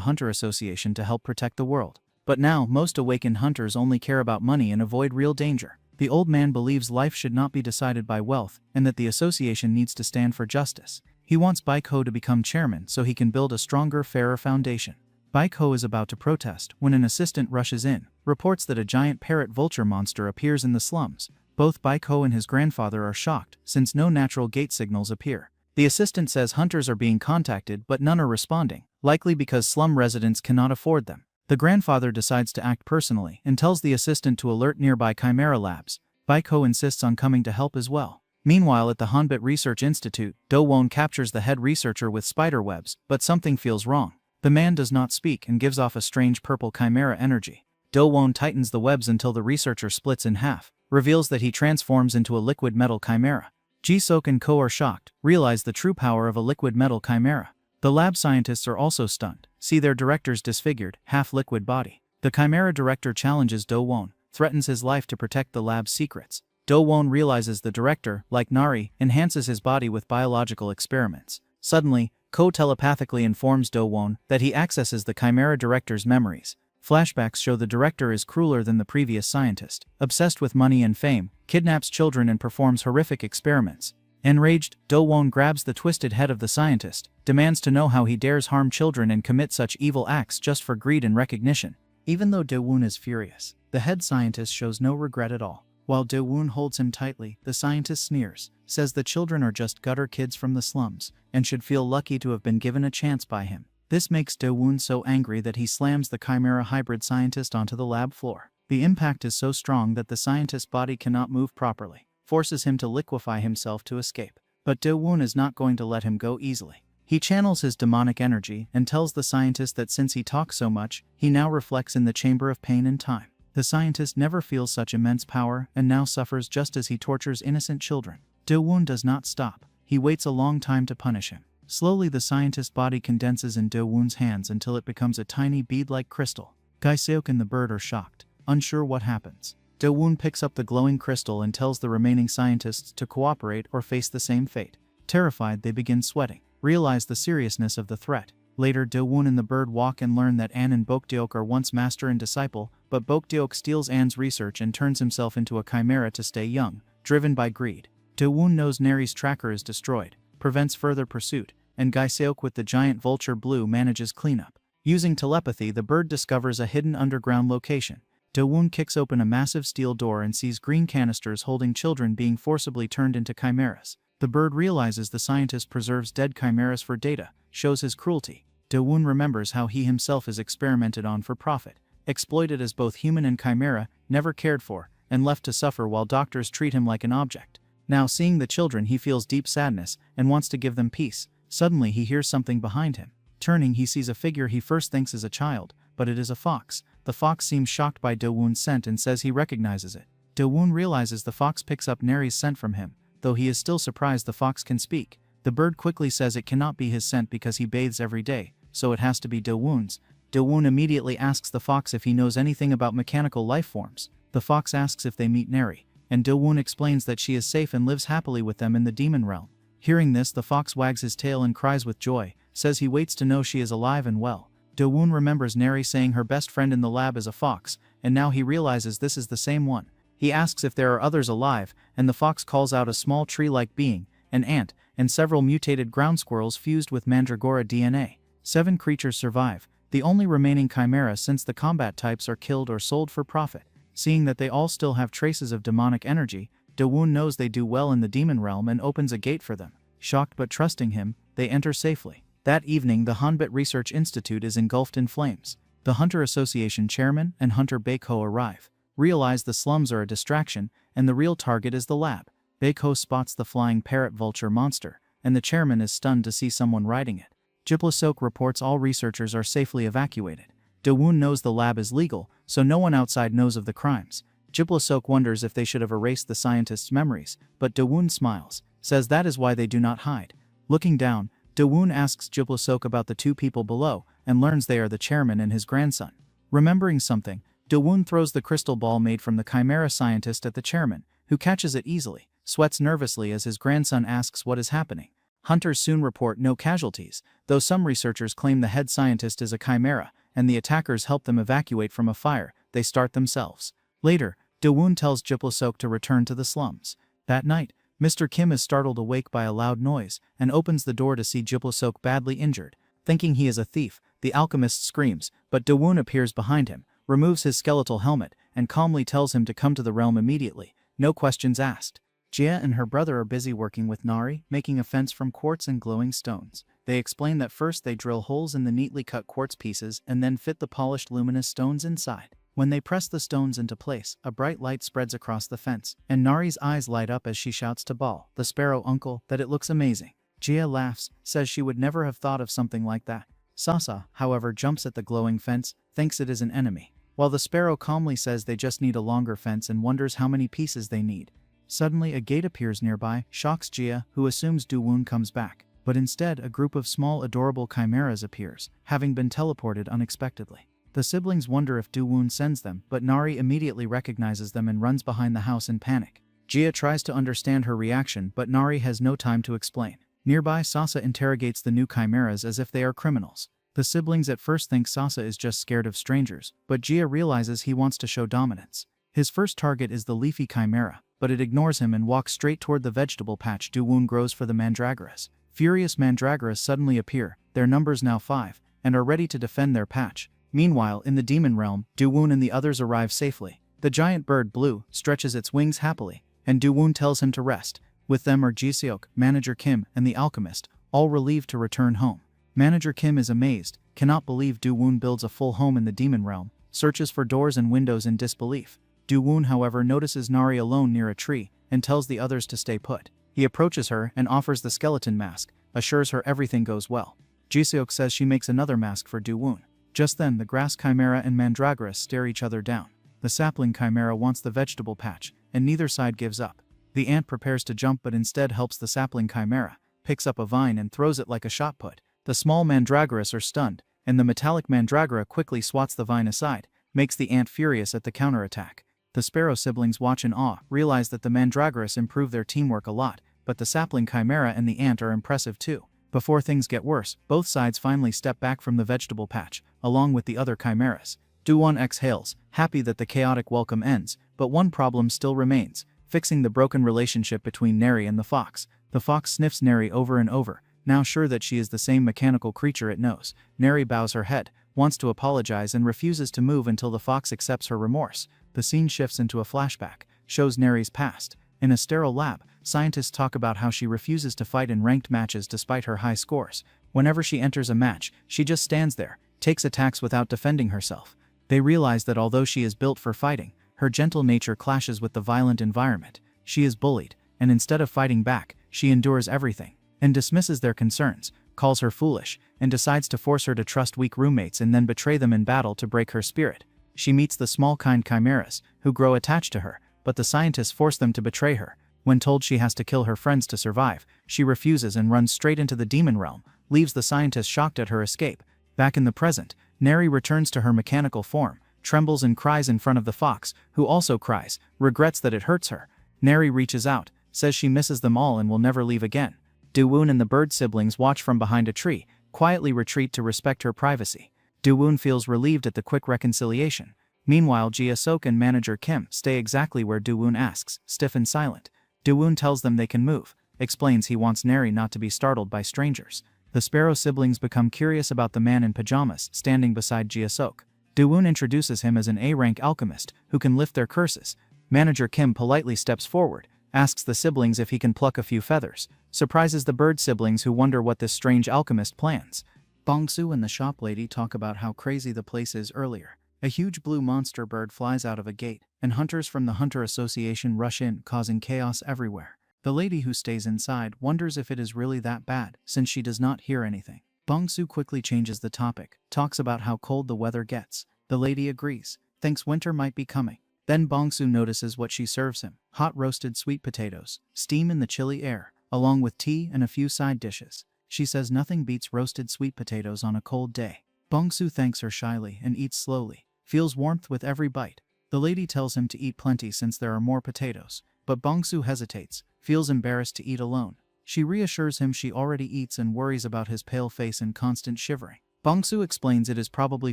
Hunter Association to help protect the world. But now, most awakened hunters only care about money and avoid real danger. The old man believes life should not be decided by wealth, and that the association needs to stand for justice. He wants Baik-ho to become chairman so he can build a stronger, fairer foundation. Baik-ho is about to protest when an assistant rushes in, reports that a giant parrot vulture monster appears in the slums. Both Baik-ho and his grandfather are shocked, since no natural gate signals appear. The assistant says hunters are being contacted but none are responding, likely because slum residents cannot afford them. The grandfather decides to act personally and tells the assistant to alert nearby Chimera labs. Baiko insists on coming to help as well. Meanwhile at the Hanbit Research Institute, Do-won captures the head researcher with spider webs, but something feels wrong. The man does not speak and gives off a strange purple chimera energy. Do-won tightens the webs until the researcher splits in half, reveals that he transforms into a liquid metal chimera. Ji-seok and Ko are shocked, realize the true power of a liquid metal chimera. The lab scientists are also stunned, see their director's disfigured, half-liquid body. The chimera director challenges Do-won, threatens his life to protect the lab's secrets. Do-won realizes the director, like Nari, enhances his body with biological experiments. Suddenly, Ko telepathically informs Do-won that he accesses the chimera director's memories. Flashbacks show the director is crueler than the previous scientist, obsessed with money and fame, kidnaps children and performs horrific experiments. Enraged, Do-won grabs the twisted head of the scientist, demands to know how he dares harm children and commit such evil acts just for greed and recognition. Even though Do-won is furious, the head scientist shows no regret at all. While Do-won holds him tightly, the scientist sneers, says the children are just gutter kids from the slums, and should feel lucky to have been given a chance by him. This makes Do-won so angry that he slams the chimera hybrid scientist onto the lab floor. The impact is so strong that the scientist's body cannot move properly, forces him to liquefy himself to escape. But Do-won is not going to let him go easily. He channels his demonic energy and tells the scientist that since he talks so much, he now reflects in the chamber of pain and time. The scientist never feels such immense power and now suffers just as he tortures innocent children. Do-won does not stop. He waits a long time to punish him. Slowly the scientist's body condenses in Do-won's hands until it becomes a tiny bead-like crystal. Gi-seok and the bird are shocked, unsure what happens. Do-won picks up the glowing crystal and tells the remaining scientists to cooperate or face the same fate. Terrified, they begin sweating, realize the seriousness of the threat. Later, Do-won and the bird walk and learn that An and Bokdeok are once master and disciple, but Bokdeok steals An's research and turns himself into a chimera to stay young, driven by greed. Do-won knows Neri's tracker is destroyed, prevents further pursuit, and Gi-seok with the giant vulture blue manages cleanup. Using telepathy, the bird discovers a hidden underground location. Do-won kicks open a massive steel door and sees green canisters holding children being forcibly turned into chimeras. The bird realizes the scientist preserves dead chimeras for data, shows his cruelty. Do-won remembers how he himself is experimented on for profit, exploited as both human and chimera, never cared for, and left to suffer while doctors treat him like an object. Now seeing the children, he feels deep sadness and wants to give them peace. Suddenly he hears something behind him. Turning, he sees a figure he first thinks is a child, but it is a fox. The fox seems shocked by Do-won's scent and says he recognizes it. Do-won realizes the fox picks up Neri's scent from him, though he is still surprised the fox can speak. The bird quickly says it cannot be his scent because he bathes every day, so it has to be Do-won's. Do-won immediately asks the fox if he knows anything about mechanical life forms. The fox asks if they meet Neri, and Do-won explains that she is safe and lives happily with them in the demon realm. Hearing this, the fox wags his tail and cries with joy, says he waits to know she is alive and well. Do-won remembers Neri saying her best friend in the lab is a fox, and now he realizes this is the same one. He asks if there are others alive, and the fox calls out a small tree-like being, an ant, and several mutated ground squirrels fused with mandragora DNA. 7 creatures survive, the only remaining chimera since the combat types are killed or sold for profit. Seeing that they all still have traces of demonic energy, Do-won knows they do well in the demon realm and opens a gate for them. Shocked but trusting him, they enter safely. That evening, the Hanbit Research Institute is engulfed in flames. The Hunter Association chairman and Hunter Baiko arrive, realize the slums are a distraction, and the real target is the lab. Baiko spots the flying parrot vulture monster, and the chairman is stunned to see someone riding it. Ji-seok reports all researchers are safely evacuated. Do-won knows the lab is legal, so no one outside knows of the crimes. Ji-seok wonders if they should have erased the scientist's memories, but Do-won smiles, says that is why they do not hide. Looking down, Do-won asks Ji-seok about the 2 people below, and learns they are the chairman and his grandson. Remembering something, Do-won throws the crystal ball made from the chimera scientist at the chairman, who catches it easily, sweats nervously as his grandson asks what is happening. Hunters soon report no casualties, though some researchers claim the head scientist is a chimera, and the attackers help them evacuate from a fire they start themselves. Later, Do-won tells Ji-seok to return to the slums. That night, Mr. Kim is startled awake by a loud noise and opens the door to see Ji-seok badly injured. Thinking he is a thief, the alchemist screams, but Do-won appears behind him, removes his skeletal helmet, and calmly tells him to come to the realm immediately, no questions asked. Jia and her brother are busy working with Nari, making a fence from quartz and glowing stones. They explain that first they drill holes in the neatly cut quartz pieces and then fit the polished luminous stones inside. When they press the stones into place, a bright light spreads across the fence, and Nari's eyes light up as she shouts to Bal, the sparrow uncle, that it looks amazing. Jia laughs, says she would never have thought of something like that. Sasa, however, jumps at the glowing fence, thinks it is an enemy, while the sparrow calmly says they just need a longer fence and wonders how many pieces they need. Suddenly a gate appears nearby, shocks Jia, who assumes Duwoon comes back. But instead a group of small adorable chimeras appears, having been teleported unexpectedly. The siblings wonder if Duwoon sends them, but Nari immediately recognizes them and runs behind the house in panic. Jia tries to understand her reaction, but Nari has no time to explain. Nearby, Sasa interrogates the new chimeras as if they are criminals. The siblings at first think Sasa is just scared of strangers, but Jia realizes he wants to show dominance. His first target is the leafy chimera, but it ignores him and walks straight toward the vegetable patch Duwoon grows for the mandragoras. Furious mandragoras suddenly appear, their numbers now 5, and are ready to defend their patch. Meanwhile, in the demon realm, Duwoon and the others arrive safely. The giant bird Blue stretches its wings happily, and Duwoon tells him to rest. With them are Jiseok, Manager Kim, and the alchemist, all relieved to return home. Manager Kim is amazed, cannot believe Duwoon builds a full home in the demon realm, searches for doors and windows in disbelief. Duwoon, however, notices Nari alone near a tree, and tells the others to stay put. He approaches her and offers the skeleton mask, assures her everything goes well. Jiseok says she makes another mask for Duwoon. Just then, the grass chimera and mandragora stare each other down. The sapling chimera wants the vegetable patch, and neither side gives up. The ant prepares to jump but instead helps the sapling chimera, picks up a vine and throws it like a shot put. The small mandragoras are stunned, and the metallic mandragora quickly swats the vine aside, makes the ant furious at the counterattack. The sparrow siblings watch in awe, realize that the mandragoras improve their teamwork a lot, but the sapling chimera and the ant are impressive too. Before things get worse, both sides finally step back from the vegetable patch, along with the other chimeras. Duwoon exhales, happy that the chaotic welcome ends, but one problem still remains, fixing the broken relationship between Neri and the fox. The fox sniffs Neri over and over, now sure that she is the same mechanical creature it knows. Neri bows her head, wants to apologize and refuses to move until the fox accepts her remorse. The scene shifts into a flashback, shows Neri's past. In a sterile lab, scientists talk about how she refuses to fight in ranked matches despite her high scores. Whenever she enters a match, she just stands there, takes attacks without defending herself. They realize that although she is built for fighting, her gentle nature clashes with the violent environment. She is bullied, and instead of fighting back, she endures everything, and dismisses their concerns, calls her foolish, and decides to force her to trust weak roommates and then betray them in battle to break her spirit. She meets the small kind chimeras, who grow attached to her, but the scientists force them to betray her. When told she has to kill her friends to survive, she refuses and runs straight into the demon realm, leaves the scientists shocked at her escape. Back in the present, Neri returns to her mechanical form, trembles and cries in front of the fox, who also cries, regrets that it hurts her. Neri reaches out, says she misses them all and will never leave again. Duwoon and the bird siblings watch from behind a tree, quietly retreat to respect her privacy. Duwoon feels relieved at the quick reconciliation. Meanwhile, Jiseok and Manager Kim stay exactly where Duwoon asks, stiff and silent. Duwoon tells them they can move, explains he wants Neri not to be startled by strangers. The sparrow siblings become curious about the man in pajamas standing beside Jiseok. Duwoon introduces him as an A-rank alchemist who can lift their curses. Manager Kim politely steps forward, asks the siblings if he can pluck a few feathers, surprises the bird siblings who wonder what this strange alchemist plans. Bongsu and the shop lady talk about how crazy the place is earlier. A huge blue monster bird flies out of a gate, and hunters from the Hunter Association rush in, causing chaos everywhere. The lady who stays inside wonders if it is really that bad, since she does not hear anything. Bongsu quickly changes the topic, talks about how cold the weather gets. The lady agrees, thinks winter might be coming. Then Bongsu notices what she serves him: hot roasted sweet potatoes, steam in the chilly air, along with tea and a few side dishes. She says nothing beats roasted sweet potatoes on a cold day. Bongsu thanks her shyly and eats slowly, feels warmth with every bite. The lady tells him to eat plenty since there are more potatoes, but Bongsu hesitates, feels embarrassed to eat alone. She reassures him she already eats and worries about his pale face and constant shivering. Bongsu explains it is probably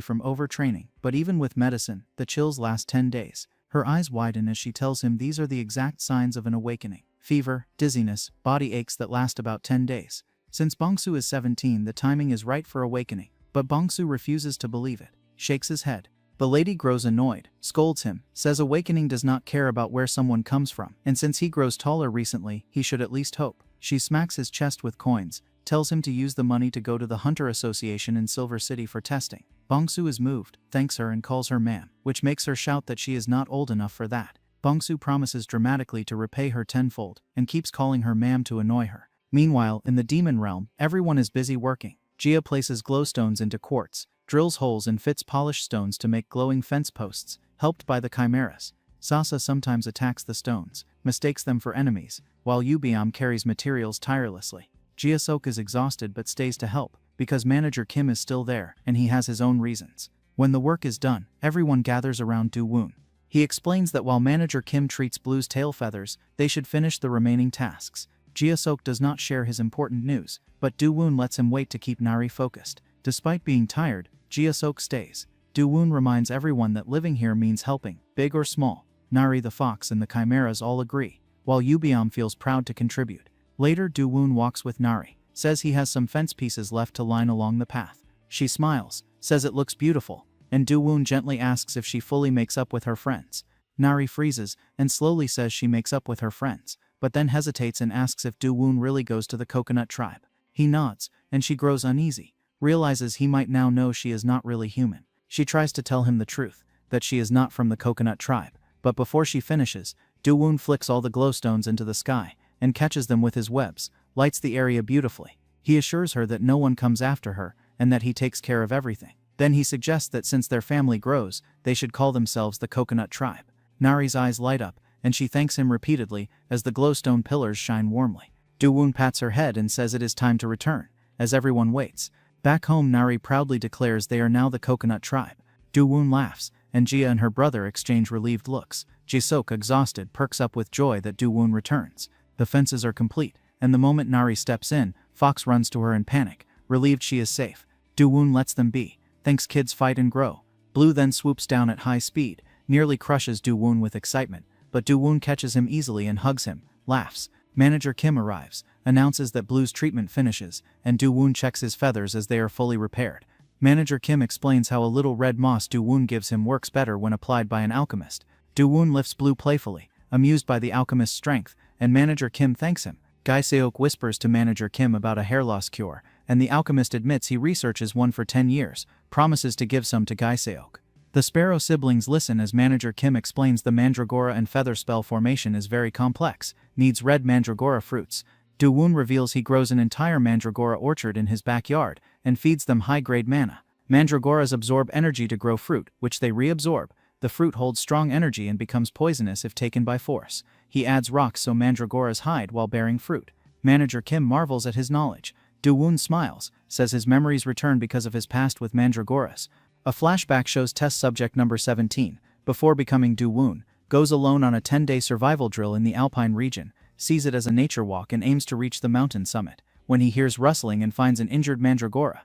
from overtraining, but even with medicine, the chills last 10 days. Her eyes widen as she tells him these are the exact signs of an awakening: fever, dizziness, body aches that last about 10 days. Since Bongsu is 17, the timing is right for awakening, but Bongsu refuses to believe it, shakes his head. The lady grows annoyed, scolds him, says awakening does not care about where someone comes from, and since he grows taller recently, he should at least hope. She smacks his chest with coins, tells him to use the money to go to the Hunter Association in Silver City for testing. Bongsu is moved, thanks her and calls her ma'am, which makes her shout that she is not old enough for that. Bongsu promises dramatically to repay her tenfold, and keeps calling her ma'am to annoy her. Meanwhile, in the demon realm, everyone is busy working. Jia places glowstones into quartz, drills holes and fits polished stones to make glowing fence posts, helped by the chimeras. Sasa sometimes attacks the stones, mistakes them for enemies, while Yubiam carries materials tirelessly. Jia-sok is exhausted but stays to help, because Manager Kim is still there, and he has his own reasons. When the work is done, everyone gathers around Do-woon. He explains that while Manager Kim treats Blue's tail feathers, they should finish the remaining tasks. Jia-sok does not share his important news, but Do-woon lets him wait to keep Nari focused. Despite being tired, Jia-sok stays. Do-woon reminds everyone that living here means helping, big or small. Nari the fox and the chimeras all agree, while Yubiam feels proud to contribute. Later, Do-woon walks with Nari, says he has some fence pieces left to line along the path. She smiles, says it looks beautiful, and Do-woon gently asks if she fully makes up with her friends. Nari freezes and slowly says she makes up with her friends, but then hesitates and asks if Do-woon really goes to the coconut tribe. He nods, and she grows uneasy, realizes he might now know she is not really human. She tries to tell him the truth, that she is not from the coconut tribe, but before she finishes, Do-woon flicks all the glowstones into the sky, and catches them with his webs, lights the area beautifully. He assures her that no one comes after her, and that he takes care of everything. Then he suggests that since their family grows, they should call themselves the Coconut Tribe. Nari's eyes light up, and she thanks him repeatedly as the glowstone pillars shine warmly. Do-woon pats her head and says it is time to return, as everyone waits. Back home, Nari proudly declares they are now the Coconut Tribe. Do-woon laughs, and Jia and her brother exchange relieved looks. Jisok, exhausted, perks up with joy that Do-woon returns. The fences are complete, and the moment Nari steps in, Fox runs to her in panic, relieved she is safe. Do-woon lets them be, thinks kids fight and grow. Blue then swoops down at high speed, nearly crushes Do-woon with excitement, but Do-woon catches him easily and hugs him, laughs. Manager Kim arrives, announces that Blue's treatment finishes, and Do-woon checks his feathers as they are fully repaired. Manager Kim explains how a little red moss Do-woon gives him works better when applied by an alchemist. Do-woon lifts Blue playfully, amused by the alchemist's strength, and Manager Kim thanks him. Gai-seok whispers to Manager Kim about a hair loss cure, and the alchemist admits he researches one for 10 years, promises to give some to Gai-seok. The Sparrow siblings listen as Manager Kim explains the Mandragora and feather spell formation is very complex, needs red Mandragora fruits. Do-woon reveals he grows an entire Mandragora orchard in his backyard, and feeds them high-grade mana. Mandragoras absorb energy to grow fruit, which they reabsorb. The fruit holds strong energy and becomes poisonous if taken by force. He adds rocks so Mandragoras hide while bearing fruit. Manager Kim marvels at his knowledge. Do-woon smiles, says his memories return because of his past with Mandragoras. A flashback shows test subject number 17, before becoming Do-woon, goes alone on a 10-day survival drill in the Alpine region, sees it as a nature walk and aims to reach the mountain summit, when he hears rustling and finds an injured Mandragora.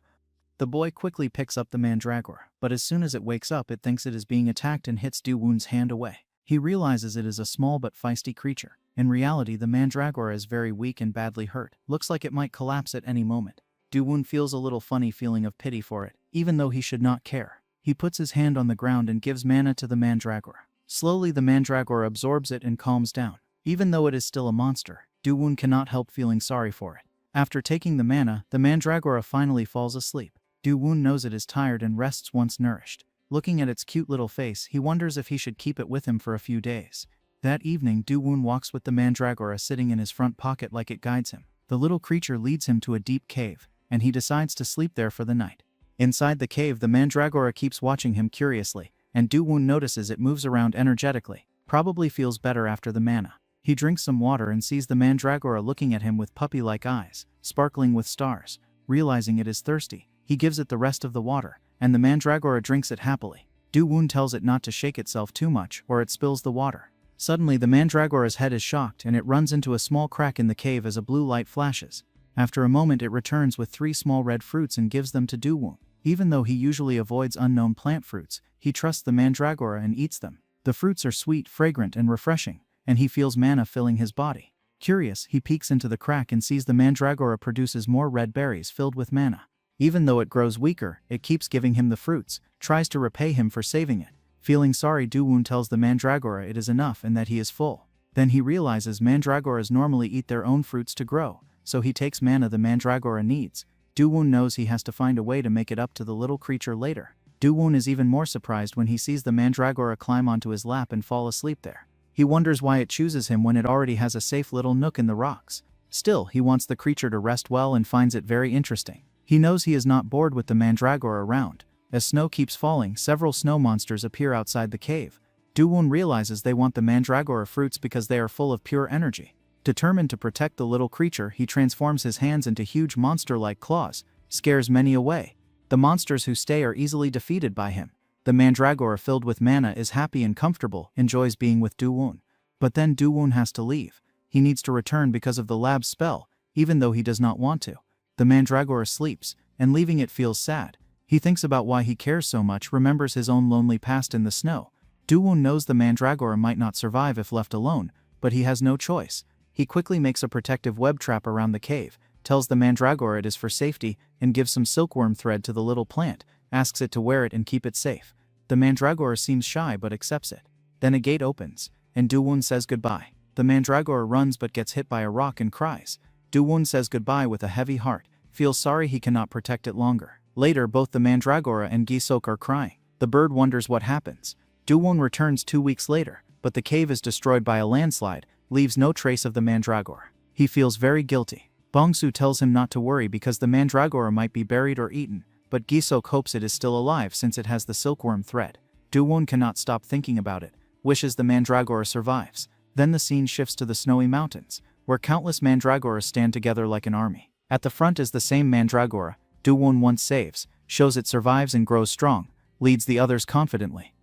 The boy quickly picks up the Mandragora, but as soon as it wakes up it thinks it is being attacked and hits Do-woon's hand away. He realizes it is a small but feisty creature. In reality, the Mandragora is very weak and badly hurt, looks like it might collapse at any moment. Do-woon feels a little funny feeling of pity for it, even though he should not care. He puts his hand on the ground and gives mana to the Mandragora. Slowly the Mandragora absorbs it and calms down. Even though it is still a monster, Do-woon cannot help feeling sorry for it. After taking the mana, the Mandragora finally falls asleep. Do-woon knows it is tired and rests once nourished. Looking at its cute little face, he wonders if he should keep it with him for a few days. That evening, Do-woon walks with the Mandragora sitting in his front pocket like it guides him. The little creature leads him to a deep cave, and he decides to sleep there for the night. Inside the cave, the Mandragora keeps watching him curiously, and Do-woon notices it moves around energetically, probably feels better after the mana. He drinks some water and sees the Mandragora looking at him with puppy-like eyes, sparkling with stars. Realizing it is thirsty, he gives it the rest of the water, and the Mandragora drinks it happily. Do-woon tells it not to shake itself too much or it spills the water. Suddenly the Mandragora's head is shocked and it runs into a small crack in the cave as a blue light flashes. After a moment it returns with 3 small red fruits and gives them to Do-woon. Even though he usually avoids unknown plant fruits, he trusts the Mandragora and eats them. The fruits are sweet, fragrant, and refreshing, and he feels mana filling his body. Curious, he peeks into the crack and sees the Mandragora produces more red berries filled with mana. Even though it grows weaker, it keeps giving him the fruits, tries to repay him for saving it. Feeling sorry, Do-woon tells the mandragora it is enough and that he is full. Then he realizes mandragoras normally eat their own fruits to grow, so he takes mana the mandragora needs. Do-woon knows he has to find a way to make it up to the little creature later. Do-woon is even more surprised when he sees the mandragora climb onto his lap and fall asleep there. He wonders why it chooses him when it already has a safe little nook in the rocks. Still, he wants the creature to rest well and finds it very interesting. He knows he is not bored with the mandragora around. As snow keeps falling, several snow monsters appear outside the cave. Do-woon realizes they want the mandragora fruits because they are full of pure energy. Determined to protect the little creature, he transforms his hands into huge monster-like claws, scares many away. The monsters who stay are easily defeated by him. The mandragora filled with mana is happy and comfortable, enjoys being with Do-woon. But then Do-woon has to leave. He needs to return because of the lab's spell, even though he does not want to. The mandragora sleeps, and leaving it feels sad. He thinks about why he cares so much, remembers his own lonely past in the snow. Do-woon knows the mandragora might not survive if left alone, but he has no choice. He quickly makes a protective web trap around the cave, tells the mandragora it is for safety, and gives some silkworm thread to the little plant, asks it to wear it and keep it safe. The mandragora seems shy but accepts it. Then a gate opens, and Do-woon says goodbye. The mandragora runs but gets hit by a rock and cries. Do-woon says goodbye with a heavy heart, feels sorry he cannot protect it longer. Later, both the mandragora and Gi-sok are crying. The bird wonders what happens. Do-woon returns 2 weeks later, but the cave is destroyed by a landslide, leaves no trace of the mandragora. He feels very guilty. Bongsu tells him not to worry because the mandragora might be buried or eaten, but Gi-sok hopes it is still alive since it has the silkworm thread. Do-woon cannot stop thinking about it, wishes the mandragora survives. Then the scene shifts to the snowy mountains, where countless mandragoras stand together like an army. At the front is the same mandragora Do-woon once saves, shows it survives and grows strong, leads the others confidently.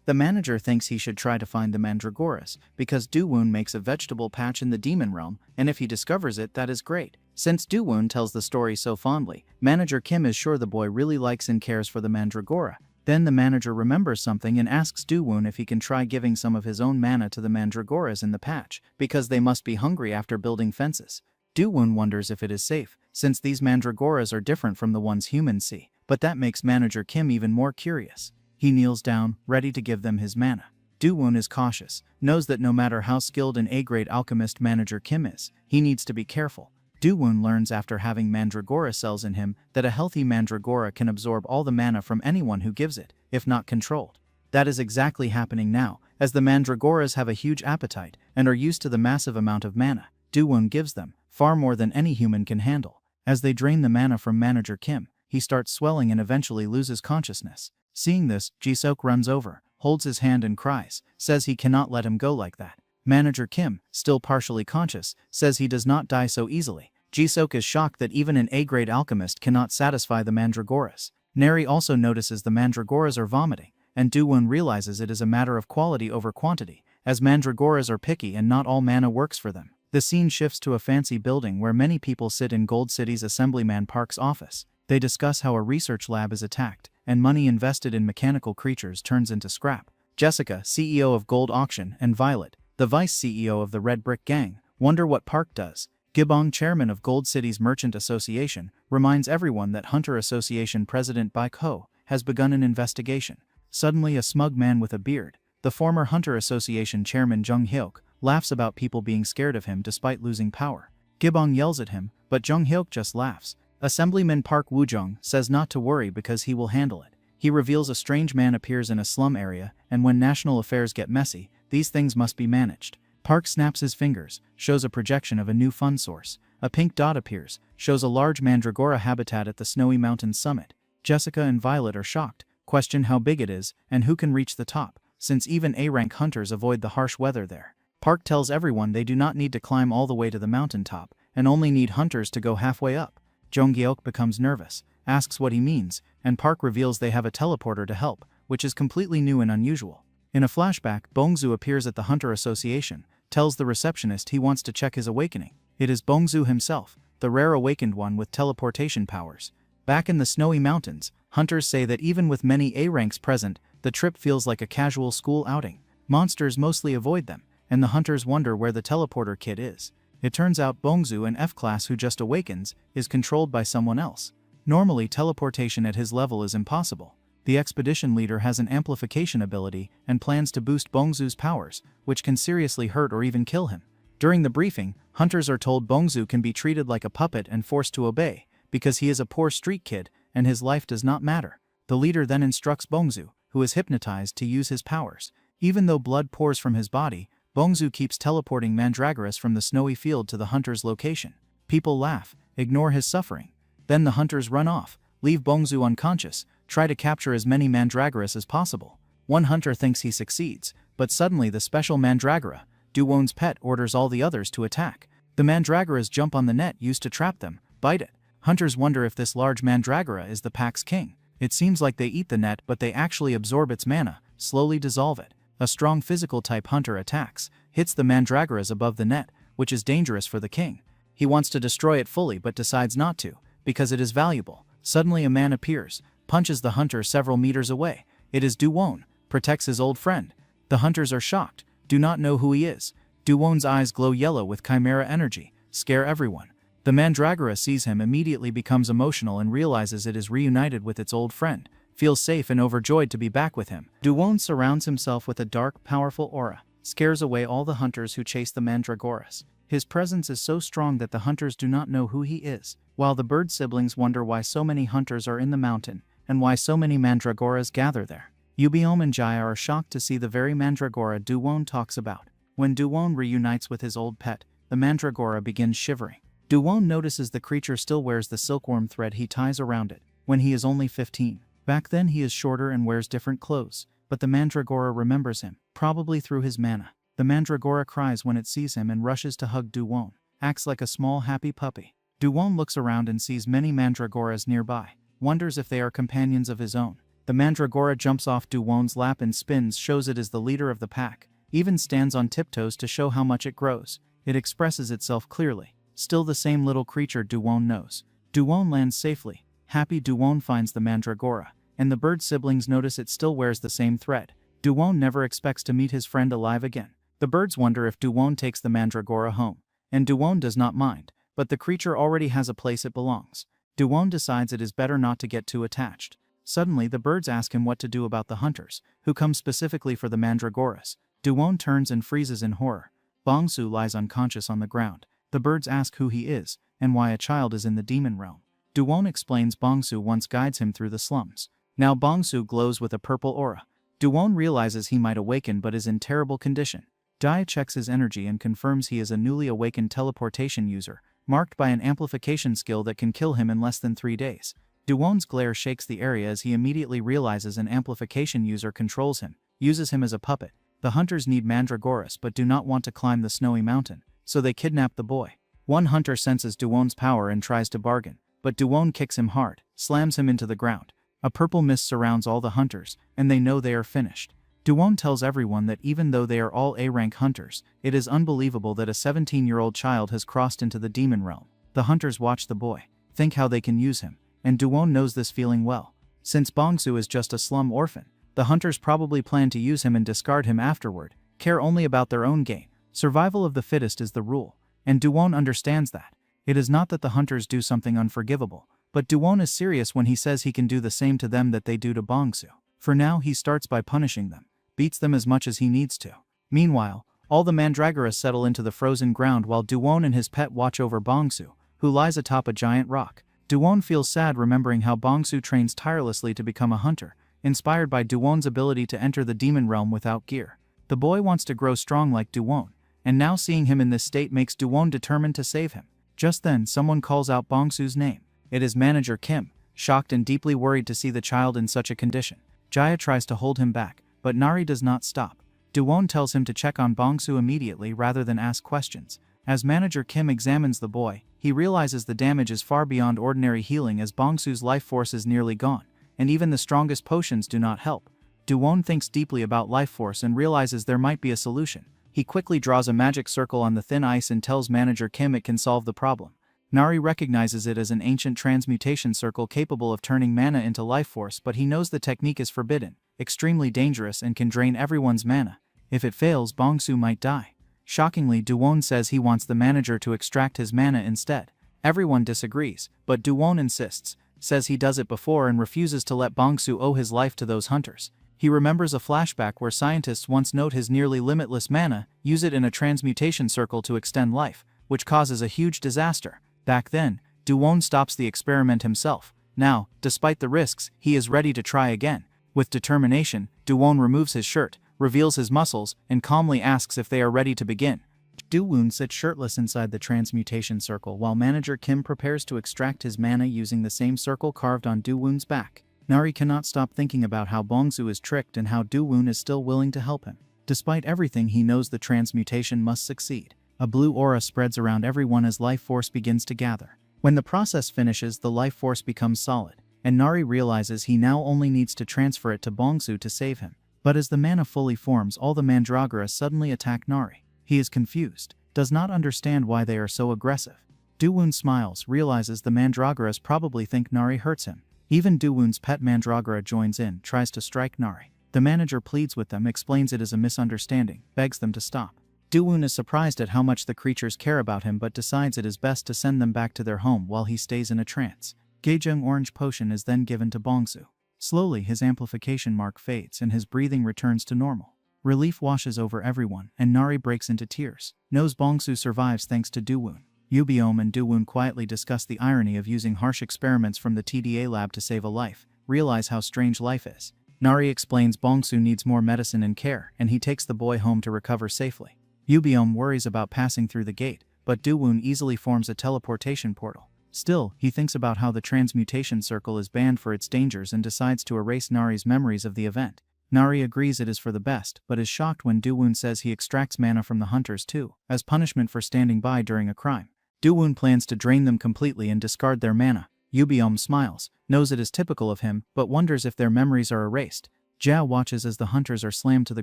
The manager thinks he should try to find the mandragoras, because Do-woon makes a vegetable patch in the demon realm, and if he discovers it, that is great. Since Do-woon tells the story so fondly, Manager Kim is sure the boy really likes and cares for the mandragora. Then the manager remembers something and asks Do-woon if he can try giving some of his own mana to the mandragoras in the patch, because they must be hungry after building fences. Do-woon wonders if it is safe, since these mandragoras are different from the ones humans see, but that makes Manager Kim even more curious. He kneels down, ready to give them his mana. Do-woon is cautious, knows that no matter how skilled an A-grade alchemist Manager Kim is, he needs to be careful. Do-woon learns after having mandragora cells in him that a healthy mandragora can absorb all the mana from anyone who gives it, if not controlled. That is exactly happening now, as the mandragoras have a huge appetite and are used to the massive amount of mana Do-woon gives them, far more than any human can handle. As they drain the mana from Manager Kim, he starts swelling and eventually loses consciousness. Seeing this, Gi-sok runs over, holds his hand and cries, says he cannot let him go like that. Manager Kim, still partially conscious, says he does not die so easily. Gi-sok is shocked that even an A-grade alchemist cannot satisfy the mandragoras. Neri also notices the mandragoras are vomiting, and Do-woon realizes it is a matter of quality over quantity, as mandragoras are picky and not all mana works for them. The scene shifts to a fancy building where many people sit in Gold City's Assemblyman Park's office. They discuss how a research lab is attacked, and money invested in mechanical creatures turns into scrap. Jessica, CEO of Gold Auction, and Violet, the vice CEO of the Red Brick Gang, wonder what Park does. Gibong, chairman of Gold City's Merchant Association, reminds everyone that Hunter Association President Baik Ho has begun an investigation. Suddenly a smug man with a beard, the former Hunter Association chairman Jung Hyuk, laughs about people being scared of him despite losing power. Gibong yells at him, but Jung Hyuk just laughs. Assemblyman Park Woo-jung says not to worry because he will handle it. He reveals a strange man appears in a slum area, and when national affairs get messy, these things must be managed. Park snaps his fingers, shows a projection of a new fund source. A pink dot appears, shows a large mandragora habitat at the snowy mountain summit. Jessica and Violet are shocked, question how big it is, and who can reach the top, since even A-rank hunters avoid the harsh weather there. Park tells everyone they do not need to climb all the way to the mountaintop, and only need hunters to go halfway up. Jung Hyuk becomes nervous, asks what he means, and Park reveals they have a teleporter to help, which is completely new and unusual. In a flashback, Bongsu appears at the Hunter Association, tells the receptionist he wants to check his awakening. It is Bongsu himself, the rare awakened one with teleportation powers. Back in the snowy mountains, hunters say that even with many A-ranks present, the trip feels like a casual school outing. Monsters mostly avoid them, and the hunters wonder where the teleporter kid is. It turns out Bongsu, an F-class who just awakens, is controlled by someone else. Normally, teleportation at his level is impossible. The expedition leader has an amplification ability and plans to boost Bongzu's powers, which can seriously hurt or even kill him. During the briefing, hunters are told Bongzu can be treated like a puppet and forced to obey, because he is a poor street kid and his life does not matter. The leader then instructs Bongzu, who is hypnotized, to use his powers. Even though blood pours from his body, Bongzu keeps teleporting mandragoras from the snowy field to the hunter's location. People laugh, ignore his suffering. Then the hunters run off, leave Bongzu unconscious, try to capture as many mandragoras as possible. One hunter thinks he succeeds, but suddenly the special mandragora, Duwon's pet, orders all the others to attack. The mandragoras jump on the net used to trap them, bite it. Hunters wonder if this large mandragora is the pack's king. It seems like they eat the net, but they actually absorb its mana, slowly dissolve it. A strong physical type hunter attacks, hits the mandragoras above the net, which is dangerous for the king. He wants to destroy it fully but decides not to, because it is valuable. Suddenly a man appears, punches the hunter several meters away. It is Duwon, protects his old friend. The hunters are shocked, do not know who he is. Duwon's eyes glow yellow with chimera energy, scare everyone. The mandragora sees him, immediately becomes emotional and realizes it is reunited with its old friend, feels safe and overjoyed to be back with him. Duwon surrounds himself with a dark, powerful aura, scares away all the hunters who chase the mandragoras. His presence is so strong that the hunters do not know who he is, while the bird siblings wonder why so many hunters are in the mountain, and why so many mandragoras gather there. Yubiome and Jaya are shocked to see the very mandragora Duwon talks about. When Duwon reunites with his old pet, the mandragora begins shivering. Duwon notices the creature still wears the silkworm thread he ties around it, when he is only 15. Back then he is shorter and wears different clothes, but the mandragora remembers him, probably through his mana. The mandragora cries when it sees him and rushes to hug Duwon, acts like a small happy puppy. Duwon looks around and sees many mandragoras nearby, wonders if they are companions of his own. The mandragora jumps off Duwon's lap and spins, shows it is the leader of the pack, even stands on tiptoes to show how much it grows. It expresses itself clearly. Still the same little creature Duwon knows. Duwon lands safely. Happy Duwon finds the mandragora, and the bird siblings notice it still wears the same thread. Duwon never expects to meet his friend alive again. The birds wonder if Duwon takes the mandragora home, and Duwon does not mind, but the creature already has a place it belongs. Duwon decides it is better not to get too attached. Suddenly the birds ask him what to do about the hunters, who come specifically for the mandragoras. Duwon turns and freezes in horror. Bongzu lies unconscious on the ground. The birds ask who he is, and why a child is in the demon realm. Duwon explains Bongzu once guides him through the slums. Now Bongzu glows with a purple aura. Duwon realizes he might awaken but is in terrible condition. Jaya checks his energy and confirms he is a newly awakened teleportation user, marked by an amplification skill that can kill him in less than 3 days. Duwon's glare shakes the area as he immediately realizes an amplification user controls him, uses him as a puppet. The hunters need mandragoras but do not want to climb the snowy mountain, so they kidnap the boy. One hunter senses Duwon's power and tries to bargain, but Duwon kicks him hard, slams him into the ground. A purple mist surrounds all the hunters, and they know they are finished. Duwon tells everyone that even though they are all A-rank hunters, it is unbelievable that a 17-year-old child has crossed into the demon realm. The hunters watch the boy, think how they can use him, and Duwon knows this feeling well. Since Bongzu is just a slum orphan, the hunters probably plan to use him and discard him afterward, care only about their own gain. Survival of the fittest is the rule, and Duwon understands that. It is not that the hunters do something unforgivable, but Duwon is serious when he says he can do the same to them that they do to Bongzu. For now he starts by punishing them, beats them as much as he needs to. Meanwhile, all the mandragoras settle into the frozen ground while Duwon and his pet watch over Bongzu, who lies atop a giant rock. Duwon feels sad remembering how Bongzu trains tirelessly to become a hunter, inspired by Duwon's ability to enter the demon realm without gear. The boy wants to grow strong like Duwon, and now seeing him in this state makes Duwon determined to save him. Just then someone calls out Bongzu's name. It is Manager Kim, shocked and deeply worried to see the child in such a condition. Jaya tries to hold him back, but Nari does not stop. Duwon tells him to check on Bongzu immediately rather than ask questions. As Manager Kim examines the boy, he realizes the damage is far beyond ordinary healing as Bongzu's life force is nearly gone, and even the strongest potions do not help. Duwon thinks deeply about life force and realizes there might be a solution. He quickly draws a magic circle on the thin ice and tells Manager Kim it can solve the problem. Nari recognizes it as an ancient transmutation circle capable of turning mana into life force, but he knows the technique is forbidden, extremely dangerous, and can drain everyone's mana. If it fails, Bongzu might die. Shockingly, Duwon says he wants the manager to extract his mana instead. Everyone disagrees, but Duwon insists. says he does it before and refuses to let Bongsu owe his life to those hunters. He remembers a flashback where scientists once note his nearly limitless mana, use it in a transmutation circle to extend life, which causes a huge disaster. Back then, Do-won stops the experiment himself. Now, despite the risks, he is ready to try again. With determination, Do-won removes his shirt, reveals his muscles, and calmly asks if they are ready to begin. Do-won sits shirtless inside the transmutation circle while manager Kim prepares to extract his mana using the same circle carved on Do-won's back. Nari cannot stop thinking about how Bongsu is tricked and how Do-won is still willing to help him. Despite everything, he knows the transmutation must succeed. A blue aura spreads around everyone as life force begins to gather. When the process finishes, the life force becomes solid, and Nari realizes he now only needs to transfer it to Bongsu to save him. But as the mana fully forms, all the Mandragora suddenly attack Nari. He is confused, does not understand why they are so aggressive. Do-won smiles, realizes the Mandragoras probably think Nari hurts him. Even Do-won's pet Mandragora joins in, tries to strike Nari. The manager pleads with them, explains it is a misunderstanding, begs them to stop. Do-won is surprised at how much the creatures care about him but decides it is best to send them back to their home while he stays in a trance. Gaejung orange potion is then given to Bongsu. Slowly his amplification mark fades and his breathing returns to normal. Relief washes over everyone, and Nari breaks into tears. Knows Bongsu survives thanks to Do-won. Yubiom and Do-won quietly discuss the irony of using harsh experiments from the TDA lab to save a life, realize how strange life is. Nari explains Bongsu needs more medicine and care, and he takes the boy home to recover safely. Yubiom worries about passing through the gate, but Do-won easily forms a teleportation portal. Still, he thinks about how the transmutation circle is banned for its dangers and decides to erase Nari's memories of the event. Nari agrees it is for the best, but is shocked when Do-won says he extracts mana from the hunters too, as punishment for standing by during a crime. Do-won plans to drain them completely and discard their mana. Yubiom smiles, knows it is typical of him, but wonders if their memories are erased. Jia watches as the hunters are slammed to the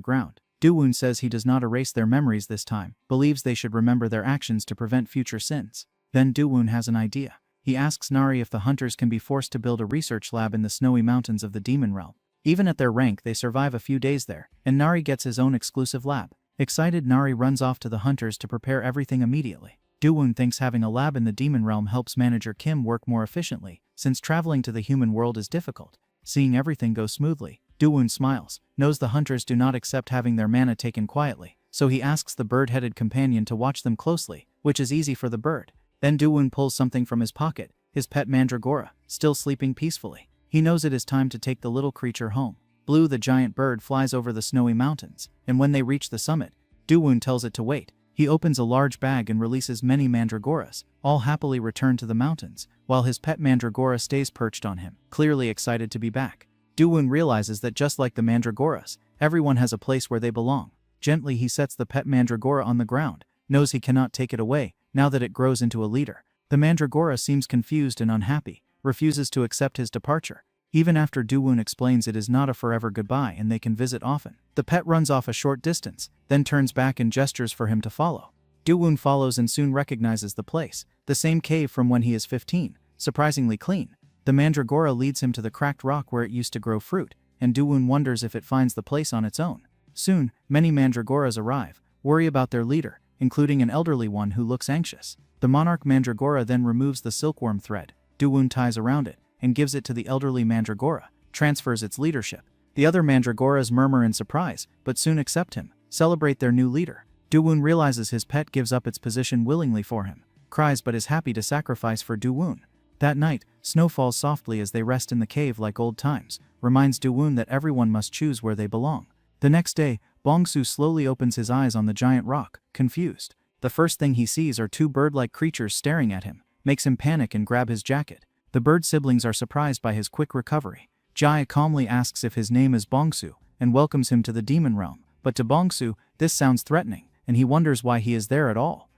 ground. Do-won says he does not erase their memories this time, believes they should remember their actions to prevent future sins. Then Do-won has an idea. He asks Nari if the hunters can be forced to build a research lab in the snowy mountains of the demon realm. Even at their rank, they survive a few days there, and Nari gets his own exclusive lab. Excited, Nari runs off to the hunters to prepare everything immediately. Do-won thinks having a lab in the demon realm helps manager Kim work more efficiently, since traveling to the human world is difficult. Seeing everything go smoothly, Do-won smiles, knows the hunters do not accept having their mana taken quietly, so he asks the bird-headed companion to watch them closely, which is easy for the bird. Then Do-won pulls something from his pocket, his pet Mandragora, still sleeping peacefully. He knows it is time to take the little creature home. Blue the giant bird flies over the snowy mountains, and when they reach the summit, Do-won tells it to wait. He opens a large bag and releases many Mandragoras, all happily return to the mountains, while his pet Mandragora stays perched on him, clearly excited to be back. Do-won realizes that just like the Mandragoras, everyone has a place where they belong. Gently he sets the pet Mandragora on the ground, knows he cannot take it away, now that it grows into a leader. The Mandragora seems confused and unhappy, refuses to accept his departure. Even after Do-won explains it is not a forever goodbye and they can visit often. The pet runs off a short distance, then turns back and gestures for him to follow. Do-won follows and soon recognizes the place, the same cave from when he is 15, surprisingly clean. The Mandragora leads him to the cracked rock where it used to grow fruit, and Do-won wonders if it finds the place on its own. Soon, many Mandragoras arrive, worry about their leader, including an elderly one who looks anxious. The monarch Mandragora then removes the silkworm thread Do-won ties around it, and gives it to the elderly Mandragora, transfers its leadership. The other Mandragoras murmur in surprise, but soon accept him, celebrate their new leader. Do-won realizes his pet gives up its position willingly for him, cries but is happy to sacrifice for Do-won. That night, snow falls softly as they rest in the cave like old times, reminds Do-won that everyone must choose where they belong. The next day, Bongsu slowly opens his eyes on the giant rock, confused. The first thing he sees are two bird-like creatures staring at him, makes him panic and grab his jacket. The bird siblings are surprised by his quick recovery. Jai calmly asks if his name is Bongsu, and welcomes him to the demon realm, but to Bongsu, this sounds threatening, and he wonders why he is there at all.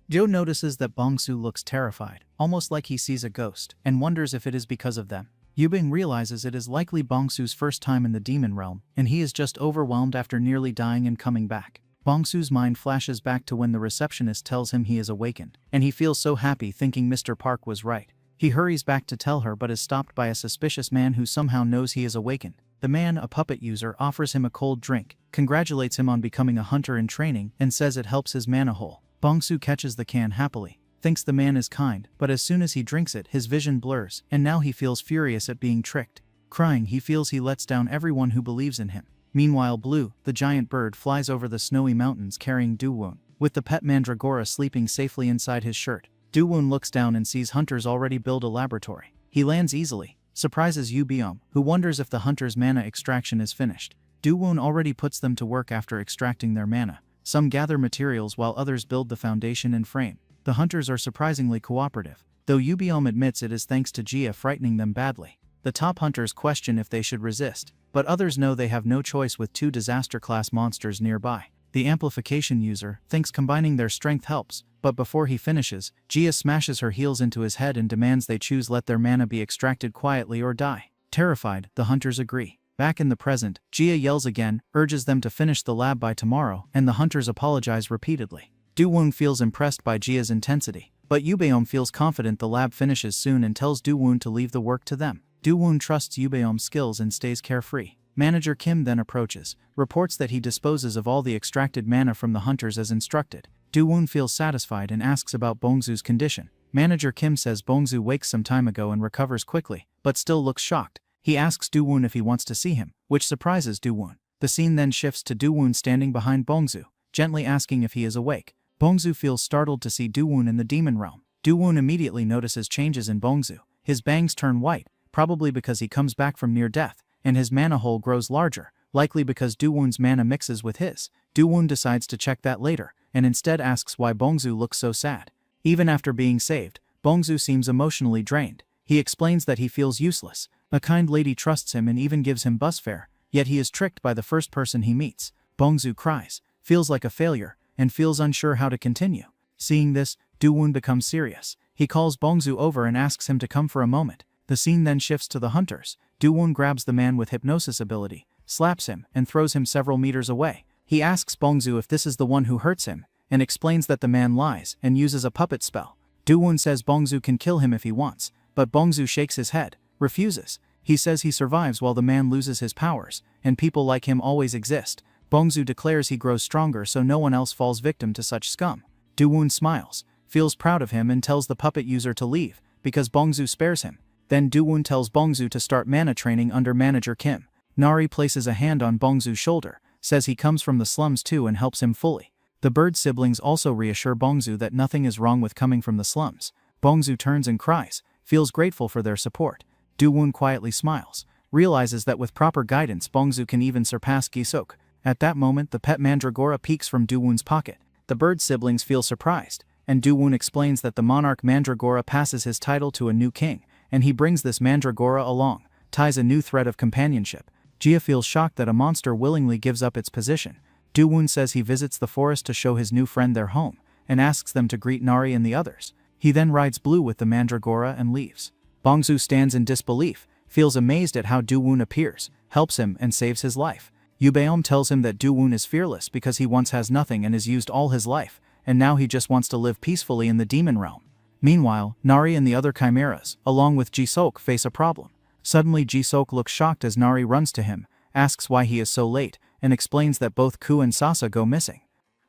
Joe notices that Bongsu looks terrified, almost like he sees a ghost, and wonders if it is because of them. Yubing realizes it is likely Bongsu's first time in the demon realm, and he is just overwhelmed after nearly dying and coming back. Bongsu's mind flashes back to when the receptionist tells him he is awakened, and he feels so happy thinking Mr. Park was right. He hurries back to tell her but is stopped by a suspicious man who somehow knows he is awakened. The man, a puppet user, offers him a cold drink, congratulates him on becoming a hunter in training, and says it helps his mana hole. Bongsu catches the can happily, thinks the man is kind, but as soon as he drinks it, his vision blurs, and now he feels furious at being tricked. Crying, he feels he lets down everyone who believes in him. Meanwhile, Blue, the giant bird, flies over the snowy mountains carrying Do-woon, with the pet mandragora sleeping safely inside his shirt. Do-woon looks down and sees hunters already build a laboratory. He lands easily, surprises Yu-beom, who wonders if the hunter's mana extraction is finished. Do-woon already puts them to work after extracting their mana. Some gather materials while others build the foundation and frame. The hunters are surprisingly cooperative, though Yu-beom admits it is thanks to Jia frightening them badly. The top hunters question if they should resist, but others know they have no choice with 2 disaster-class monsters nearby. The amplification user thinks combining their strength helps, but before he finishes, Jia smashes her heels into his head and demands they choose let their mana be extracted quietly or die. Terrified, the hunters agree. Back in the present, Jia yells again, urges them to finish the lab by tomorrow, and the hunters apologize repeatedly. Do-woon feels impressed by Jia's intensity, but Yu-beom feels confident the lab finishes soon and tells Do-woon to leave the work to them. Do-woon trusts Yu-beom's skills and stays carefree. Manager Kim then approaches, reports that he disposes of all the extracted mana from the hunters as instructed. Do-woon feels satisfied and asks about Bongzu's condition. Manager Kim says Bongzu wakes some time ago and recovers quickly, but still looks shocked. He asks Do-woon if he wants to see him, which surprises Do-woon. The scene then shifts to Do-woon standing behind Bongzu, gently asking if he is awake. Bongzu feels startled to see Do-woon in the demon realm. Do-woon immediately notices changes in Bongzu. His bangs turn white, probably because he comes back from near death, and his mana hole grows larger, likely because Do-woon's mana mixes with his. Do-woon decides to check that later, and instead asks why Bongzu looks so sad. Even after being saved, Bongzu seems emotionally drained. He explains that he feels useless. A kind lady trusts him and even gives him bus fare, yet he is tricked by the first person he meets. Bongzu cries, feels like a failure, and feels unsure how to continue. Seeing this, Do-woon becomes serious. He calls Bongzu over and asks him to come for a moment. The scene then shifts to the hunters. Do-woon grabs the man with hypnosis ability, slaps him, and throws him several meters away. He asks Bongzu if this is the one who hurts him, and explains that the man lies and uses a puppet spell. Do-woon says Bongzu can kill him if he wants, but Bongzu shakes his head, refuses. He says he survives while the man loses his powers, and people like him always exist. Bongzu declares he grows stronger so no one else falls victim to such scum. Do-woon smiles, feels proud of him and tells the puppet user to leave, because Bongzu spares him. Then Do-woon tells Bongzu to start mana training under Manager Kim. Nari places a hand on Bongzu's shoulder, says he comes from the slums too and helps him fully. The bird siblings also reassure Bongzu that nothing is wrong with coming from the slums. Bongzu turns and cries, feels grateful for their support. Do-woon quietly smiles, realizes that with proper guidance Bongzu can even surpass Gisok. At that moment the pet mandragora peeks from Do-woon's pocket. The bird siblings feel surprised, and Do-woon explains that the monarch mandragora passes his title to a new king, and he brings this mandragora along, ties a new thread of companionship. Jia feels shocked that a monster willingly gives up its position. Do-woon says he visits the forest to show his new friend their home, and asks them to greet Nari and the others. He then rides Blue with the mandragora and leaves. Bongzu stands in disbelief, feels amazed at how Do-woon appears, helps him and saves his life. Yu-beom tells him that Do-woon is fearless because he once has nothing and has used all his life, and now he just wants to live peacefully in the demon realm. Meanwhile, Nari and the other chimeras, along with Jisok, face a problem. Suddenly Jisok looks shocked as Nari runs to him, asks why he is so late, and explains that both Ku and Sasa go missing.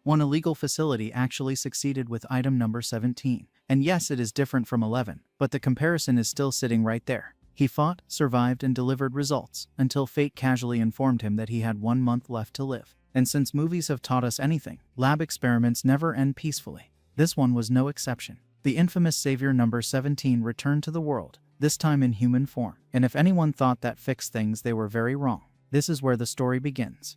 One illegal facility actually succeeded with item number 17. And yes, it is different from 11, but the comparison is still sitting right there. He fought, survived, and delivered results, until fate casually informed him that he had 1 month left to live. And since movies have taught us anything, lab experiments never end peacefully. This one was no exception. The infamous savior number 17 returned to the world, this time in human form. And if anyone thought that fixed things, they were very wrong. This is where the story begins.